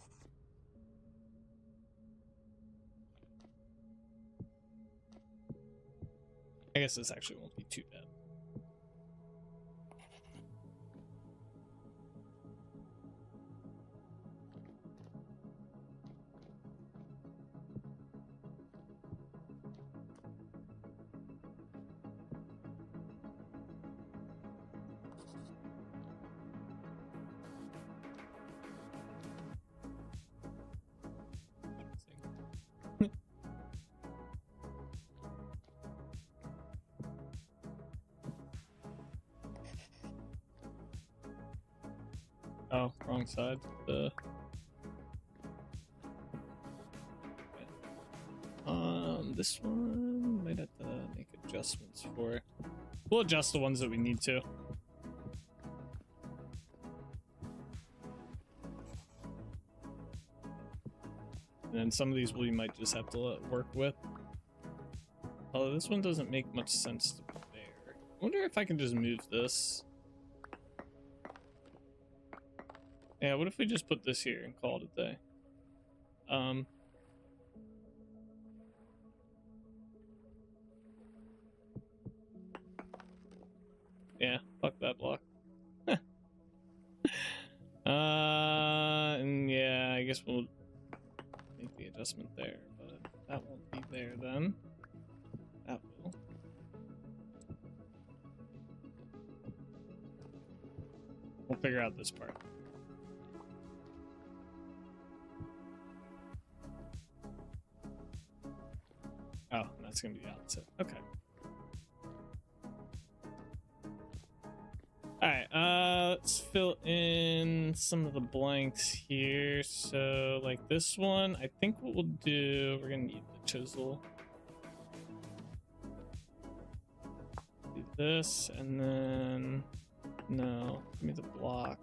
I guess this actually won't be too bad. Oh, wrong side. This one might have to make adjustments for. We'll adjust the ones that we need to. And then some of these we might just have to work with. Although this one doesn't make much sense to be there. I wonder if I can just move this. Yeah, what if we just put this here and call it a day? Yeah, fuck that block. And yeah, I guess we'll make the adjustment there, but that won't be there then. That will. We'll figure out this part. Oh, that's gonna be the opposite. Okay. Alright, let's fill in some of the blanks here. So, like this one, I think what we'll do, we're gonna need the chisel. Do this, and then, no, give me the block.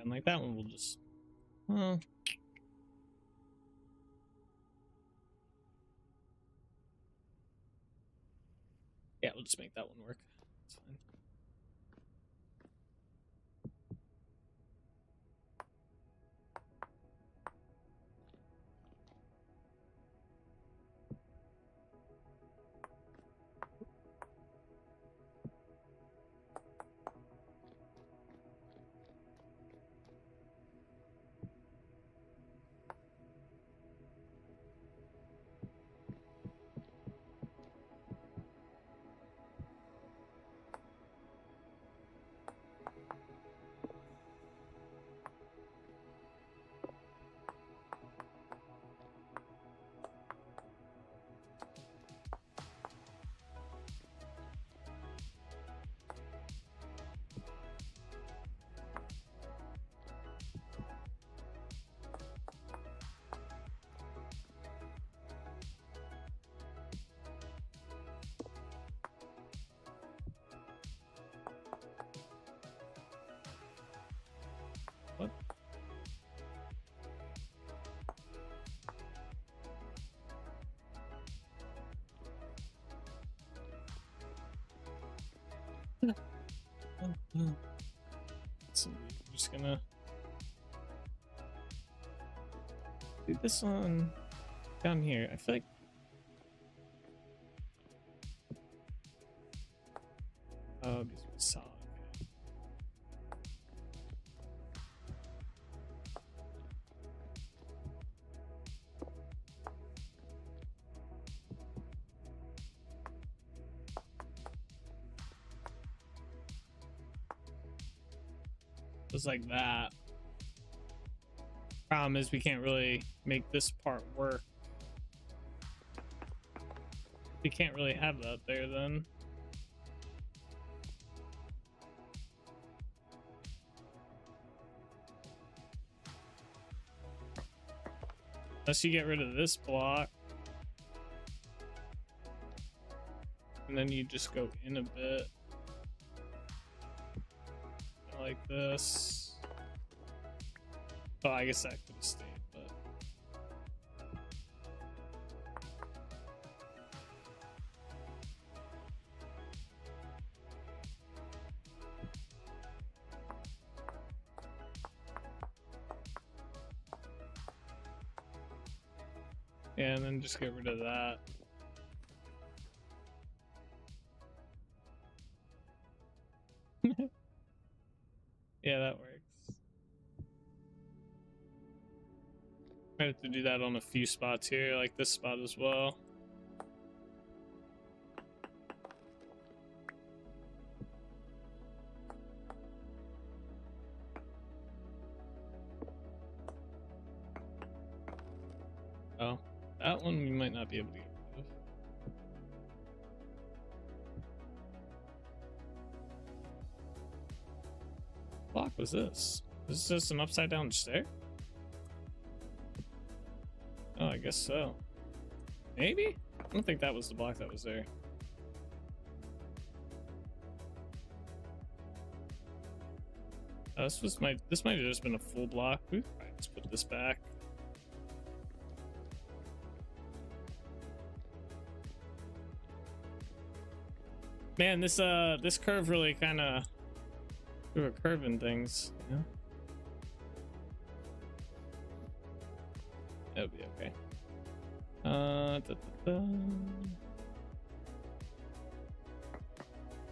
And like that one will just, well, yeah, we'll just make that one work. It's fine. just gonna do this one down here. I feel like these are solid. Just like that. Problem is we can't really make this part work. We can't really have that there then. Unless you get rid of this block. And then you just go in a bit. Like this. Oh, I guess that could have stayed, but yeah, and then just get rid of that. Yeah, that works. I have to do that on a few spots here, like this spot as well. Oh, that one we might not be able to get rid of. What block was this? Is this just an upside down stair? Oh, I guess so. Maybe? I don't think that was the block that was there. This might have just been a full block. Ooh, right, let's put this back. Man, this curve really kind of threw a curve in things. Yeah. That'll be okay.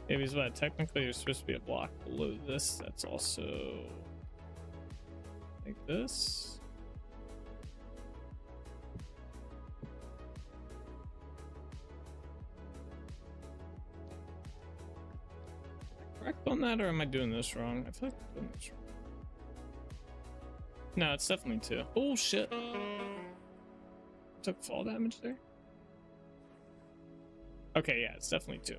Maybe it's what technically there's supposed to be a block below this. That's also like this. Correct on that, or am I doing this wrong? I feel like I'm doing this wrong. No, it's definitely 2. Oh shit. Took fall damage there. Okay, yeah, it's definitely 2.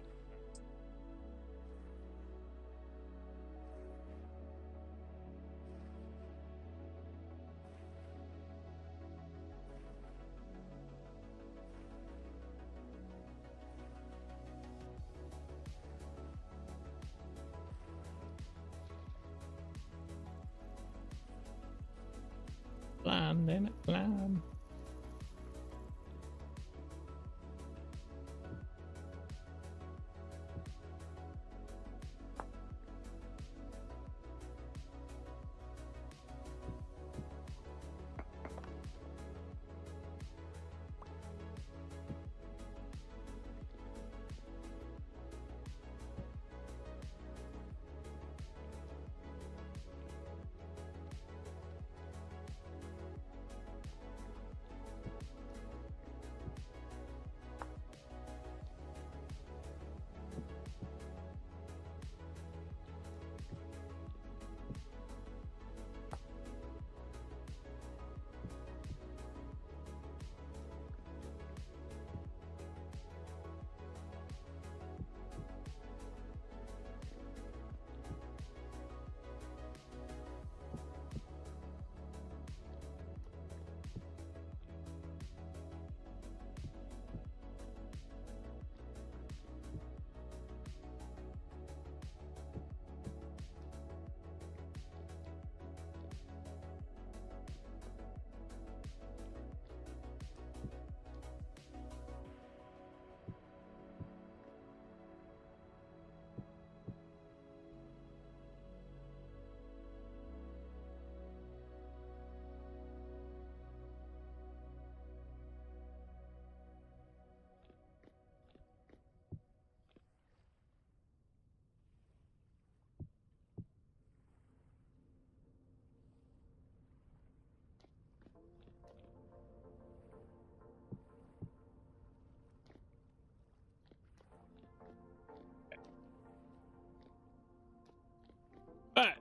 Climb, damn it, climb.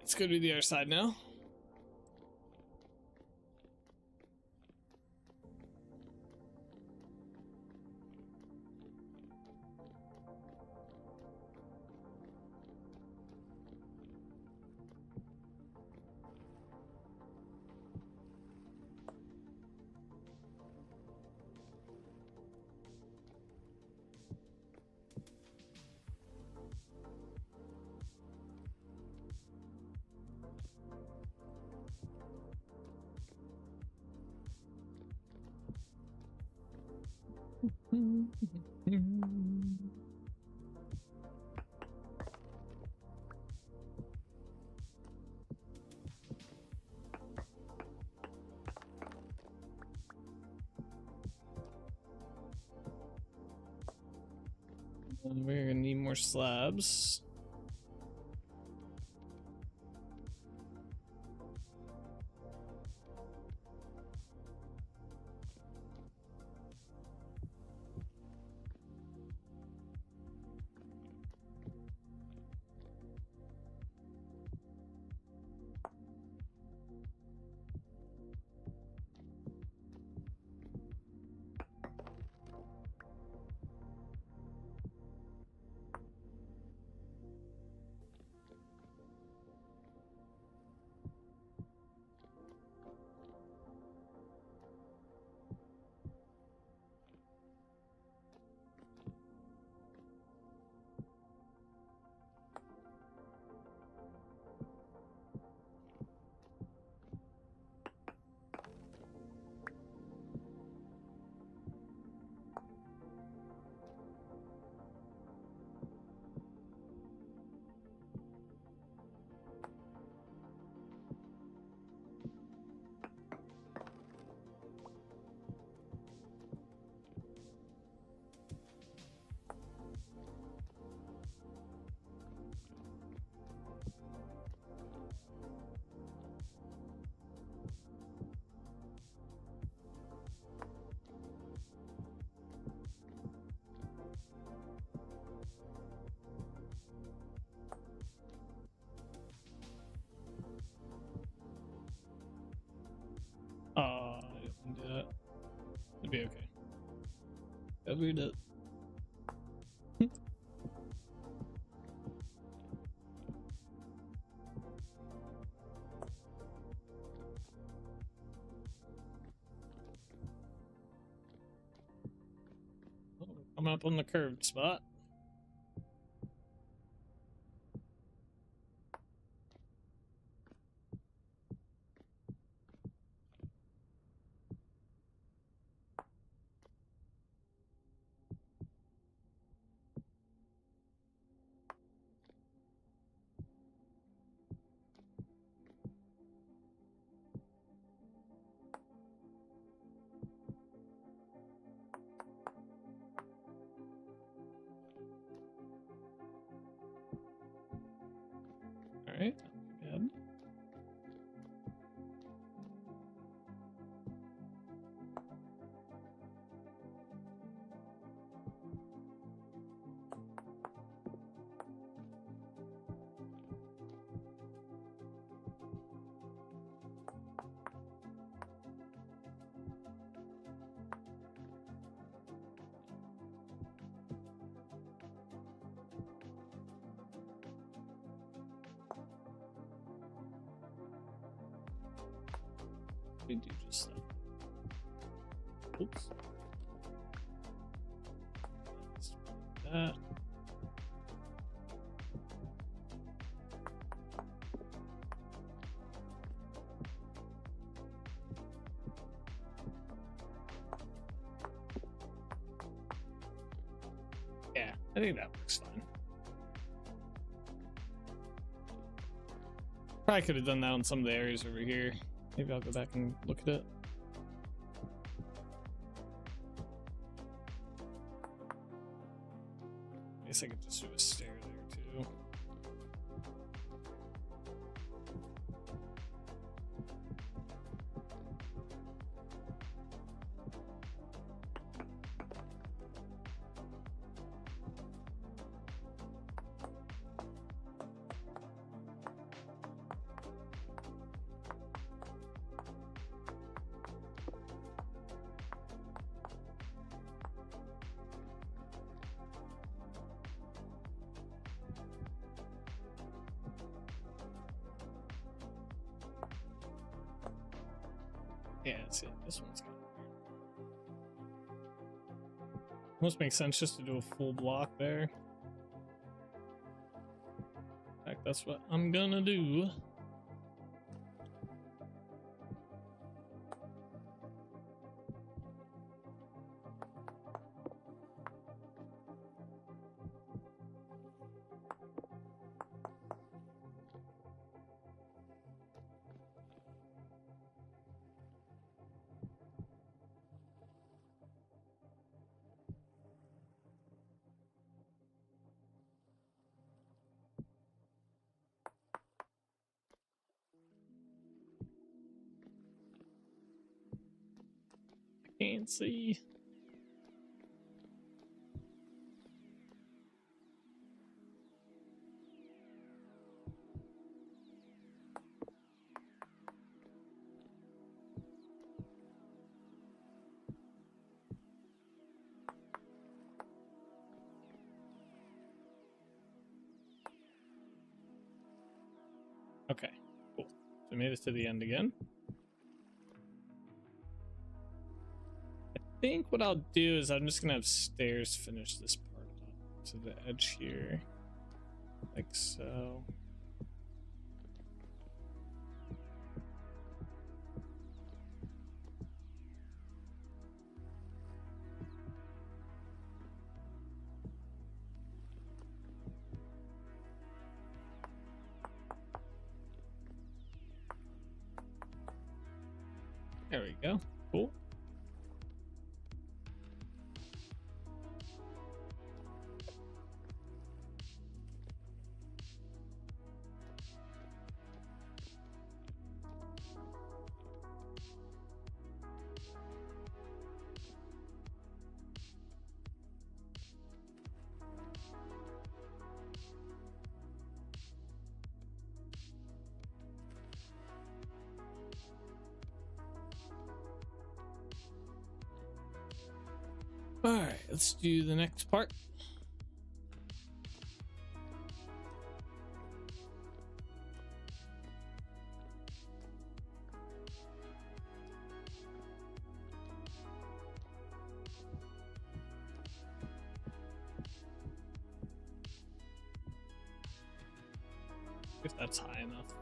Let's go to the other side now. We're gonna need more slabs. I didn't do that. It'll be okay. Covered up. Coming up on the curved spot. All right. Good. We do just that. Oops. Let's do that. Yeah, I think that works fine. Probably could have done that on some of the areas over here. Maybe I'll go back and look at it. I guess I could just do a stair there too. Yeah, see, this one's kind of weird. Almost makes sense just to do a full block there. In fact, that's what I'm gonna do. Can't see. Okay, cool. So we made it to the end again. I think what I'll do is I'm just gonna have stairs finish this part up to the edge here, like so. There we go. Cool. All right, let's do the next part. If that's high enough.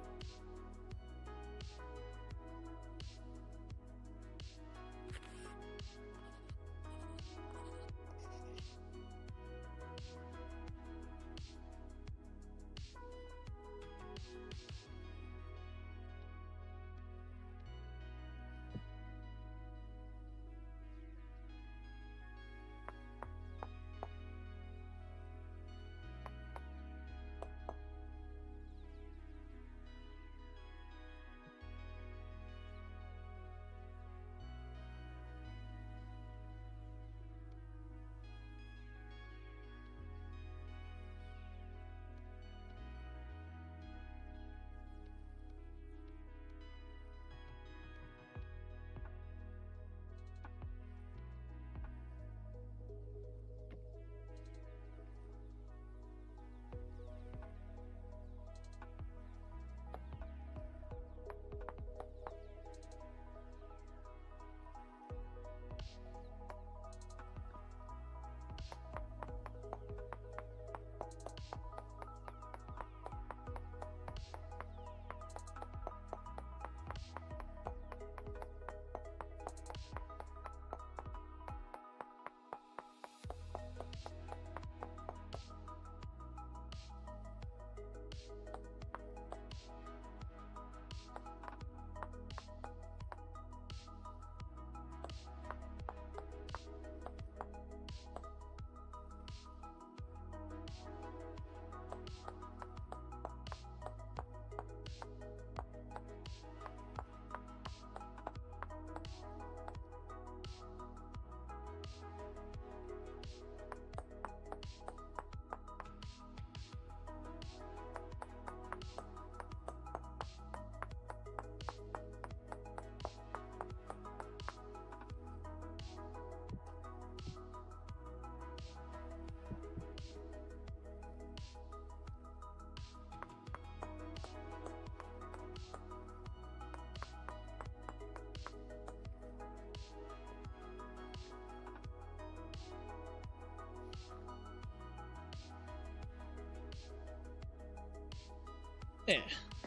Yeah,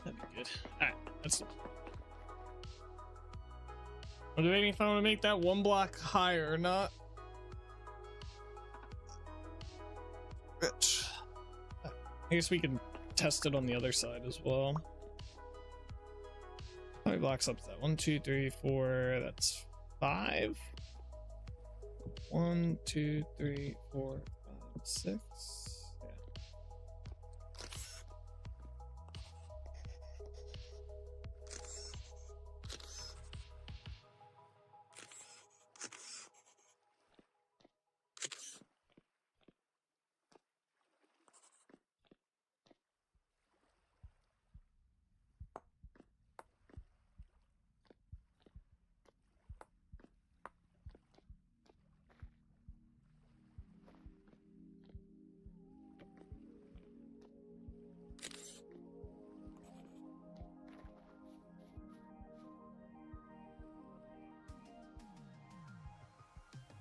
that'd be good. Alright, that's... I'm debating if I want to make that one block higher or not. Rich. I guess we can test it on the other side as well. How many blocks up is that? 1, 2, 3, 4. That's 5. 1, 2, 3, 4, 5, 6. Yeah.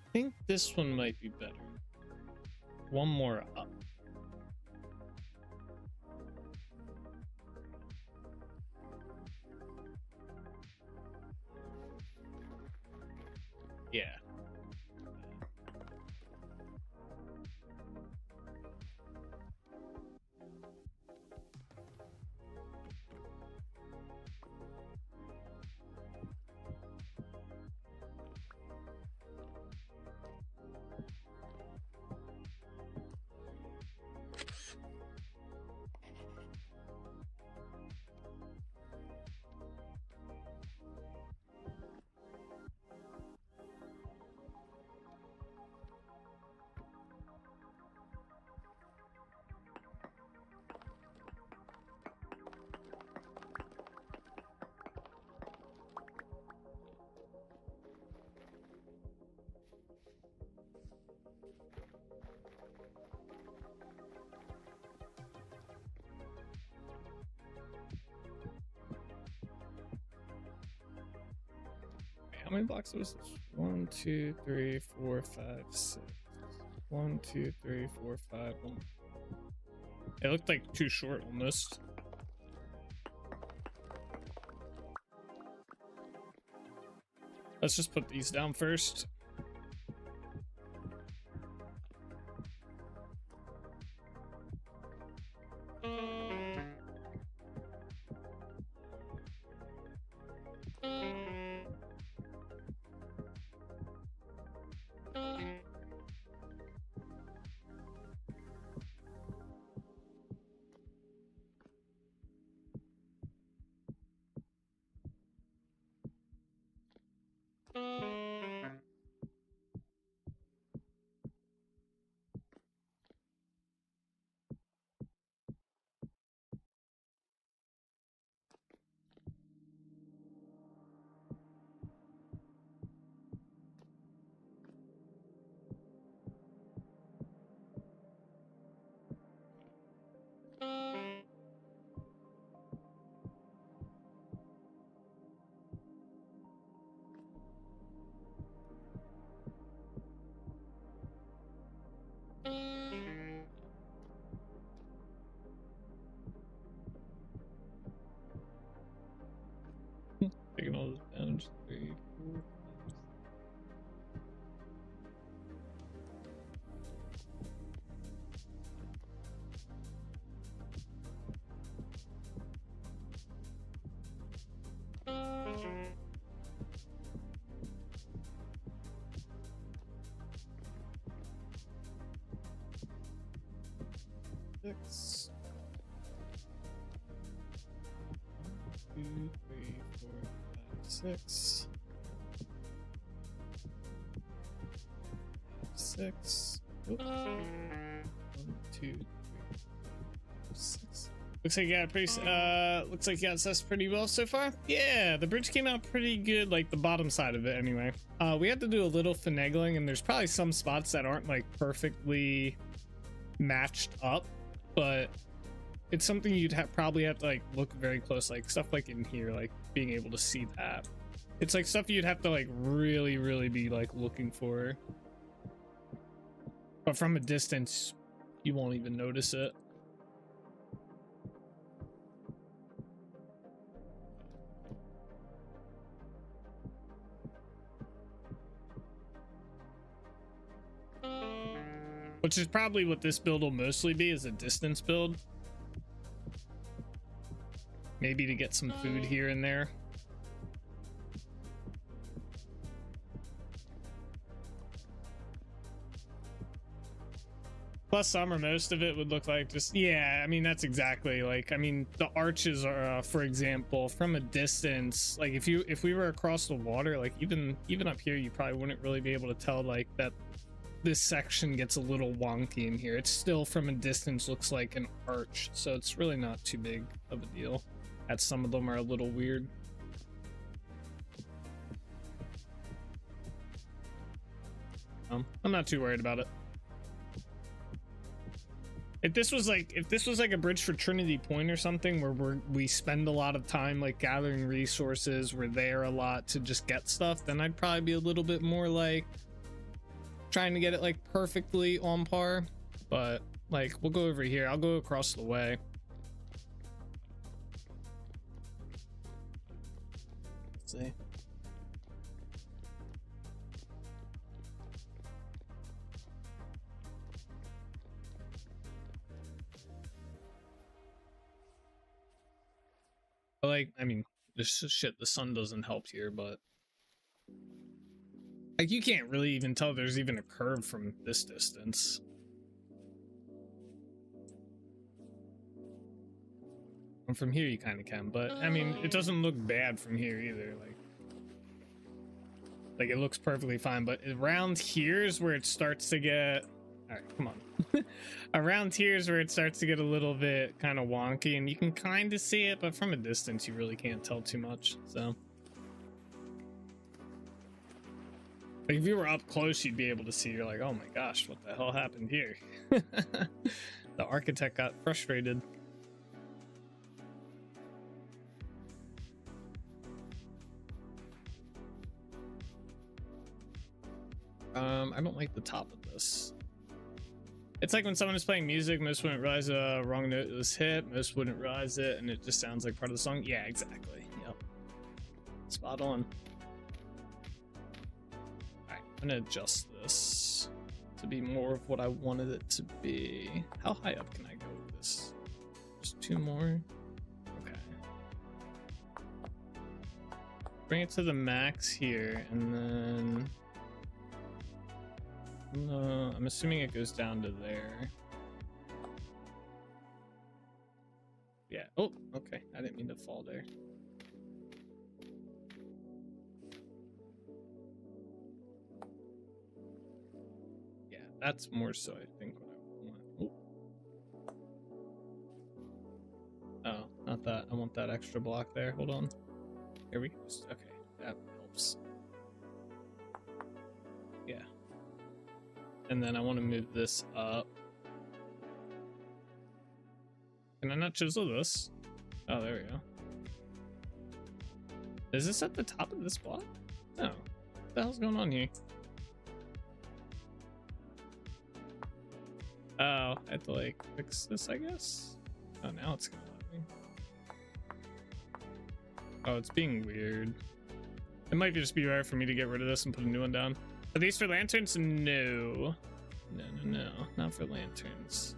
I think this one might be better. One more up. Yeah. How many blocks was this? 1, 2, 3, 4, 5, 6. 1, 2, 3, 4, 5. It looked like too short almost. Let's just put these down first. Taking all this down. 3, 4, 6. 2, 3, 4, 5, 6. 6. Oop. 1, 2, 3, 4, 6. Looks like you got looks like you got assessed pretty well so far. Yeah, the bridge came out pretty good, like the bottom side of it anyway. We had to do a little finagling, and there's probably some spots that aren't like perfectly matched up, but it's something you'd probably have to like look very close, like stuff like in here, like being able to see that. It's like stuff you'd have to like really be like looking for, but from a distance you won't even notice it. which is probably what this build will mostly be, is a distance build. Maybe to get some food here and there. Plus some or most of it would look like just, yeah, I mean, that's exactly like, I mean, the arches are, for example, from a distance, like if we were across the water, like even up here, you probably wouldn't really be able to tell like that this section gets a little wonky in here. It's still from a distance looks like an arch, so it's really not too big of a deal. That some of them are a little weird. I'm not too worried about it. If this was like a bridge for Trinity Point or something where we spend a lot of time like gathering resources, we're there a lot to just get stuff, then I'd probably be a little bit more like trying to get it like perfectly on par. But like we'll go over here. I'll go across the way. Let's see. Like, I mean, this shit, the sun doesn't help here, but like you can't really even tell there's even a curve from this distance. And from here you kind of can, but I mean, it doesn't look bad from here either. Like it looks perfectly fine, but around here is where it starts to get, all right, come on. Around here is where it starts to get a little bit kind of wonky, and you can kind of see it, but from a distance you really can't tell too much. So like if you were up close, you'd be able to see. You're like, oh my gosh, what the hell happened here? The architect got frustrated. I don't like the top of this. It's like when someone is playing music, most wouldn't realize a wrong note was hit, most wouldn't realize it, and it just sounds like part of the song. Yeah, exactly. Yep. Spot on. Alright, I'm gonna adjust this to be more of what I wanted it to be. How high up can I go with this? Just 2 more? Okay. Bring it to the max here, and then I'm assuming it goes down to there. Yeah. Oh, okay. I didn't mean to fall there. Yeah, that's more so, I think, what I want. Oh, not that. I want that extra block there. Hold on. Here we go. Okay, that helps. Yeah. And then I want to move this up. Can I not chisel this? Oh, there we go. Is this at the top of this block? No. What the hell's going on here? Oh, I have to like fix this, I guess. Oh, now it's gonna let me. Oh, it's being weird. It might just be better for me to get rid of this and put a new one down. Are these for lanterns? No. No. Not for lanterns.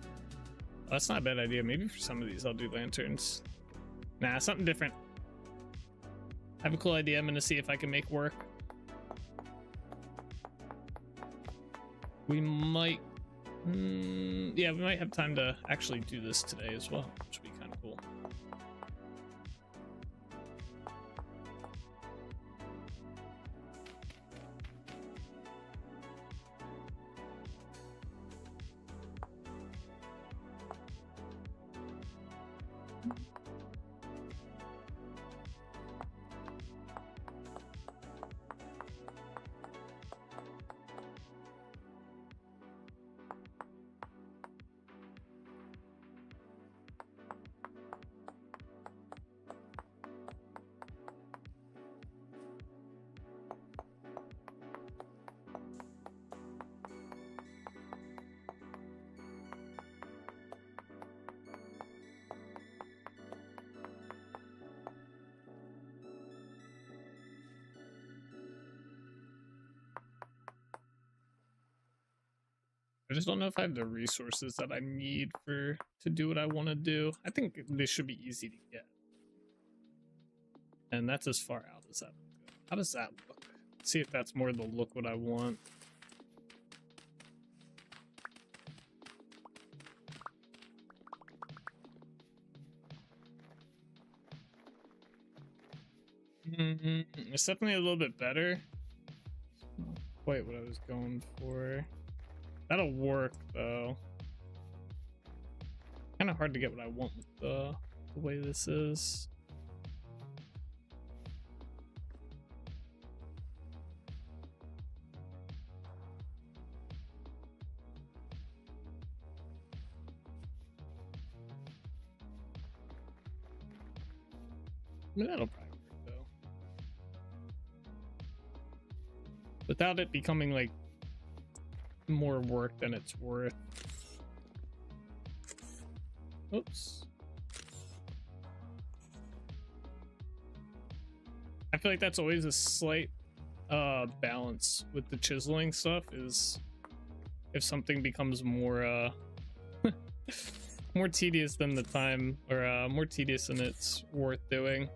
Well, that's not a bad idea. Maybe for some of these I'll do lanterns. Nah, something different. I have a cool idea I'm gonna see if I can make work. We might... yeah, we might have time to actually do this today as well, which would be kind of cool. I just don't know if I have the resources that I need to do what I want to do. I think this should be easy to get. And that's as far out as that would go. How does that look? See if that's more the look what I want. It's definitely a little bit better. Quite what I was going for. That'll work though. Kind of hard to get what I want with the way this is. I mean, that'll probably work though. Without it becoming like more work than it's worth. Oops. I feel like that's always a slight balance with the chiseling stuff, is if something becomes more more tedious than the time, or more tedious than it's worth doing.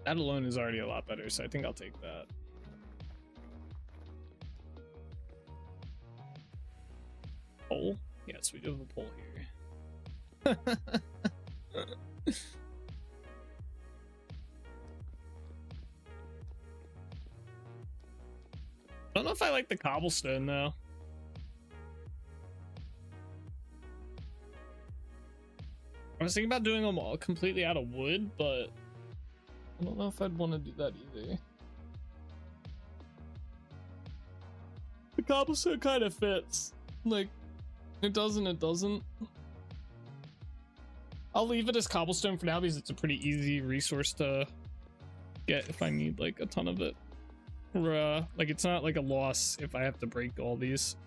That alone is already a lot better, so I think I'll take that. Pole? Yes, we do have a pole here. I don't know if I like the cobblestone though. I was thinking about doing them all completely out of wood, but I don't know if I'd want to do that either. The cobblestone kind of fits. Like, it does and it doesn't. I'll leave it as cobblestone for now because it's a pretty easy resource to get if I need like a ton of it. Or, like, it's not like a loss if I have to break all these.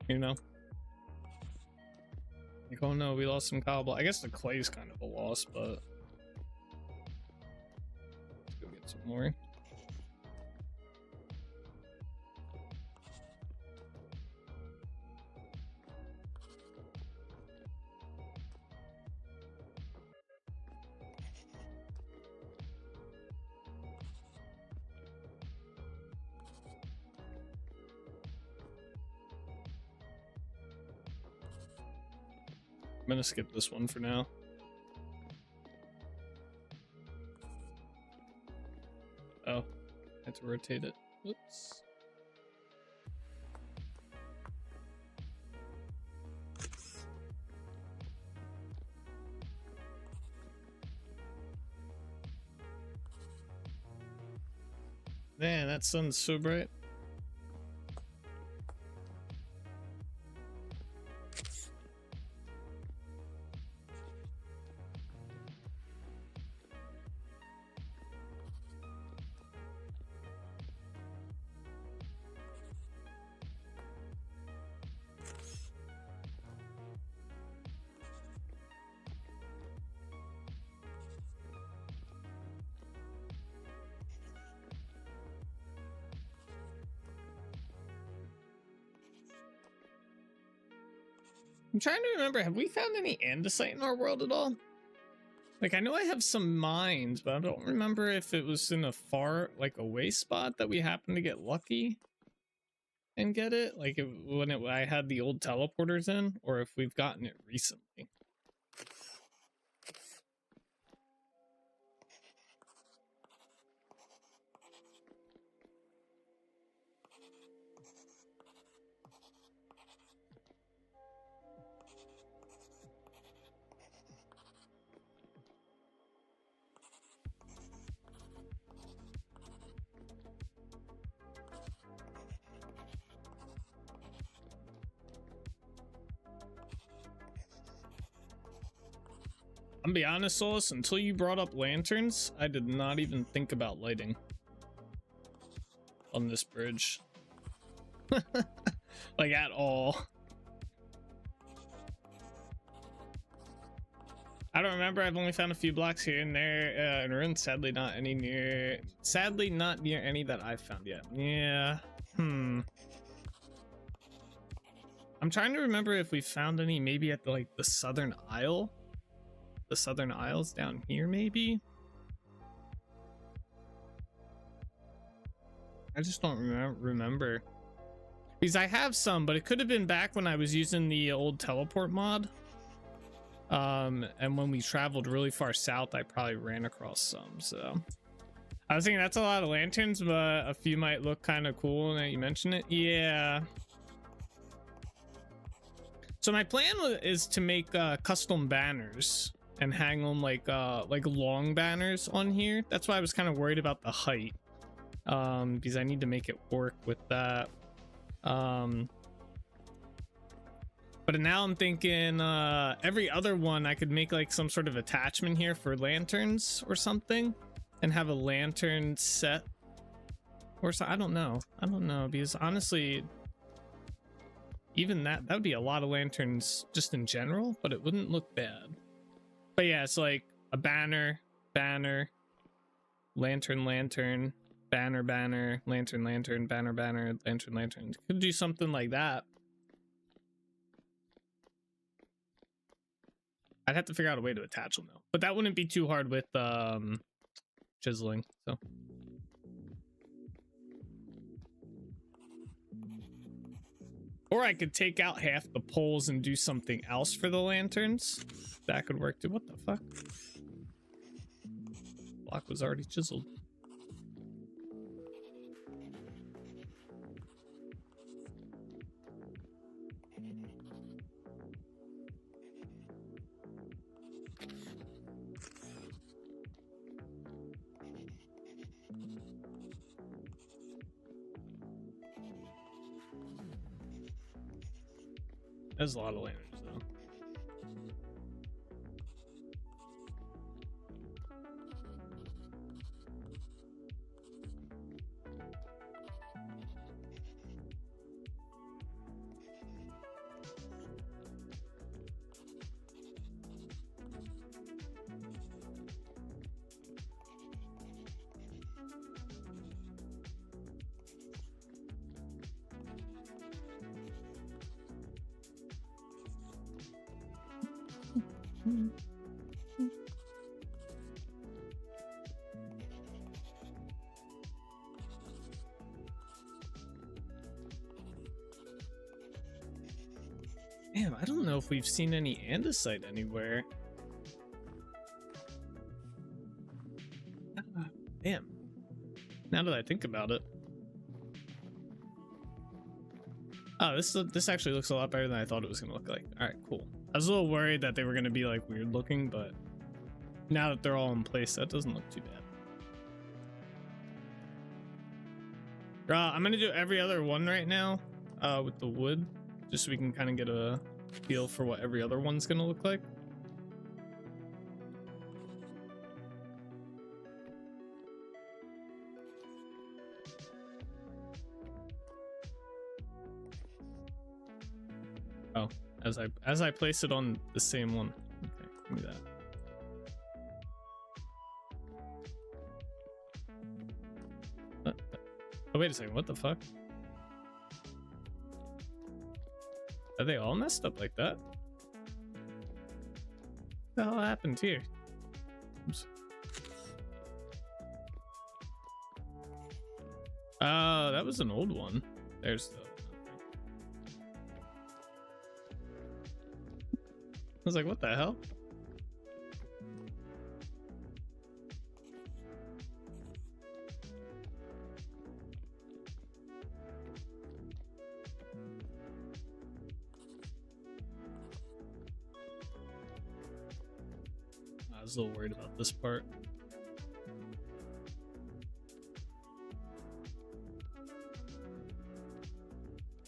You know? Like, oh no, we lost some cobble. I guess the clay is kind of a loss, but let's go get some more. I'm gonna skip this one for now. Oh, I had to rotate it. Oops. Man, that sun's so bright. I'm trying to remember, have we found any andesite in our world at all? Like, I know I have some mines, but I don't remember if it was in a far, like, away spot that we happened to get lucky and get it. Like, when I had the old teleporters in, or if we've gotten it recently. I'm gonna be honest, Solus, until you brought up lanterns, I did not even think about lighting on this bridge. Like, at all. I don't remember. I've only found a few blocks here and there in ruins. Sadly, not near any that I've found yet. Yeah. I'm trying to remember if we found any, maybe at like the Southern Isle. The Southern Isles down here, maybe. I just don't remember. Because I have some, but it could have been back when I was using the old teleport mod. And when we traveled really far south, I probably ran across some. So I was thinking that's a lot of lanterns, but a few might look kind of cool now you mention it. Yeah. So my plan is to make custom banners and hang them like long banners on here. That's why I was kind of worried about the height, because I need to make it work with that. But now I'm thinking every other one I could make like some sort of attachment here for lanterns or something, and have a lantern set or so. I don't know because honestly, even that would be a lot of lanterns just in general, but it wouldn't look bad. But yeah, it's like a banner, lantern, banner, lantern, banner, lantern. Could do something like that. I'd have to figure out a way to attach them though, but that wouldn't be too hard with chiseling. So or I could take out half the poles and do something else for the lanterns. That could work too. What the fuck? Block was already chiseled. There's a lot of lanterns though. Damn, I don't know if we've seen any andesite anywhere. Damn. Now that I think about it. Oh, this actually looks a lot better than I thought it was gonna look like. All right, cool. I was a little worried that they were gonna be like weird looking, but now that they're all in place, that doesn't look too bad. I'm gonna do every other one right now with the wood, just so we can kind of get a feel for what every other one's gonna look like. Oh, as I place it on the same one. Okay, give me that. Oh, wait a second, what the fuck? Are they all messed up like that? What the hell happened here? Oops. That was an old one. There's the... I was like, what the hell? I was a little worried about this part.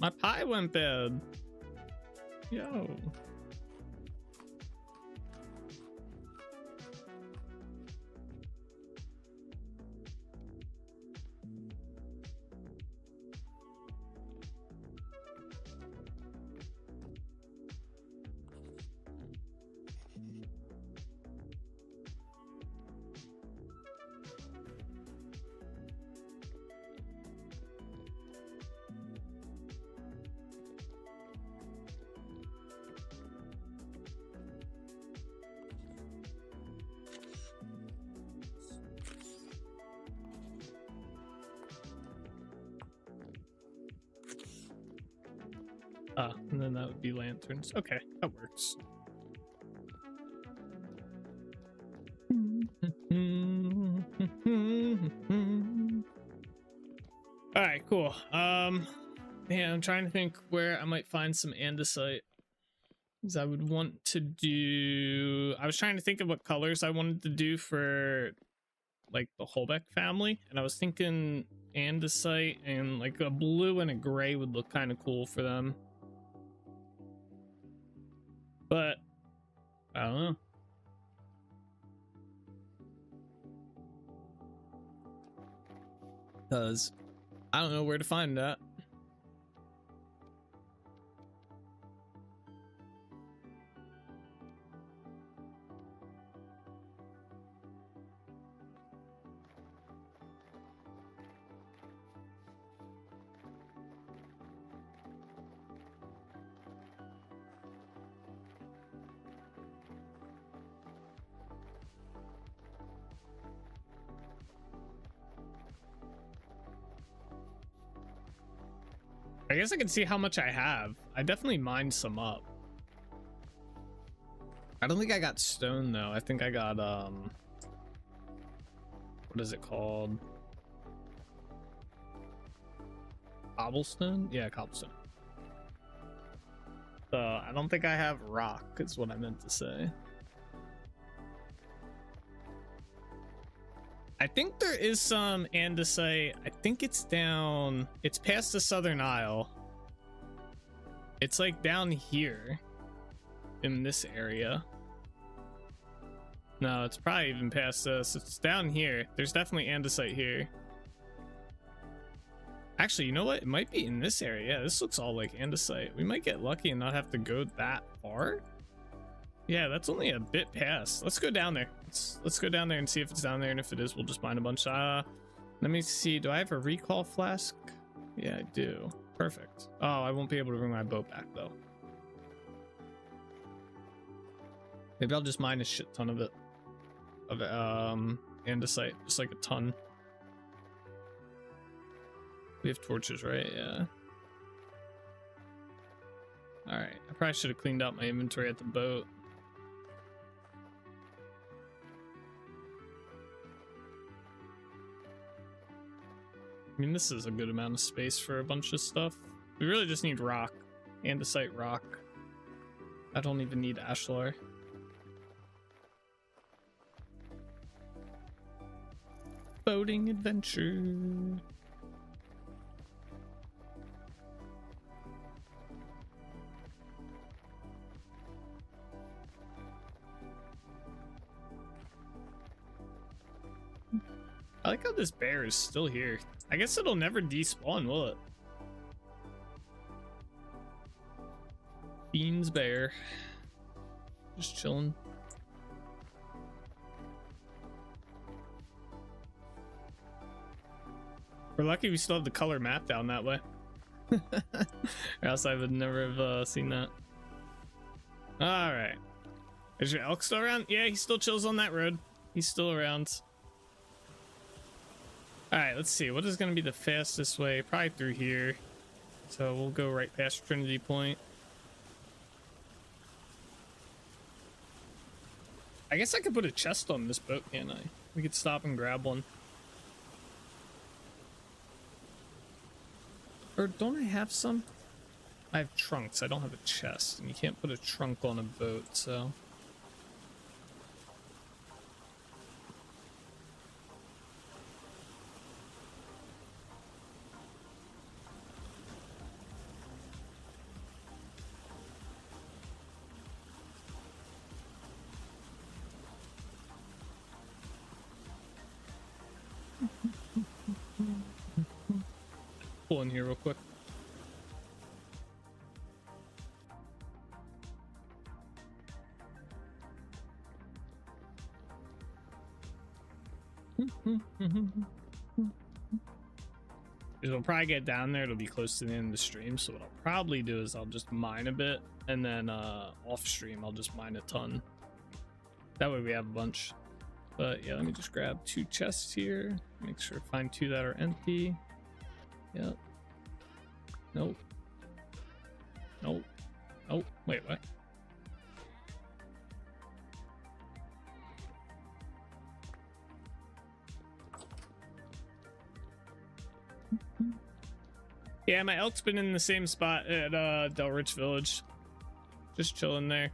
My pie went bad. Yo. And then that would be lanterns. Okay, that works. All right, cool. Man, I'm trying to think where I might find some andesite. Because I would want to do... I was trying to think of what colors I wanted to do for like the Holbeck family, and I was thinking andesite and like a blue and a gray would look kind of cool for them. But I don't know. Because I don't know where to find that. I guess I can see how much I have. I definitely mined some up. I don't think I got stone though. I think I got what is it called? Cobblestone? Yeah, cobblestone. I don't think I have rock is what I meant to say. I think there is some andesite. I think it's down. It's past the Southern Isle. It's like down here in this area. No, it's probably even past us. It's down here. There's definitely andesite here. Actually, you know what? It might be in this area. Yeah, this looks all like andesite. We might get lucky and not have to go that far. Yeah, that's only a bit past. Let's go down there. Let's go down there and see if it's down there, and if it is, we'll just mine a bunch. Let me see. Do I have a recall flask? Yeah, I do. Perfect. Oh, I won't be able to bring my boat back though. Maybe I'll just mine a shit ton of it. Of andesite, just like a ton. We have torches, right? Yeah. All right. I probably should have cleaned out my inventory at the boat. I mean, this is a good amount of space for a bunch of stuff. We really just need rock. Andesite rock. I don't even need ashlar. Boating adventure. I like how this bear is still here. I guess it'll never despawn, will it? Beans bear. Just chilling. We're lucky we still have the color map down that way. Or else I would never have seen that. Alright. Is your elk still around? Yeah, he still chills on that road. He's still around. Alright, let's see. What is going to be the fastest way? Probably through here. So we'll go right past Trinity Point. I guess I could put a chest on this boat, can't I? We could stop and grab one. Or don't I have some? I have trunks. I don't have a chest. And you can't put a trunk on a boat, so... Pull in here real quick. We'll probably get down there. It'll be close to the end of the stream, so what I'll probably do is I'll just mine a bit, and then off stream I'll just mine a ton. That way we have a bunch. But yeah, let me just grab 2 chests here. Make sure to find 2 that are empty. Yep. Nope. Oh, oh, wait, what? Yeah, my elk's been in the same spot at Del Rich Village. Just chilling there.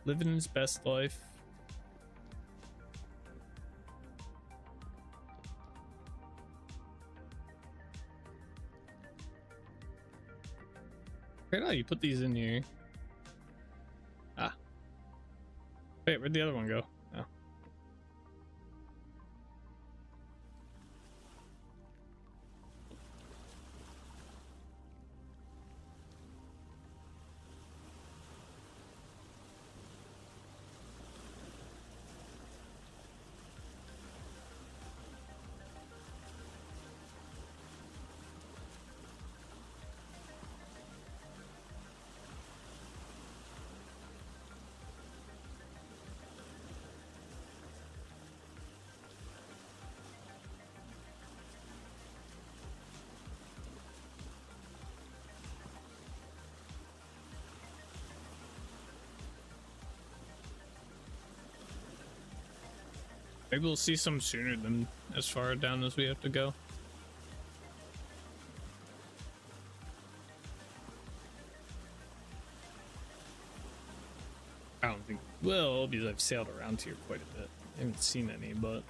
Living his best life. Where did you put these in here? Ah. Wait, where'd the other one go? Oh. Maybe we'll see some sooner than as far down as we have to go. I don't think well, because I've sailed around here quite a bit. I haven't seen any, but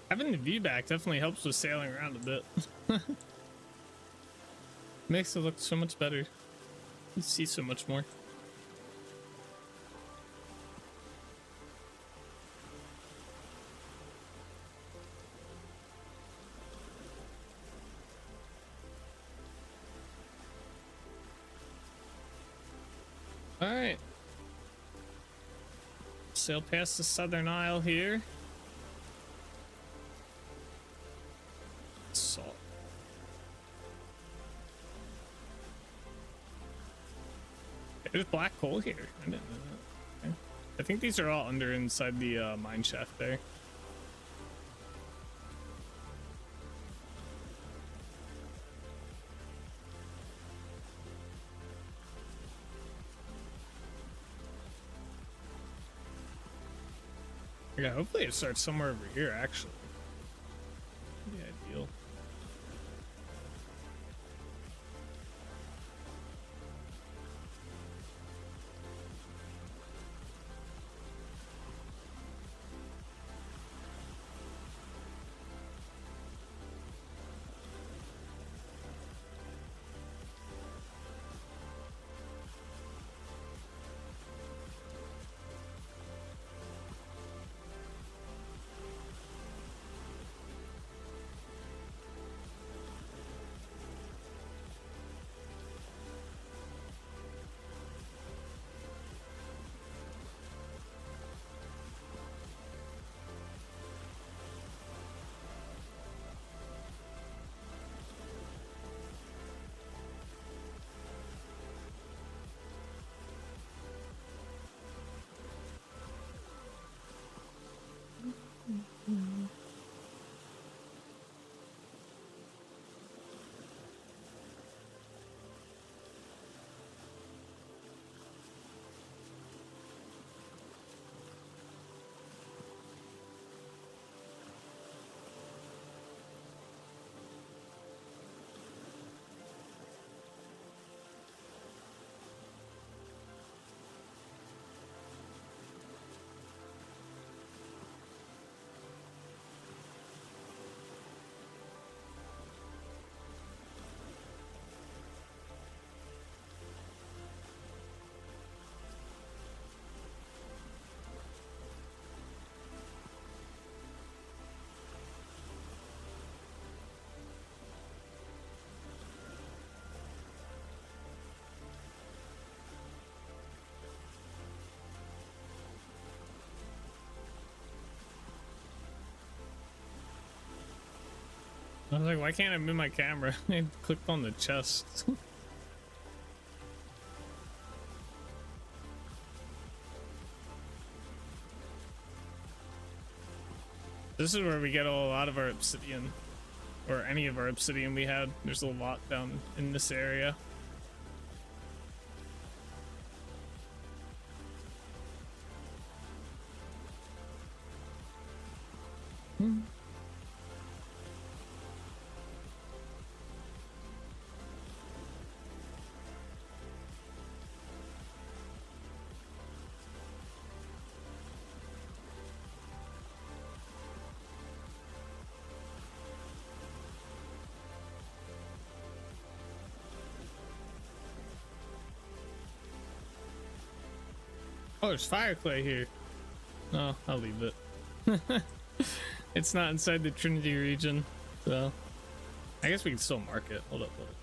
having the view back definitely helps with sailing around a bit. Makes it look so much better. You see so much more. All right. Sail past the Southern Isle here. Salt. There's black coal here. I didn't know that. Okay. I think these are all under inside the mine shaft there. Yeah, hopefully it starts somewhere over here, actually. That'd be ideal. I was like, why can't I move my camera? I clicked on the chest. This is where we get a lot of our obsidian, or any of our obsidian we had. There's a lot down in this area. Oh, there's fire clay here. Oh, I'll leave it. It's not inside the Trinity region, so I guess we can still mark it. Hold up, hold up.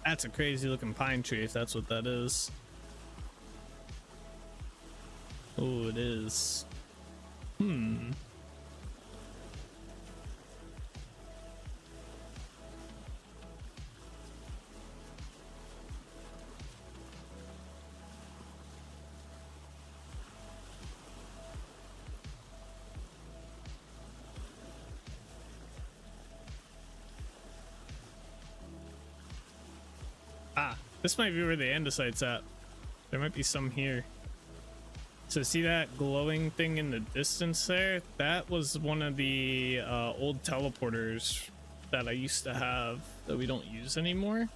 That's a crazy looking pine tree, if that's what that is. Oh, it is. Ah, this might be where the andesite's at. There might be some here. So see that glowing thing in the distance there? That was one of the old teleporters that I used to have that we don't use anymore.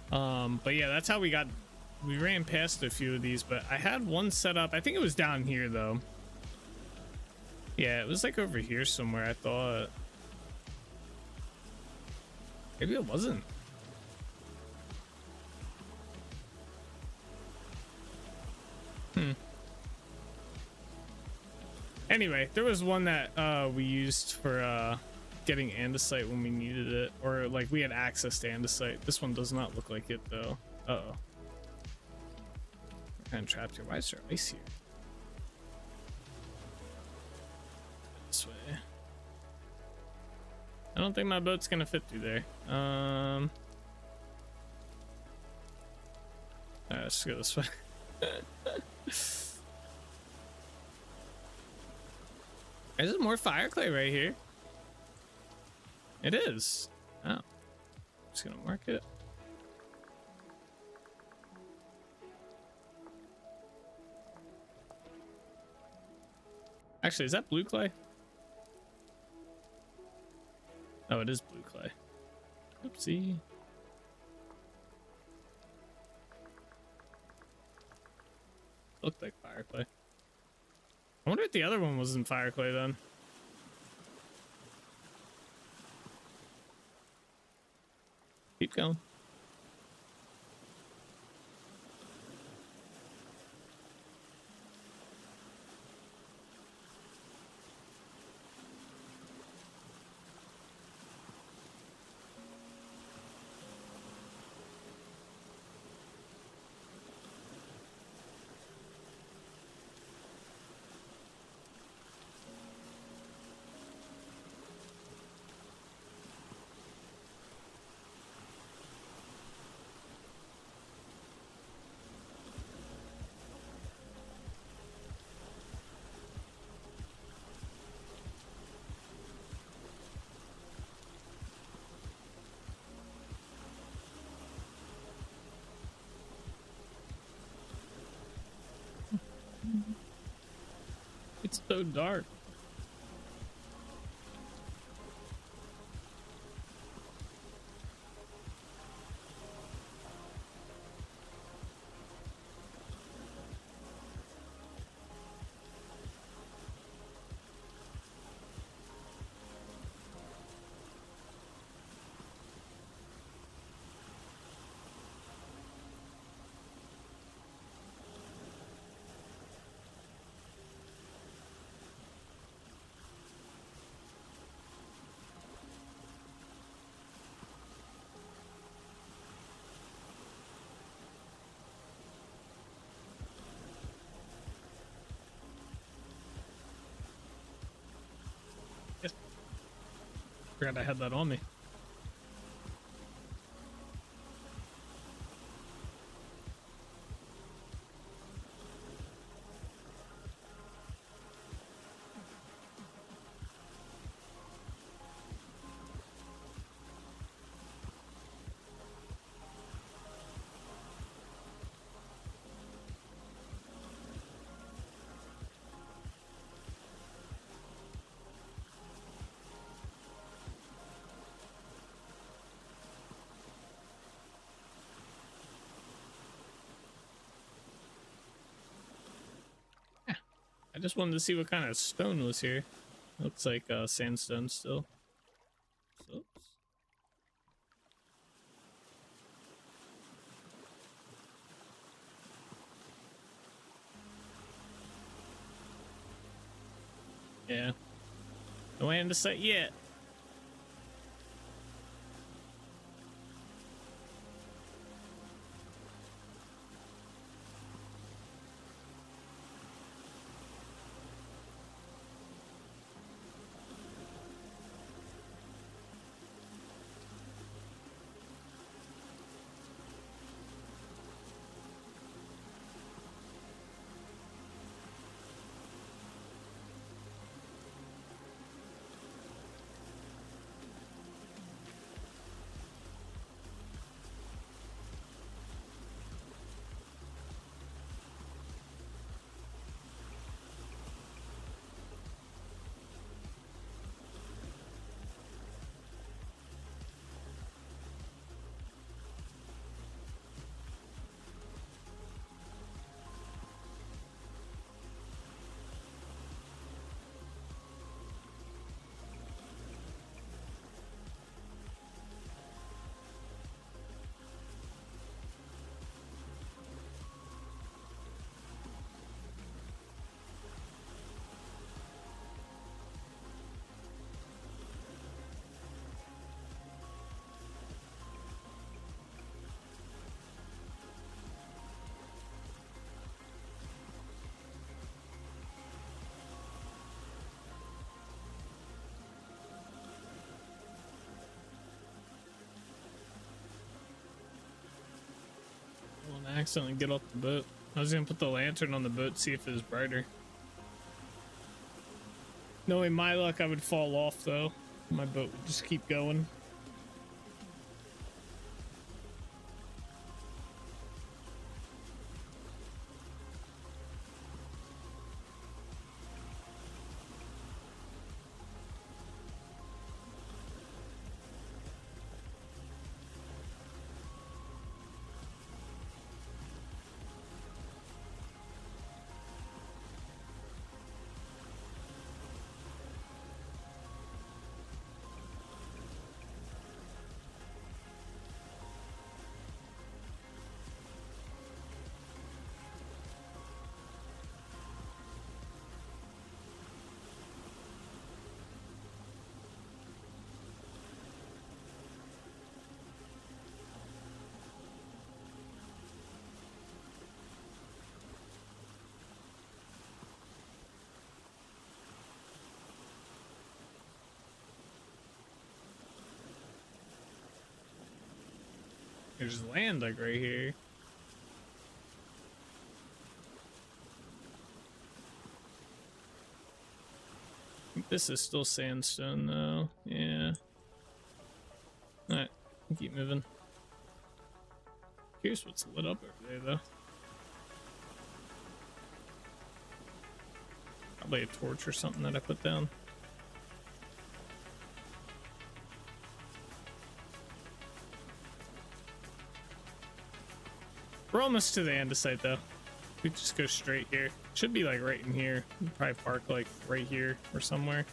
But yeah, that's how we ran past a few of these, but I had one set up. I think it was down here though. Yeah, it was like over here somewhere, I thought. Maybe it wasn't. Anyway, there was one that we used for getting andesite when we needed it, or like we had access to andesite. This one does not look like it though. Uh-oh. We're kind of trapped here. Why is there ice here? This way. I don't think my boat's gonna fit through there. Alright, let's go this way. Is it more fire clay right here? It is. Oh. I'm just gonna mark it. Actually, is that blue clay? Oh, it is blue clay. Oopsie. Looked like fire clay. I wonder if the other one was in fire clay then. Keep going. It's so dark. Forgot I had that on me. I just wanted to see what kind of stone was here. Looks like sandstone still. Oops. Yeah. No end to sight yet. I accidentally get off the boat. I was gonna put the lantern on the boat, see if it was brighter. Knowing my luck, I would fall off though. My boat would just keep going. There's land like right here. I think this is still sandstone though. Yeah. Alright, keep moving. Here's what's lit up over there though. probably a torch or something that I put down. We're almost to the andesite though. We just go straight here. Should be like right in here. Probably park like right here or somewhere.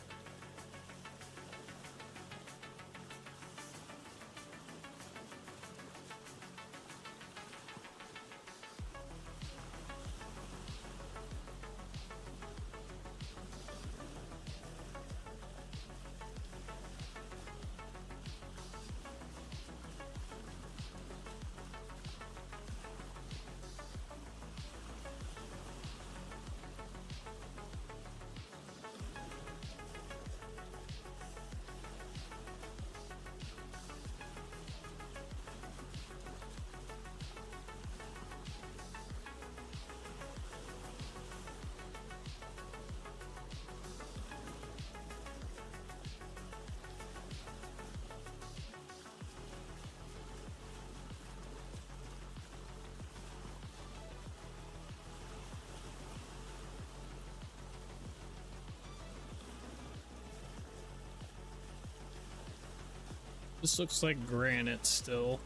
This looks like granite still,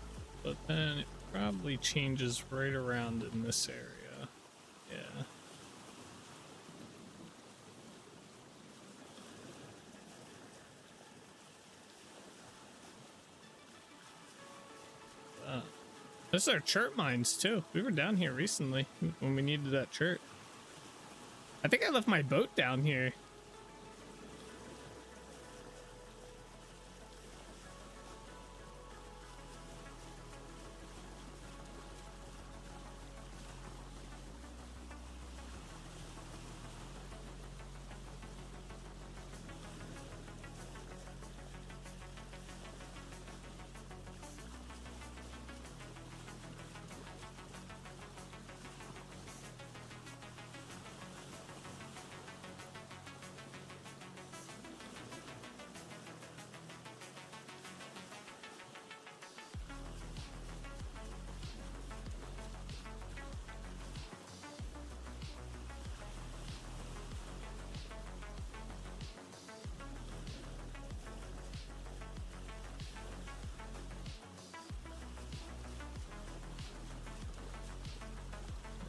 but then it probably changes right around in this area. Yeah. Those are chert mines too. We were down here recently when we needed that chert. I think I left my boat down here.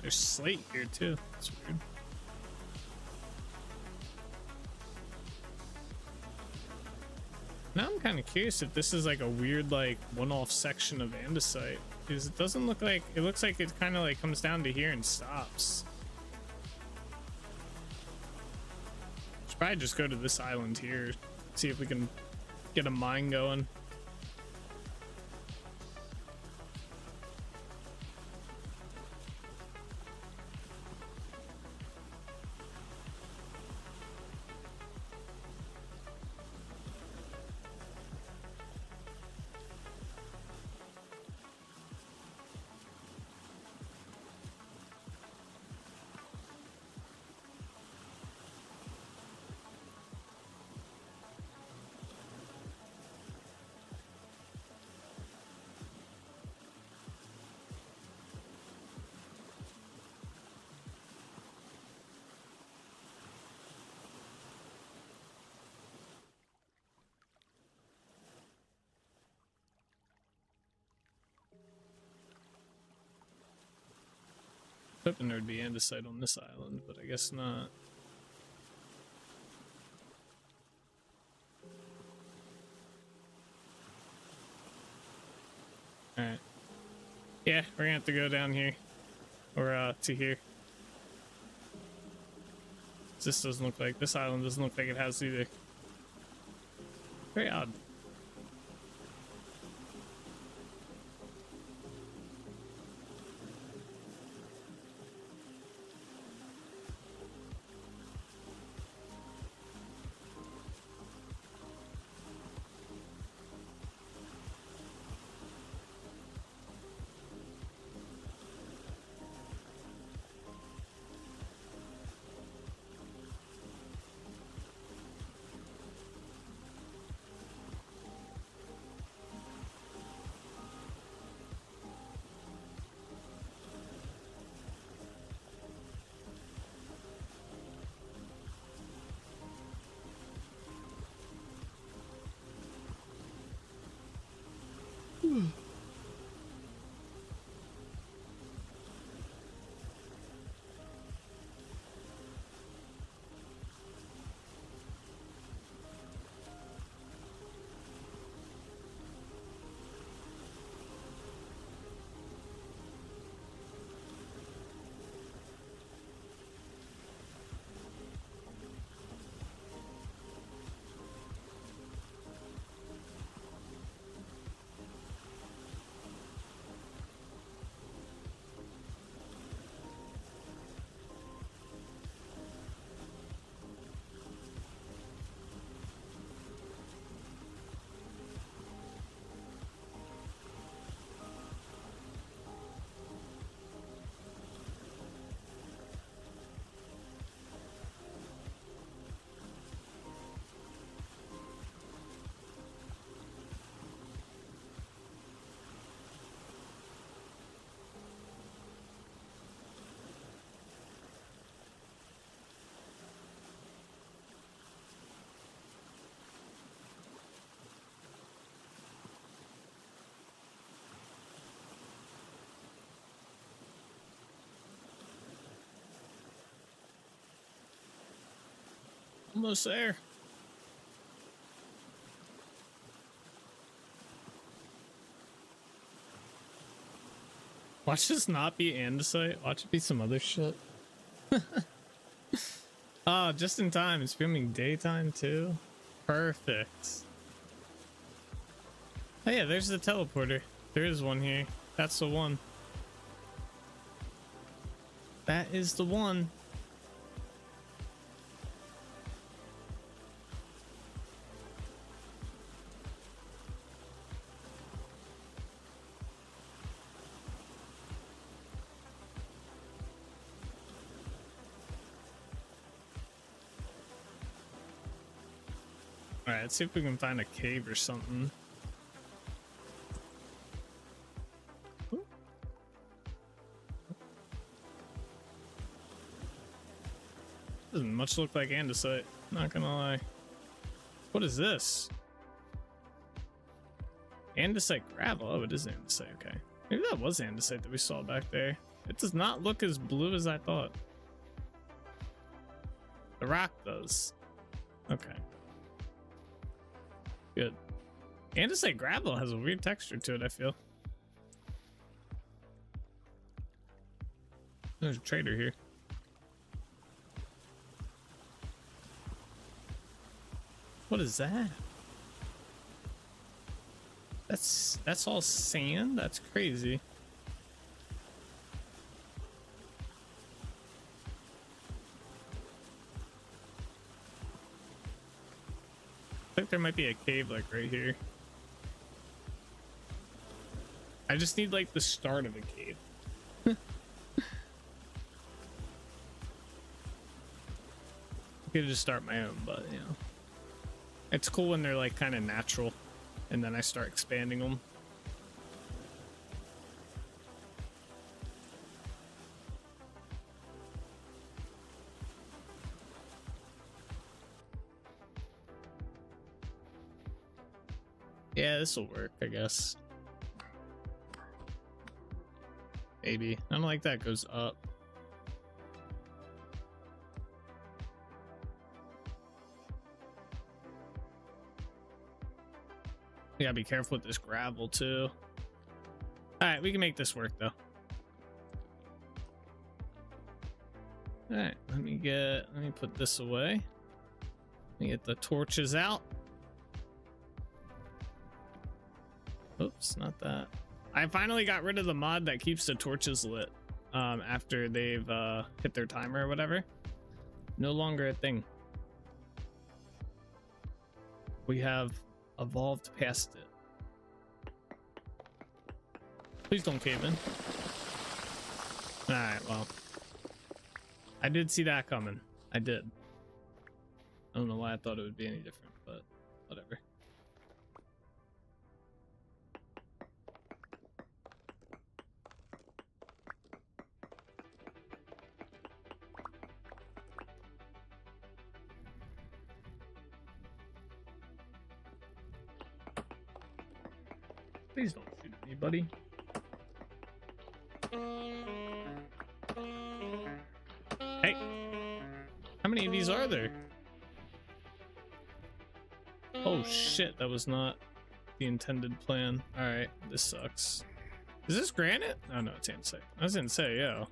There's slate here too. That's weird. Now I'm kind of curious if this is like a weird like one-off section of andesite, because it doesn't look like, it looks like it kind of like comes down to here and stops. Should probably just go to this island here, see if we can get a mine going. Hoping there'd be andesite on this island, but I guess not. Alright. Yeah, we're gonna have to go down here. Or to here. This doesn't look like, this island doesn't look like it has either. Very odd. Almost there. Watch this not be andesite. Watch it be some other shit. Oh, just in time. It's filming daytime too. Perfect. Oh yeah, there's the teleporter. There is one here. That's the one. That is the one. All right, let's see if we can find a cave or something. Doesn't much look like andesite, not gonna lie. What is this? Andesite gravel. Oh, it is andesite. Okay, maybe that was andesite that we saw back there. It does not look as blue as I thought. The rock does. Okay, good. Andesite gravel has a weird texture to it, I feel. There's a trader here. What is that? That's all sand? That's crazy. I think there might be a cave like right here. I just need like the start of a cave. I could just start my own, but you know. It's cool when they're like kind of natural and then I start expanding them. Yeah, this will work, I guess. Maybe. I don't like that goes up. You gotta be careful with this gravel too. All right, we can make this work though. All right, let me put this away. Let me get the torches out. Oops, not that. I finally got rid of the mod that keeps the torches lit after they've hit their timer or whatever. No longer a thing. We have evolved past it. Please don't cave in. All right, well, I did see that coming. I did. I don't know why I thought it would be any different, but whatever. Please don't shoot at me, buddy. Hey, how many of these are there? Oh shit, that was not the intended plan. All right, this sucks. Is this granite? Oh no, it's andesite. I was gonna say, yeah.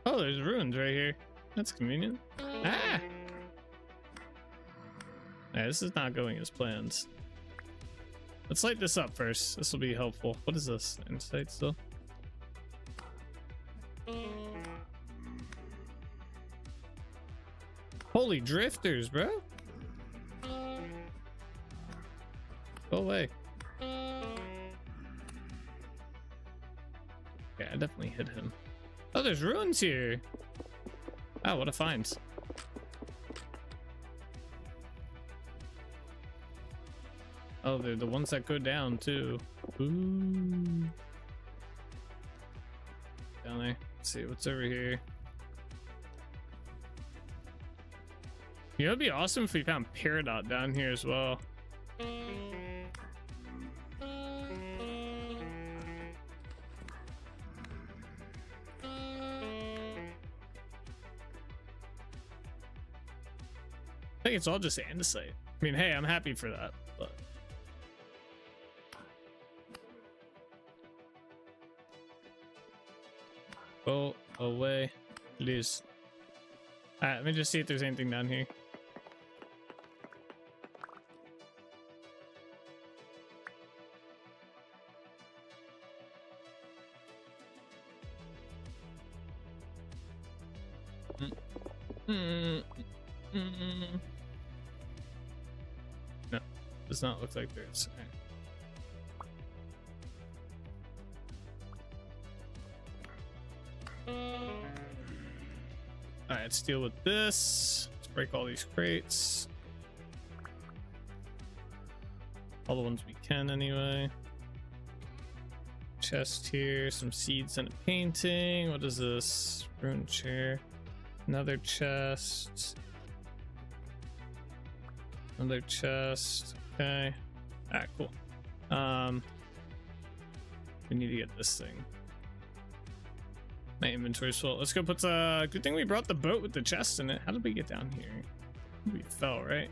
Oh, there's ruins right here. That's convenient. Ah! Yeah, this is not going as planned. Let's light this up first. This will be helpful. What is this? Andesite still? Holy drifters, bro. Go away. Yeah, I definitely hit him. Oh, there's ruins here. Wow, what a find. Oh, they're the ones that go down too. Ooh. Down there. Let's see what's over here. You know, it'd be awesome if we found Peridot down here as well. think it's all just andesite. I mean, hey, I'm happy for that, but go away, please. All right, let me just see if there's anything down here. No, does not look like there's. Alright, let's deal with this. Let's break all these crates. All the ones we can anyway. Chest here, some seeds and a painting. What is this? Rune chair. Another chest. Another chest. Okay. Alright, cool. We need to get this thing. My inventory's full. Let's go put good thing we brought the boat with the chest in it. How did we get down here? We fell, right?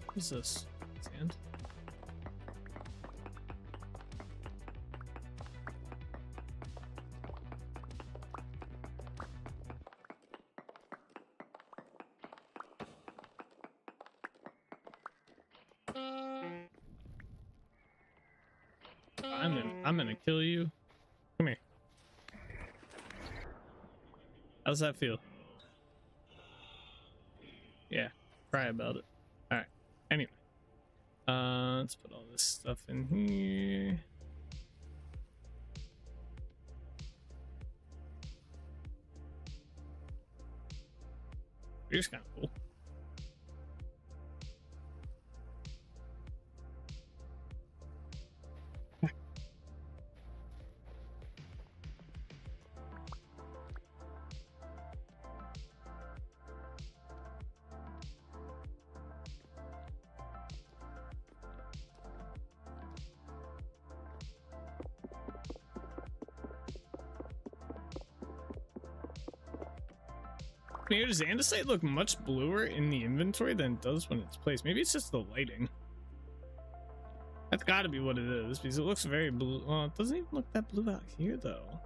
What is this? Sand? I'm gonna kill you. Come here. How's that feel? Yeah, cry about it. All right. Anyway, let's put all this stuff in here. Here's kind of cool. Here, does andesite look much bluer in the inventory than it does when it's placed? Maybe it's just the lighting. That's got to be what it is, because it looks very blue. Well, it doesn't even look that blue out here, though.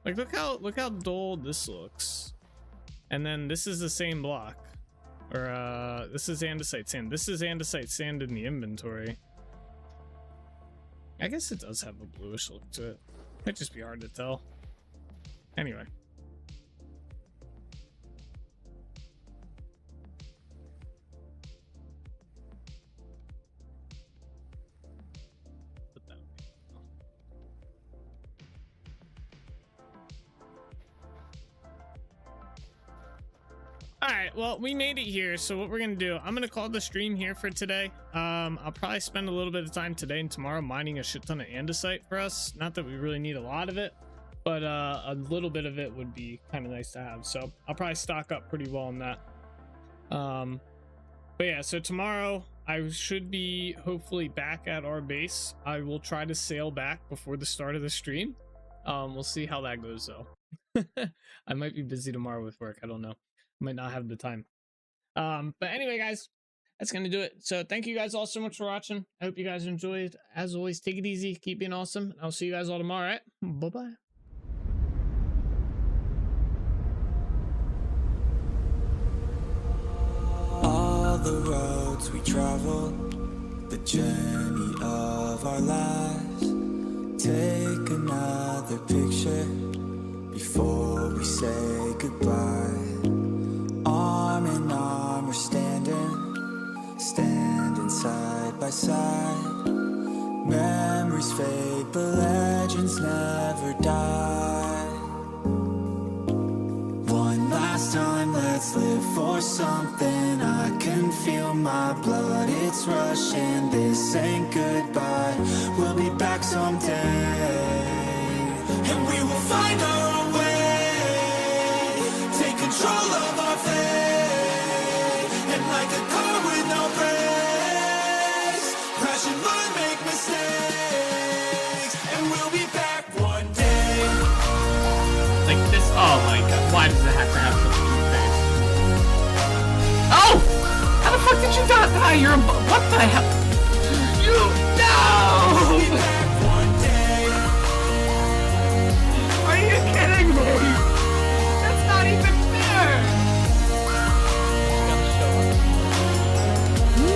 Like, look how dull this looks. And then this is the same block, or this is andesite sand. This is andesite sand in the inventory. I guess it does have a bluish look to it. Might just be hard to tell. Anyway. Alright, well, we made it here, so what we're gonna do, I'm gonna call the stream here for today. I'll probably spend a little bit of time today and tomorrow mining a shit ton of andesite for us. Not that we really need a lot of it, but a little bit of it would be kind of nice to have, so I'll probably stock up pretty well on that. But yeah, so tomorrow I should be hopefully back at our base. I will try to sail back before the start of the stream. We'll see how that goes, though. I might be busy tomorrow with work, I don't know. Might not have the time. But anyway, guys, that's gonna do it. So thank you guys all so much for watching. I hope you guys enjoyed. As always, take it easy, keep being awesome. I'll see you guys all tomorrow. All right, bye-bye. All the roads we travel, the journey of our lives. Take another picture before we we say goodbye. Arm in arm we're standing side by side. Memories fade but legends never die. One last time, let's live for something. I can feel my blood, it's rushing. This ain't goodbye, we'll be back someday. And we will find our own way, take control of our fate. And like a car with no brakes, crash and learn, make mistakes. And we'll be back one day. Like this, oh my god, why does it have to have such a cute face? Oh! How the fuck did you die? You're a, what the hell? You, no! Are you kidding me? That's not even fair!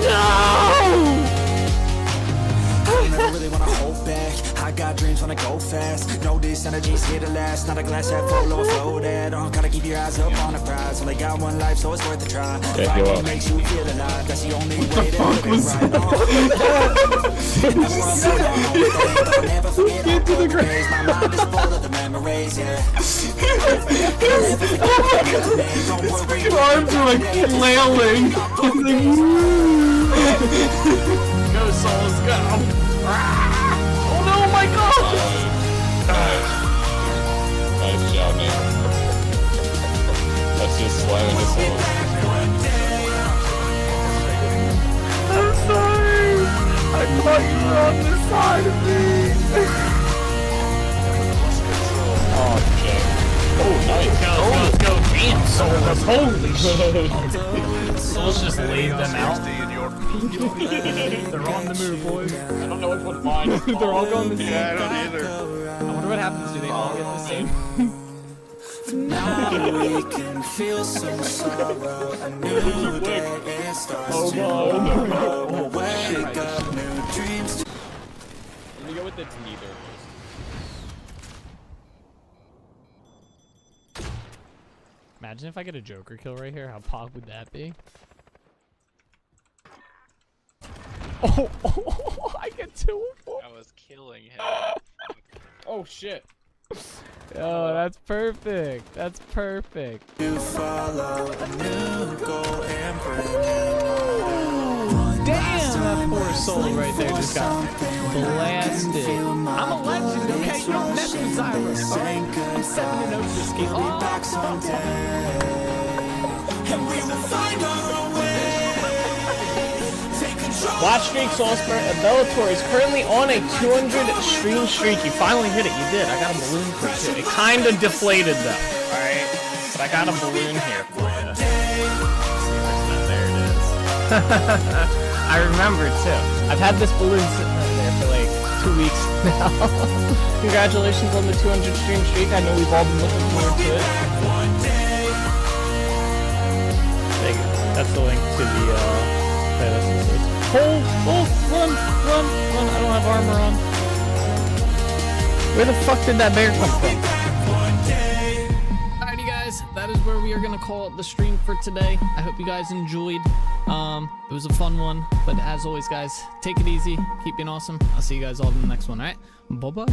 No! I never really wanna hold back. I got dreams when I go fast. Know this energy's here to last. Not a glass half full or floated. Gotta keep your eyes up on the prize. Only got one life, so it's worth a try. Find what makes you feel alive. That's the only way to live it right. Get to the grave. My mind is full of the memories, yeah. His arms are like flailing. Go, souls, go! Oh no, my god! Nice job, man. That's just slamming his soul. I'm sorry! I thought you were on this side of me! Oh, Jay. Oh, nice. Let's go! Damn, souls! Holy shit! Souls just laid them out. They're on the move, boys. I don't know which one's mine. They're all going the same. Yeah, I don't either. I wonder what happens. Do they all get the same? Now we can feel some sorrow. A new day it starts tomorrow. Wake up, new dreams. Let me go with it's neither. Imagine if I get a Joker kill right here. How pog would that be? Oh, I get 2 of them. I was killing him. Oh, shit. Oh, that's perfect. That's perfect. To follow a new goal and bring Damn, that poor soul right there just got blasted. I'm a legend, okay? You don't mess with Zyra, alright? I'm 7-0 this game. back someday. And we will find our own way. Take control. Watch streak, Salzburg. Bellator is currently on a 200 stream streak. You finally hit it. You did. I got a balloon for you. It kind of deflated though. All right, but I got a balloon here for you. There it is. I remember too. I've had this balloon sitting right there for like 2 weeks now. Congratulations on the 200 stream streak. I know we've all been looking forward to it. There you go. That's the link to the playlist. Hold, run. I don't have armor on. Where the fuck did that bear come from? Alrighty guys, that is where we are gonna call it the stream for today. I hope you guys enjoyed. It was a fun one, but as always guys, take it easy, keep being awesome. I'll see you guys all in the next one, alright? Bye bye.